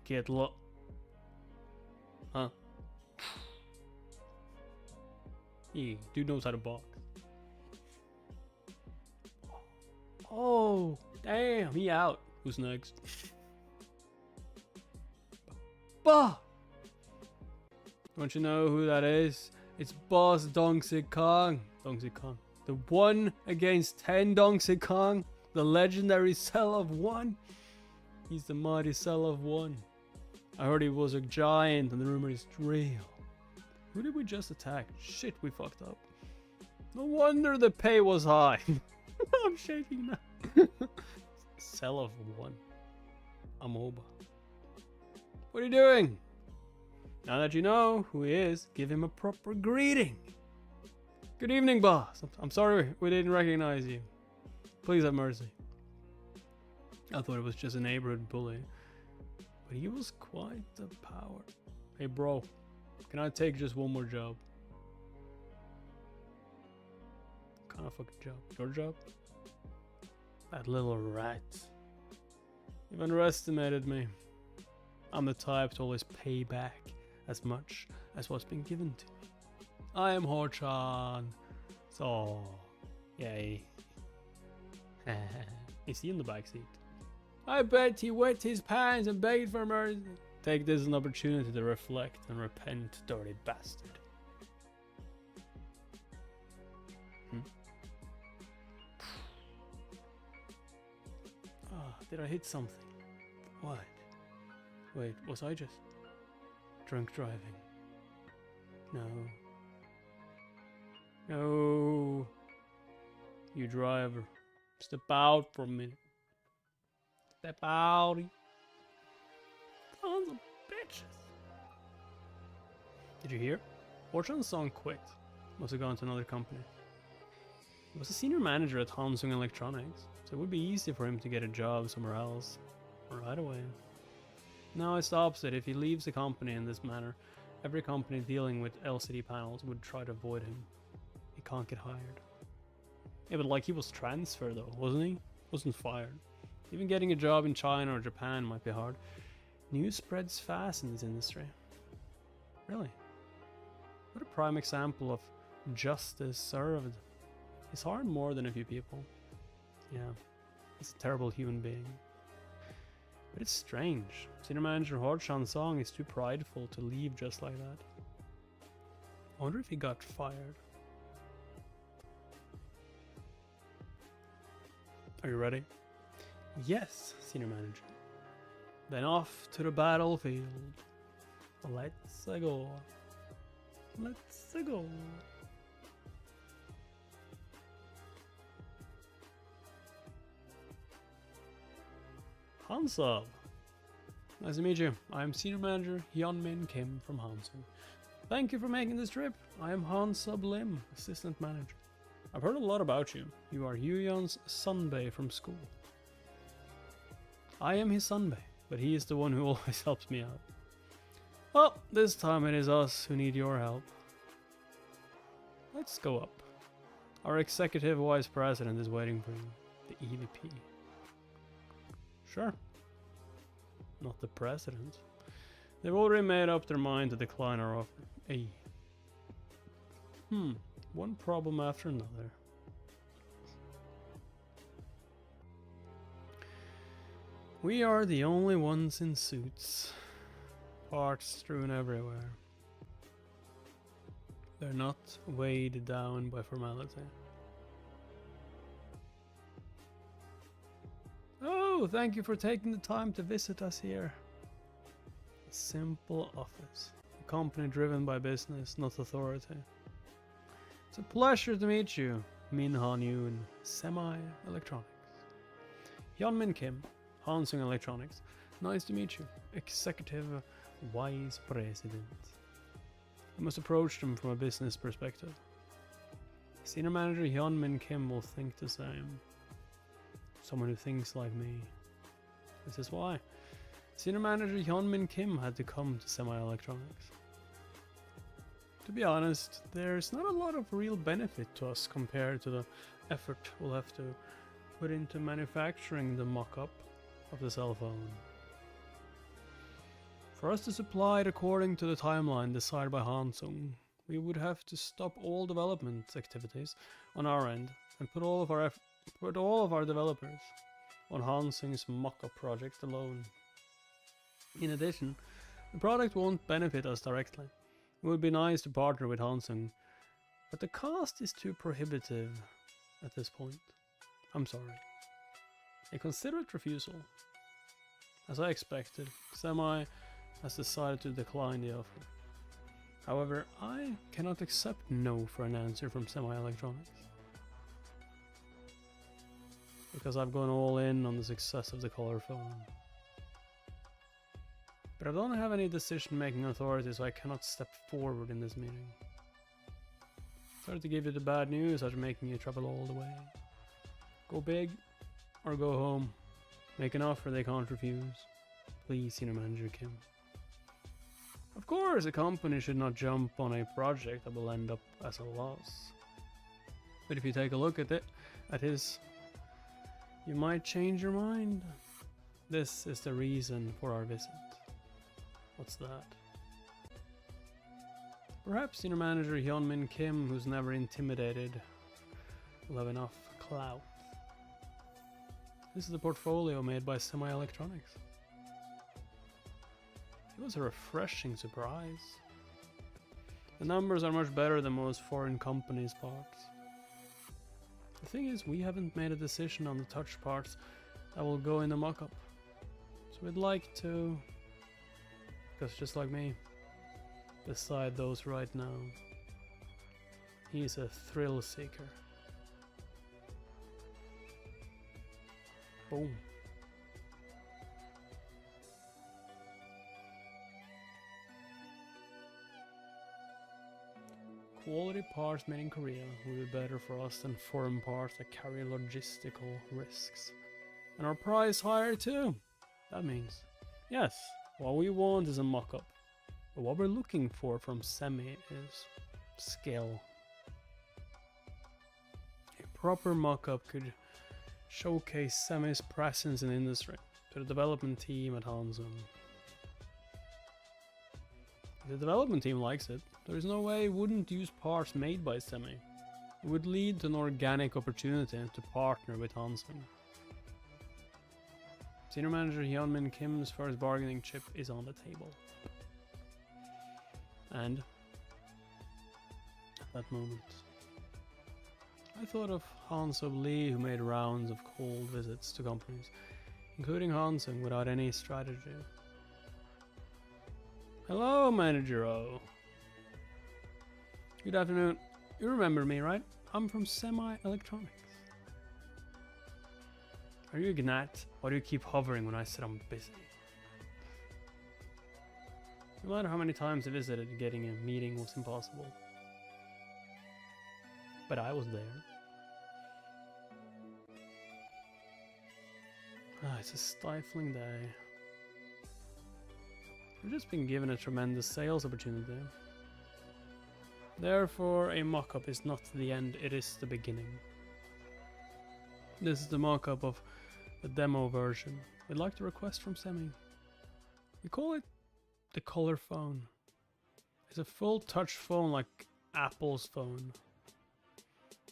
Get Huh? Yeah, dude knows how to box. Oh, damn, he out. Who's next? Bah! Don't you know who that is? It's Boss Dong-Sik Kong. Dong-Sik Kong. The 1 against 10 Dong-Sik Kong. The legendary Cell of 1. He's the mighty Cell of 1. I heard he was a giant and the rumor is real. Who did we just attack? Shit, we fucked up. No wonder the pay was high. I'm shaking now. Cell of 1. Amoeba. What are you doing? Now that you know who he is, give him a proper greeting. Good evening, boss. I'm sorry we didn't recognize you. Please have mercy. I thought it was just a neighborhood bully. But he was quite the power. Hey bro, can I take just one more job? What kind of fucking job? Your job? That little rat. You've underestimated me. I'm the type to always pay back as much as what's been given to me. I am Horchan. So, yay. Is he in the backseat? I bet he wet his pants and begged for mercy. Take this as an opportunity to reflect and repent, dirty bastard. Did I hit something? What? Wait, was I just drunk driving? No. No. You driver. Step out for a minute. Step out. Tons of bitches. Did you hear? Horchan's song quit. Must have gone to another company. He was a senior manager at Hansung Electronics, so it would be easy for him to get a job somewhere else right away. Now it's the opposite. If he leaves the company in this manner, every company dealing with LCD panels would try to avoid him. He can't get hired. Yeah, but like he was transferred though, wasn't he? Wasn't fired. Even getting a job in China or Japan might be hard. News spreads fast in this industry. Really? What a prime example of justice served. He's harmed more than a few people. Yeah, he's a terrible human being. But it's strange. Senior manager Horchan's song is too prideful to leave just like that. I wonder if he got fired. Are you ready? Yes, senior manager. Then off to the battlefield. Let's go. Let's go. Hansub. Nice to meet you. I am Senior Manager Hyunmin Kim from Hansung. Thank you for making this trip. I am Hansub Lim, Assistant Manager. I've heard a lot about you. You are Hyun's sunbae from school. I am his sunbae, but he is the one who always helps me out. Well, this time it is us who need your help. Let's go up. Our Executive Vice President is waiting for you, the EVP. Sure. Not the president. They've already made up their mind to decline our offer. Hey. One problem after another. We are the only ones in suits. Parts strewn everywhere. They're not weighed down by formality. Oh, thank you for taking the time to visit us here. A simple office. A company driven by business, not authority. It's a pleasure to meet you, Min Han Yoon, Semi Electronics. Hyunmin Kim, Hansung Electronics. Nice to meet you, Executive Vice President. You must approach them from a business perspective. Senior Manager Hyunmin Kim will think the same. Someone who thinks like me. This is why Senior Manager Hyunmin Kim had to come to Semi Electronics. To be honest, there's not a lot of real benefit to us compared to the effort we'll have to put into manufacturing the mock-up of the cell phone. For us to supply it according to the timeline decided by Hansung, we would have to stop all development activities on our end and put all of our developers on Hansung's mock-up project alone. In addition, the product won't benefit us directly. It would be nice to partner with Hansung, but the cost is too prohibitive at this point. I'm sorry. A considerate refusal. As I expected, Semi has decided to decline the offer. However, I cannot accept no for an answer from Semi Electronics. Because I've gone all in on the success of the color phone. But I don't have any decision-making authority, so I cannot step forward in this meeting. Sorry to give you the bad news after making you travel all the way. Go big or go home. Make an offer they can't refuse. Please, Senior Manager Kim. Of course, a company should not jump on a project that will end up as a loss. But if you take a look at it, at his You might change your mind. This is the reason for our visit. What's that? Perhaps Senior Manager Hyunmin Kim, who's never intimidated, will have enough clout. This is the portfolio made by Semi-Electronics. It was a refreshing surprise. The numbers are much better than most foreign companies' parts. The thing is, we haven't made a decision on the touch parts that will go in the mock-up. So we'd like to, because just like me, decide those right now. He's a thrill seeker. Boom. Quality parts made in Korea will be better for us than foreign parts that carry logistical risks. And our price higher too. That means, yes, what we want is a mock-up. But what we're looking for from Semi is skill. A proper mock-up could showcase Semi's presence in the industry to the development team at Hansen. If the development team likes it, there is no way it wouldn't use parts made by Semi. It would lead to an organic opportunity to partner with Hansen. Senior Manager Hyunmin Kim's first bargaining chip is on the table. And at that moment, I thought of Han-Sub Lee, who made rounds of cold visits to companies, including Hansen, without any strategy. Hello, Manager O. Good afternoon. You remember me, right? I'm from Semi-Electronics. Are you Ignat? Why do you keep hovering when I said I'm busy? No matter how many times I visited, getting a meeting was impossible. But I was there. It's a stifling day. We've just been given a tremendous sales opportunity. Therefore, a mock-up is not the end, it is the beginning. This is the mock-up of the demo version. We'd like to request from Semi. We call it the Color Phone. It's a full touch phone like Apple's phone.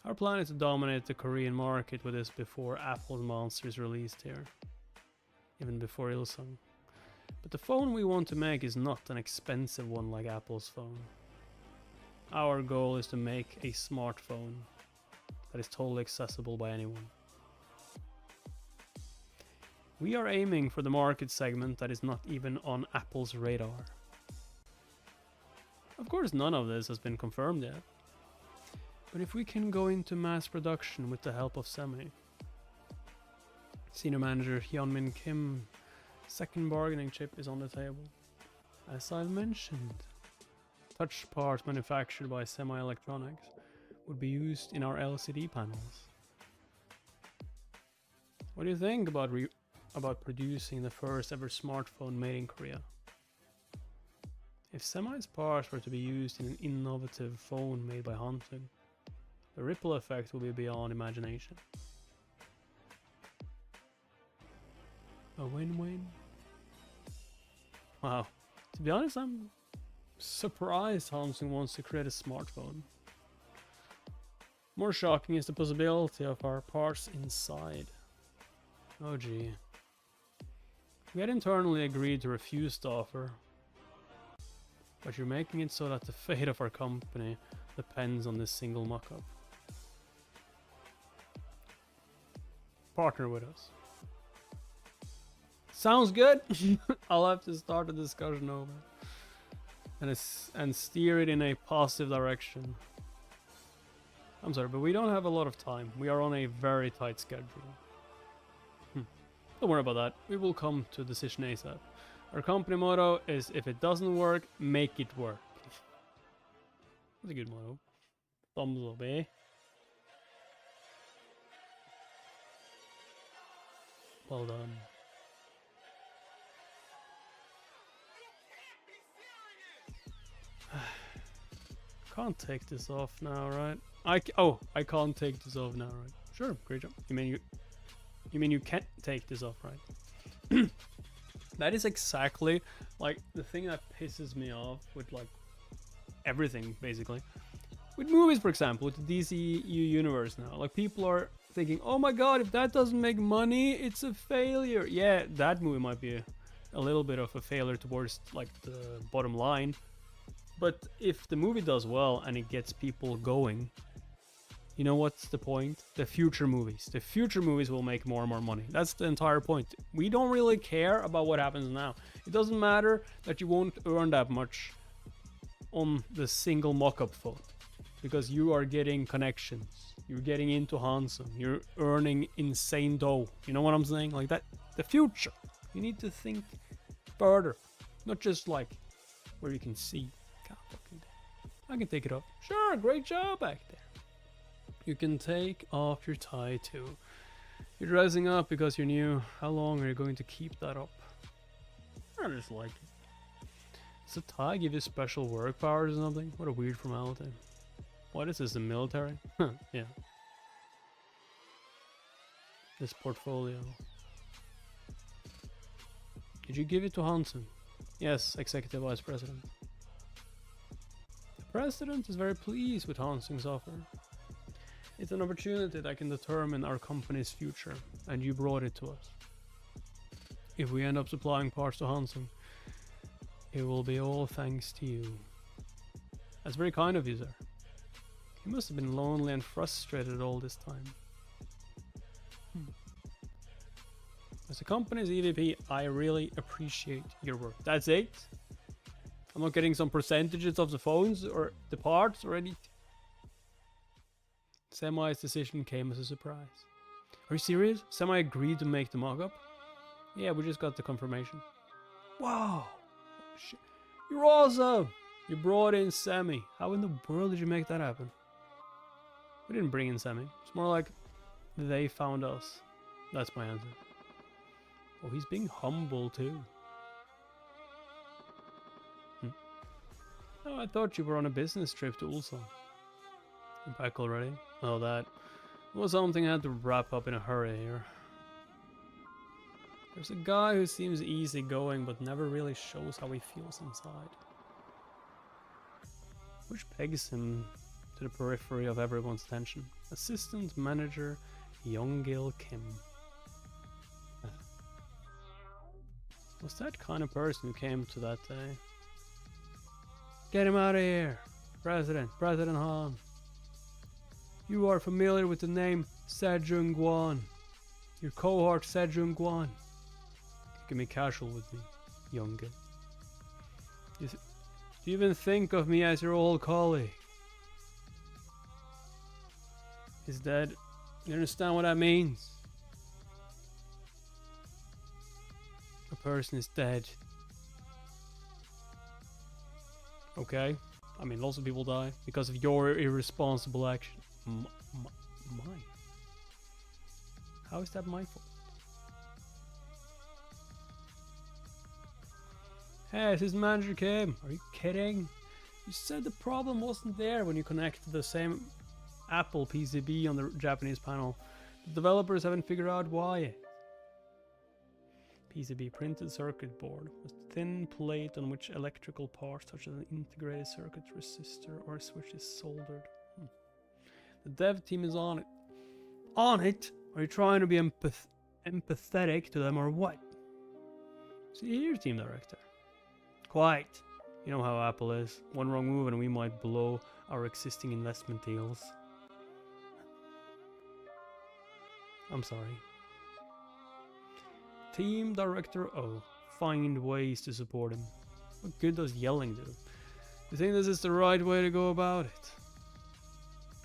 Our plan is to dominate the Korean market with this before Apple's Monster is released here. Even before Ilsung. But the phone we want to make is not an expensive one like Apple's phone. Our goal is to make a smartphone that is totally accessible by anyone. We are aiming for the market segment that is not even on Apple's radar. Of course, none of this has been confirmed yet. But if we can go into mass production with the help of Semi, Senior Manager Hyunmin Kim, second bargaining chip is on the table. As I've mentioned, touch parts manufactured by Semi-Electronics would be used in our LCD panels. What do you think about producing the first ever smartphone made in Korea? If Semi's parts were to be used in an innovative phone made by Hansen, the ripple effect will be beyond imagination. A win-win? Wow. To be honest, I'm surprised Hansen wants to create a smartphone. More shocking is the possibility of our parts inside. Oh gee. We had internally agreed to refuse the offer, but you're making it so that the fate of our company depends on this single mock-up. Partner with us. Sounds good. I'll have to start the discussion over and steer it in a positive direction. I'm sorry, but we don't have a lot of time. We are on a very tight schedule. Don't worry about that. We will come to a decision ASAP. Our company motto is, if it doesn't work, make it work. That's a good motto. Thumbs up, eh? Well done. Can't take this off now, right? I can't take this off now, right? Sure, great job. You mean you... You mean you can't take this off, right? That is exactly like the thing that pisses me off with like everything, basically. With movies, for example, with the DCU universe now, like people are thinking, oh my god, if that doesn't make money, it's a failure. Yeah, that movie might be a little bit of a failure towards like the bottom line, but if the movie does well and it gets people going, you know what's the point? The future movies will make more and more money. That's the entire point. We don't really care about what happens now. It doesn't matter that you won't earn that much on the single mock-up phone, because you are getting connections, you're getting into Hansen, you're earning insane dough. You know what I'm saying? Like that, the future. You need to think further, not just like where you can see. I can take it off. Sure, great job back there. You can take off your tie too. You're dressing up because you're new. How long are you going to keep that up? I just like it. Does the tie give you special work powers or something? What a weird formality. What is this, the military? Yeah. This portfolio. Did you give it to Hansen? Yes, Executive Vice President. The President is very pleased with Hansen's offer. It's an opportunity that can determine our company's future, and you brought it to us. If we end up supplying parts to Hansen, it will be all thanks to you. That's very kind of you, sir. You must have been lonely and frustrated all this time. As a company's EVP, I really appreciate your work. That's it? I'm not getting some percentages of the phones or the parts or anything. Semi's decision came as a surprise. Are you serious? Semi agreed to make the mock-up? Yeah, we just got the confirmation. Wow! Shit. You're awesome! You brought in Semi. How in the world did you make that happen? We didn't bring in Semi. It's more like they found us. That's my answer. Oh, he's being humble too. Oh, I thought you were on a business trip to Ulsan. You back already? Oh, that was something I had to wrap up in a hurry here. There's a guy who seems easygoing but never really shows how he feels inside. Which pegs him to the periphery of everyone's attention. Assistant Manager Young-gil Kim. Was that kind of person who came to that day? Get him out of here! President Han. You are familiar with the name Sejong Guan. Your cohort Sejong Guan. You can be casual with me, Young-gil. Do you even think of me as your old colleague? He's dead. You understand what that means? A person is dead. Okay. I mean, lots of people die because of your irresponsible action. Mine? How is that my fault? Hey, this manager came. Are you kidding? You said the problem wasn't there when you connected the same Apple PCB on the Japanese panel. The developers haven't figured out why yet. PCB printed circuit board, a thin plate on which electrical parts such as an integrated circuit resistor or a switch is soldered. The dev team is on it. On it? Are you trying to be empathetic to them or what? See here, team director. Quite. You know how Apple is. One wrong move and we might blow our existing investment deals. I'm sorry. Team Director O. Find ways to support him. What good does yelling do? You think this is the right way to go about it?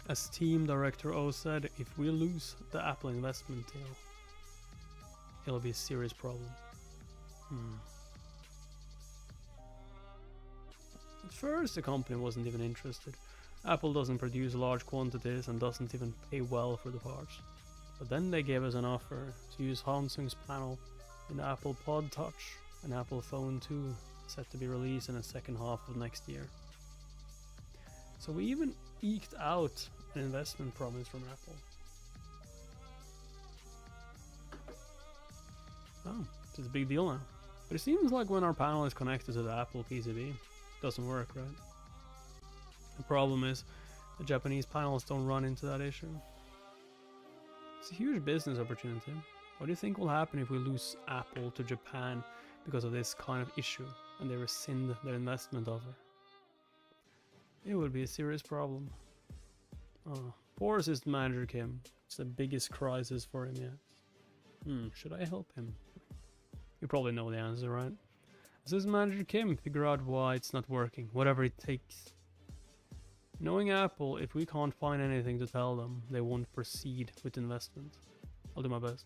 As Team Director O said, if we lose the Apple investment deal, it'll be a serious problem. At first the company wasn't even interested. Apple doesn't produce large quantities and doesn't even pay well for the parts. But then they gave us an offer to use Hansung's panel in the Apple Pod Touch and Apple Phone 2, set to be released in the second half of next year. So we even eked out an investment promise from Apple. Oh, it's a big deal now. But it seems like when our panel is connected to the Apple PCB, it doesn't work, right? The problem is the Japanese panels don't run into that issue. It's a huge business opportunity. What do you think will happen if we lose Apple to Japan because of this kind of issue and they rescind their investment offer? It would be a serious problem. Oh, poor assistant manager Kim. It's the biggest crisis for him yet. Should I help him? You probably know the answer, right? Assistant manager Kim, figure out why it's not working, whatever it takes. Knowing Apple, if we can't find anything to tell them, they won't proceed with investment. I'll do my best.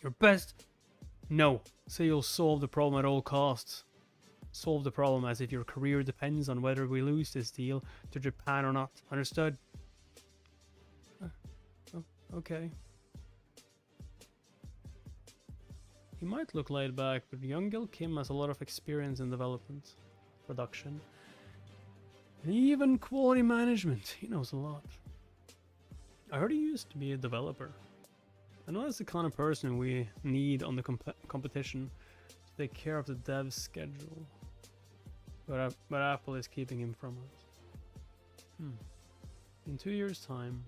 Your best? No. Say you'll solve the problem at all costs. Solve the problem as if your career depends on whether we lose this deal to Japan or not. Understood? Okay. He might look laid back, but young Gil Kim has a lot of experience in development, production, and even quality management. He knows a lot. I heard he used to be a developer. I know that's the kind of person we need on the competition to take care of the dev schedule. But Apple is keeping him from us. In 2 years' time,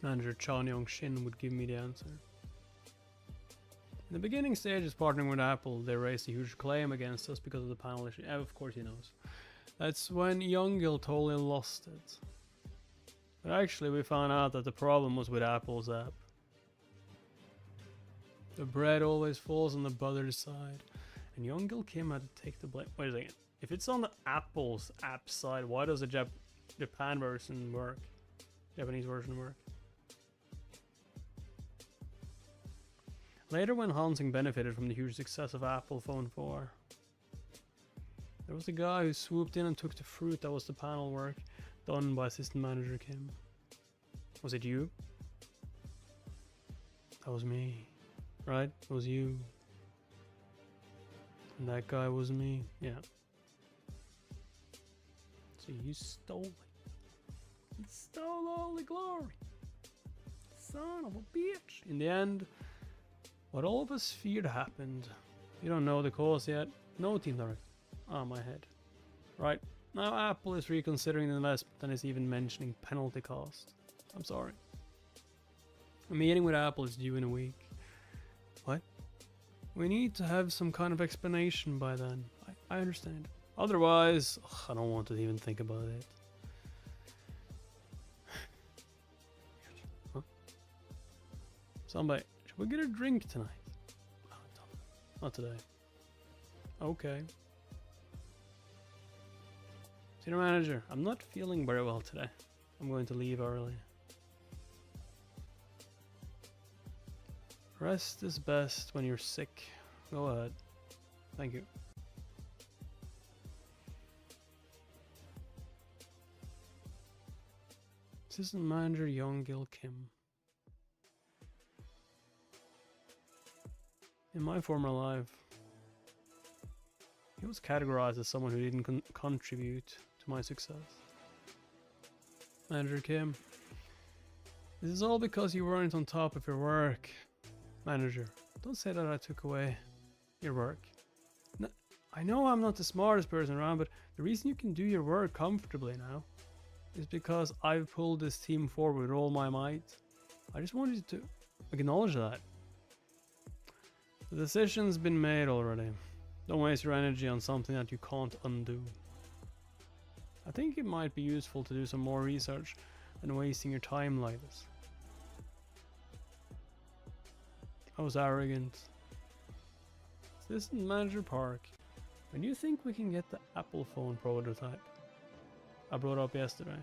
manager Chan Yong-shin would give me the answer. In the beginning stages, partnering with Apple, they raised a huge claim against us because of the panel issue. Of course he knows. That's when Young-gil totally lost it. But actually we found out that the problem was with Apple's app. The bread always falls on the butter's side. And Young-gil Kim had to take the blame. Wait a second. If it's on the Apple's app side, why does the Japan version work? Japanese version work? Later, when Hansing benefited from the huge success of Apple Phone 4, there was a guy who swooped in and took the fruit that was the panel work done by assistant manager Kim. Was it you? That was me. Right? It was you. And that guy was me. Yeah. So you stole it. You stole all the glory. Son of a bitch. In the end, what all of us feared happened. You don't know the cause yet. No, team director. Ah, my head. Right. Now Apple is reconsidering the investment and is even mentioning penalty cost. I'm sorry. A meeting with Apple is due in a week. What? We need to have some kind of explanation by then. I understand. Otherwise, I don't want to even think about it. Huh? Somebody, should we get a drink tonight? Oh, not today. Okay. Senior manager, I'm not feeling very well today. I'm going to leave early. Rest is best when you're sick. Go ahead. Thank you. Assistant manager Young-gil Kim. In my former life, he was categorized as someone who didn't contribute to my success. Manager Kim, this is all because you weren't on top of your work. Manager, don't say that I took away your work. No, I know I'm not the smartest person around, but the reason you can do your work comfortably now is because I've pulled this team forward with all my might. I just wanted you to acknowledge that. The decision's been made already. Don't waste your energy on something that you can't undo. I think it might be useful to do some more research than wasting your time like this. I was arrogant. Assistant Manager Park, when do you think we can get the Apple phone prototype I brought up yesterday?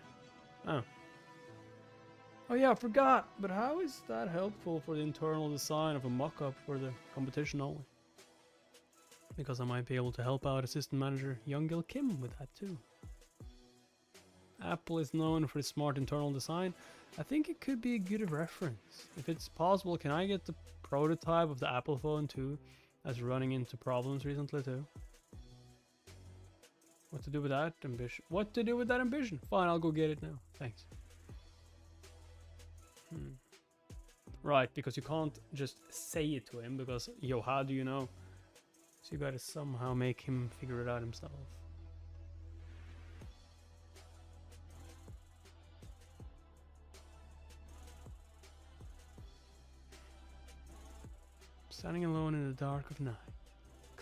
Oh yeah, I forgot. But how is that helpful for the internal design of a mock-up for the competition only? Because I might be able to help out Assistant Manager Young-gil Kim with that too. Apple is known for its smart internal design. I think it could be a good reference. If it's possible, can I get the prototype of the Apple phone too, that's running into problems recently too? What to do with that ambition? What to do with that ambition? Fine, I'll go get it now. Thanks. Right, because you can't just say it to him, because, yo, how do you know? So you gotta somehow make him figure it out himself. Standing alone in the dark of night.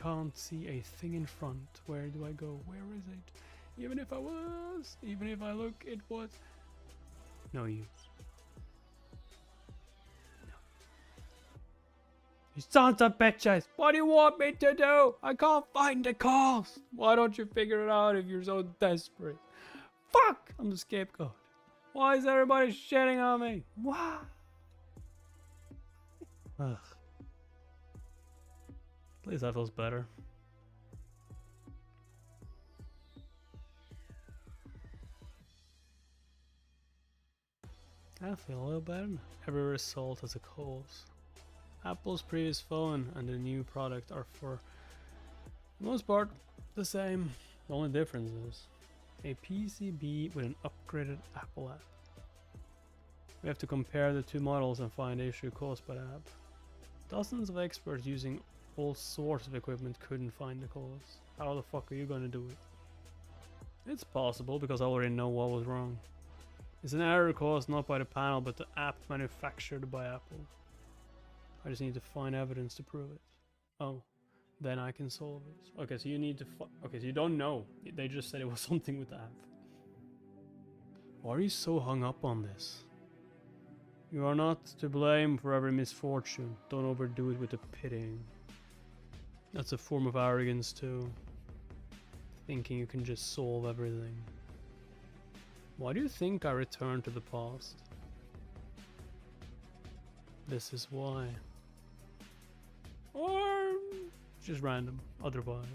Can't see a thing in front. Where do I go? Where is it? Even if I look, it was no use. No. You sons of bitches! What do you want me to do? I can't find the cause. Why don't you figure it out if you're so desperate? Fuck! I'm the scapegoat. Why is everybody shitting on me? Why? Ugh. At least that feels better. I feel a little better. Every result has a cause. Apple's previous phone and the new product are for the most part the same. The only difference is a PCB with an upgraded Apple app. We have to compare the two models and find the issue caused by the app. Dozens of experts using all sorts of equipment couldn't find the cause. How the fuck are you gonna do it? It's possible because I already know what was wrong. It's an error caused not by the panel but the app manufactured by Apple. I just need to find evidence to prove it. Oh, then I can solve it. Okay, so you need to okay, so you don't know. They just said it was something with the app. Why are you so hung up on this? You are not to blame for every misfortune. Don't overdo it with the pitying. That's a form of arrogance too. Thinking you can just solve everything. Why do you think I returned to the past? This is why. Or just random, otherwise.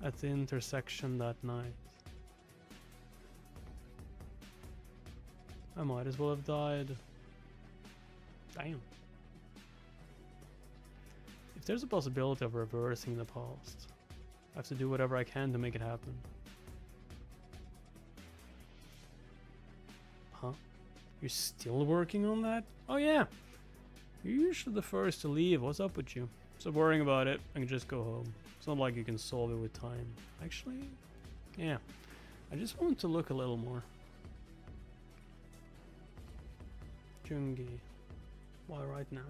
At the intersection that night. I might as well have died. Damn. If there's a possibility of reversing the past, I have to do whatever I can to make it happen. Huh? You're still working on that? Oh yeah! You're usually the first to leave. What's up with you? Stop worrying about it. I can just go home. It's not like you can solve it with time. Actually, yeah. I just want to look a little more. Jungi. Why right now?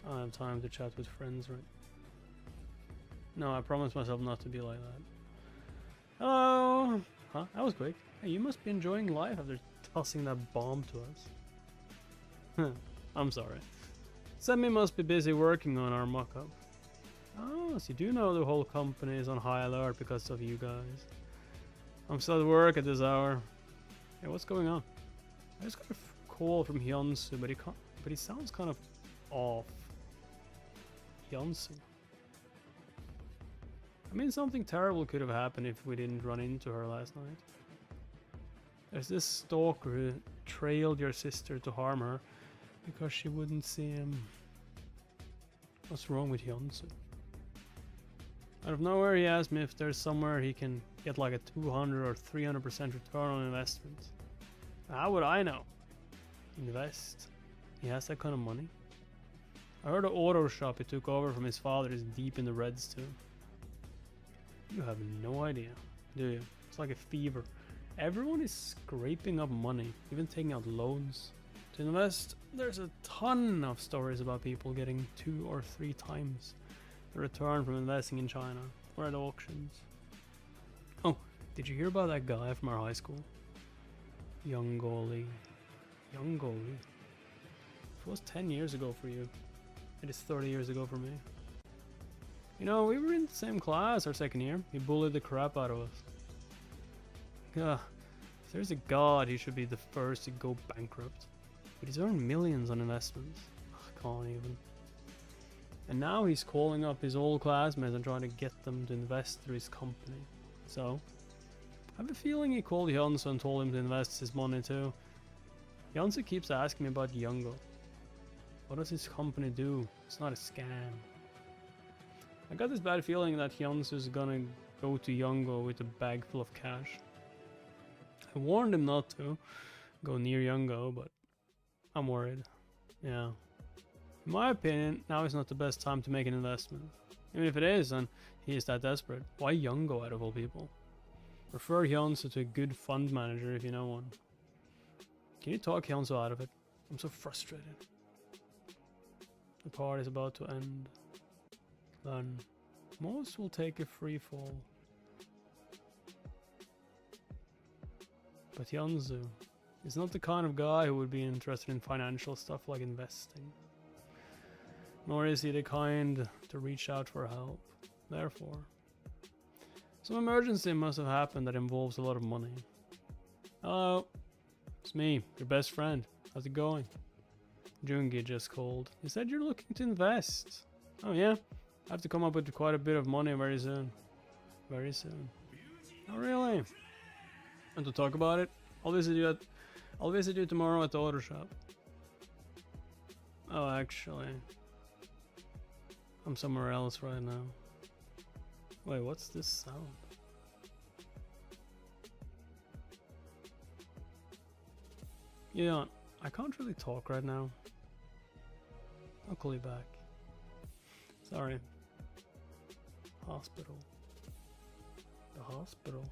I don't have time to chat with friends right. No, I promised myself not to be like that. Hello! Huh? That was quick. Hey, you must be enjoying life after tossing that bomb to us. I'm sorry. Semi must be busy working on our mock-up. Oh, so you do know the whole company is on high alert because of you guys. I'm still at work at this hour. Hey, what's going on? I just got a call from Hyunsu, but he sounds kind of off. Hyunsu. I mean, something terrible could have happened if we didn't run into her last night. There's this stalker who trailed your sister to harm her because she wouldn't see him. What's wrong with Hyunsu? Out of nowhere he asked me if there's somewhere he can get like a 200 or 300% return on investment. How would I know? Invest? He has that kind of money? I heard the auto shop he took over from his father is deep in the reds too. You have no idea, do you? It's like a fever. Everyone is scraping up money, even taking out loans to invest. There's a ton of stories about people getting 2 or 3 times the return from investing in China or at auctions. Oh, did you hear about that guy from our high school? Young Goli. Young Goli. It was 10 years ago for you. It is 30 years ago for me. You know, we were in the same class our second year. He bullied the crap out of us. If there's a god, he should be the first to go bankrupt. But he's earned millions on investments. I can't even. And now he's calling up his old classmates and trying to get them to invest through his company. So, I have a feeling he called Hyunsu and told him to invest his money too. Hyunsu keeps asking me about Youngo. What does his company do? It's not a scam. I got this bad feeling that Hyunsu is gonna go to Youngo with a bag full of cash. I warned him not to go near Youngo, but I'm worried. Yeah. In my opinion, now is not the best time to make an investment. Even if it is, and he is that desperate. Why Youngo out of all people? Refer Hyunsu to a good fund manager if you know one. Can you talk Hyunsu out of it? I'm so frustrated. The party is about to end. Then most will take a free fall. But Hyunsu is not the kind of guy who would be interested in financial stuff like investing. Nor is he the kind to reach out for help. Therefore, some emergency must have happened that involves a lot of money. Hello, it's me, your best friend. How's it going? Jungi just called. He said you're looking to invest. Oh yeah, I have to come up with quite a bit of money very soon. Very soon. Oh really? And to talk about it, I'll visit you tomorrow at the auto shop. Oh actually, I'm somewhere else right now. Wait, what's this sound? Yeah, I can't really talk right now. I'll call you back. Sorry. Hospital. The hospital.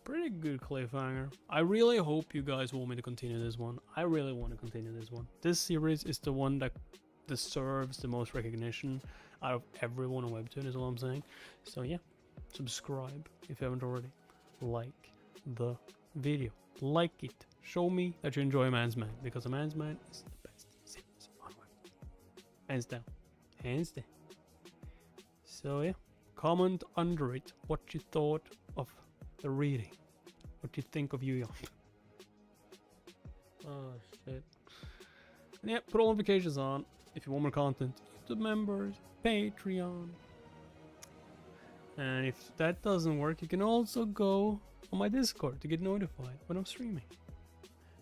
Pretty good cliffhanger. I really hope you guys want me to continue this one. I really want to continue this one. This series is the one that deserves the most recognition out of everyone on Webtoon is all I'm saying. So yeah, subscribe if you haven't already. Like the video. Like it. Show me that you enjoy Man's Man, because A Man's Man is the best series on Webtoon. Hands down. Hands down. So yeah, comment under it what you thought of the reading. What do you think of Yu-Young? Oh shit. And yeah, put all notifications on if you want more content. YouTube members, Patreon. And if that doesn't work, you can also go on my Discord to get notified when I'm streaming.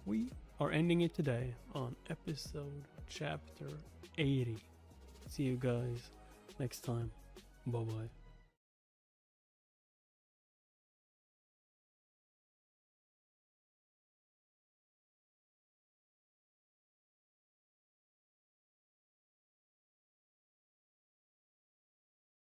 We are ending it today on episode chapter 80. See you guys next time. Bye bye.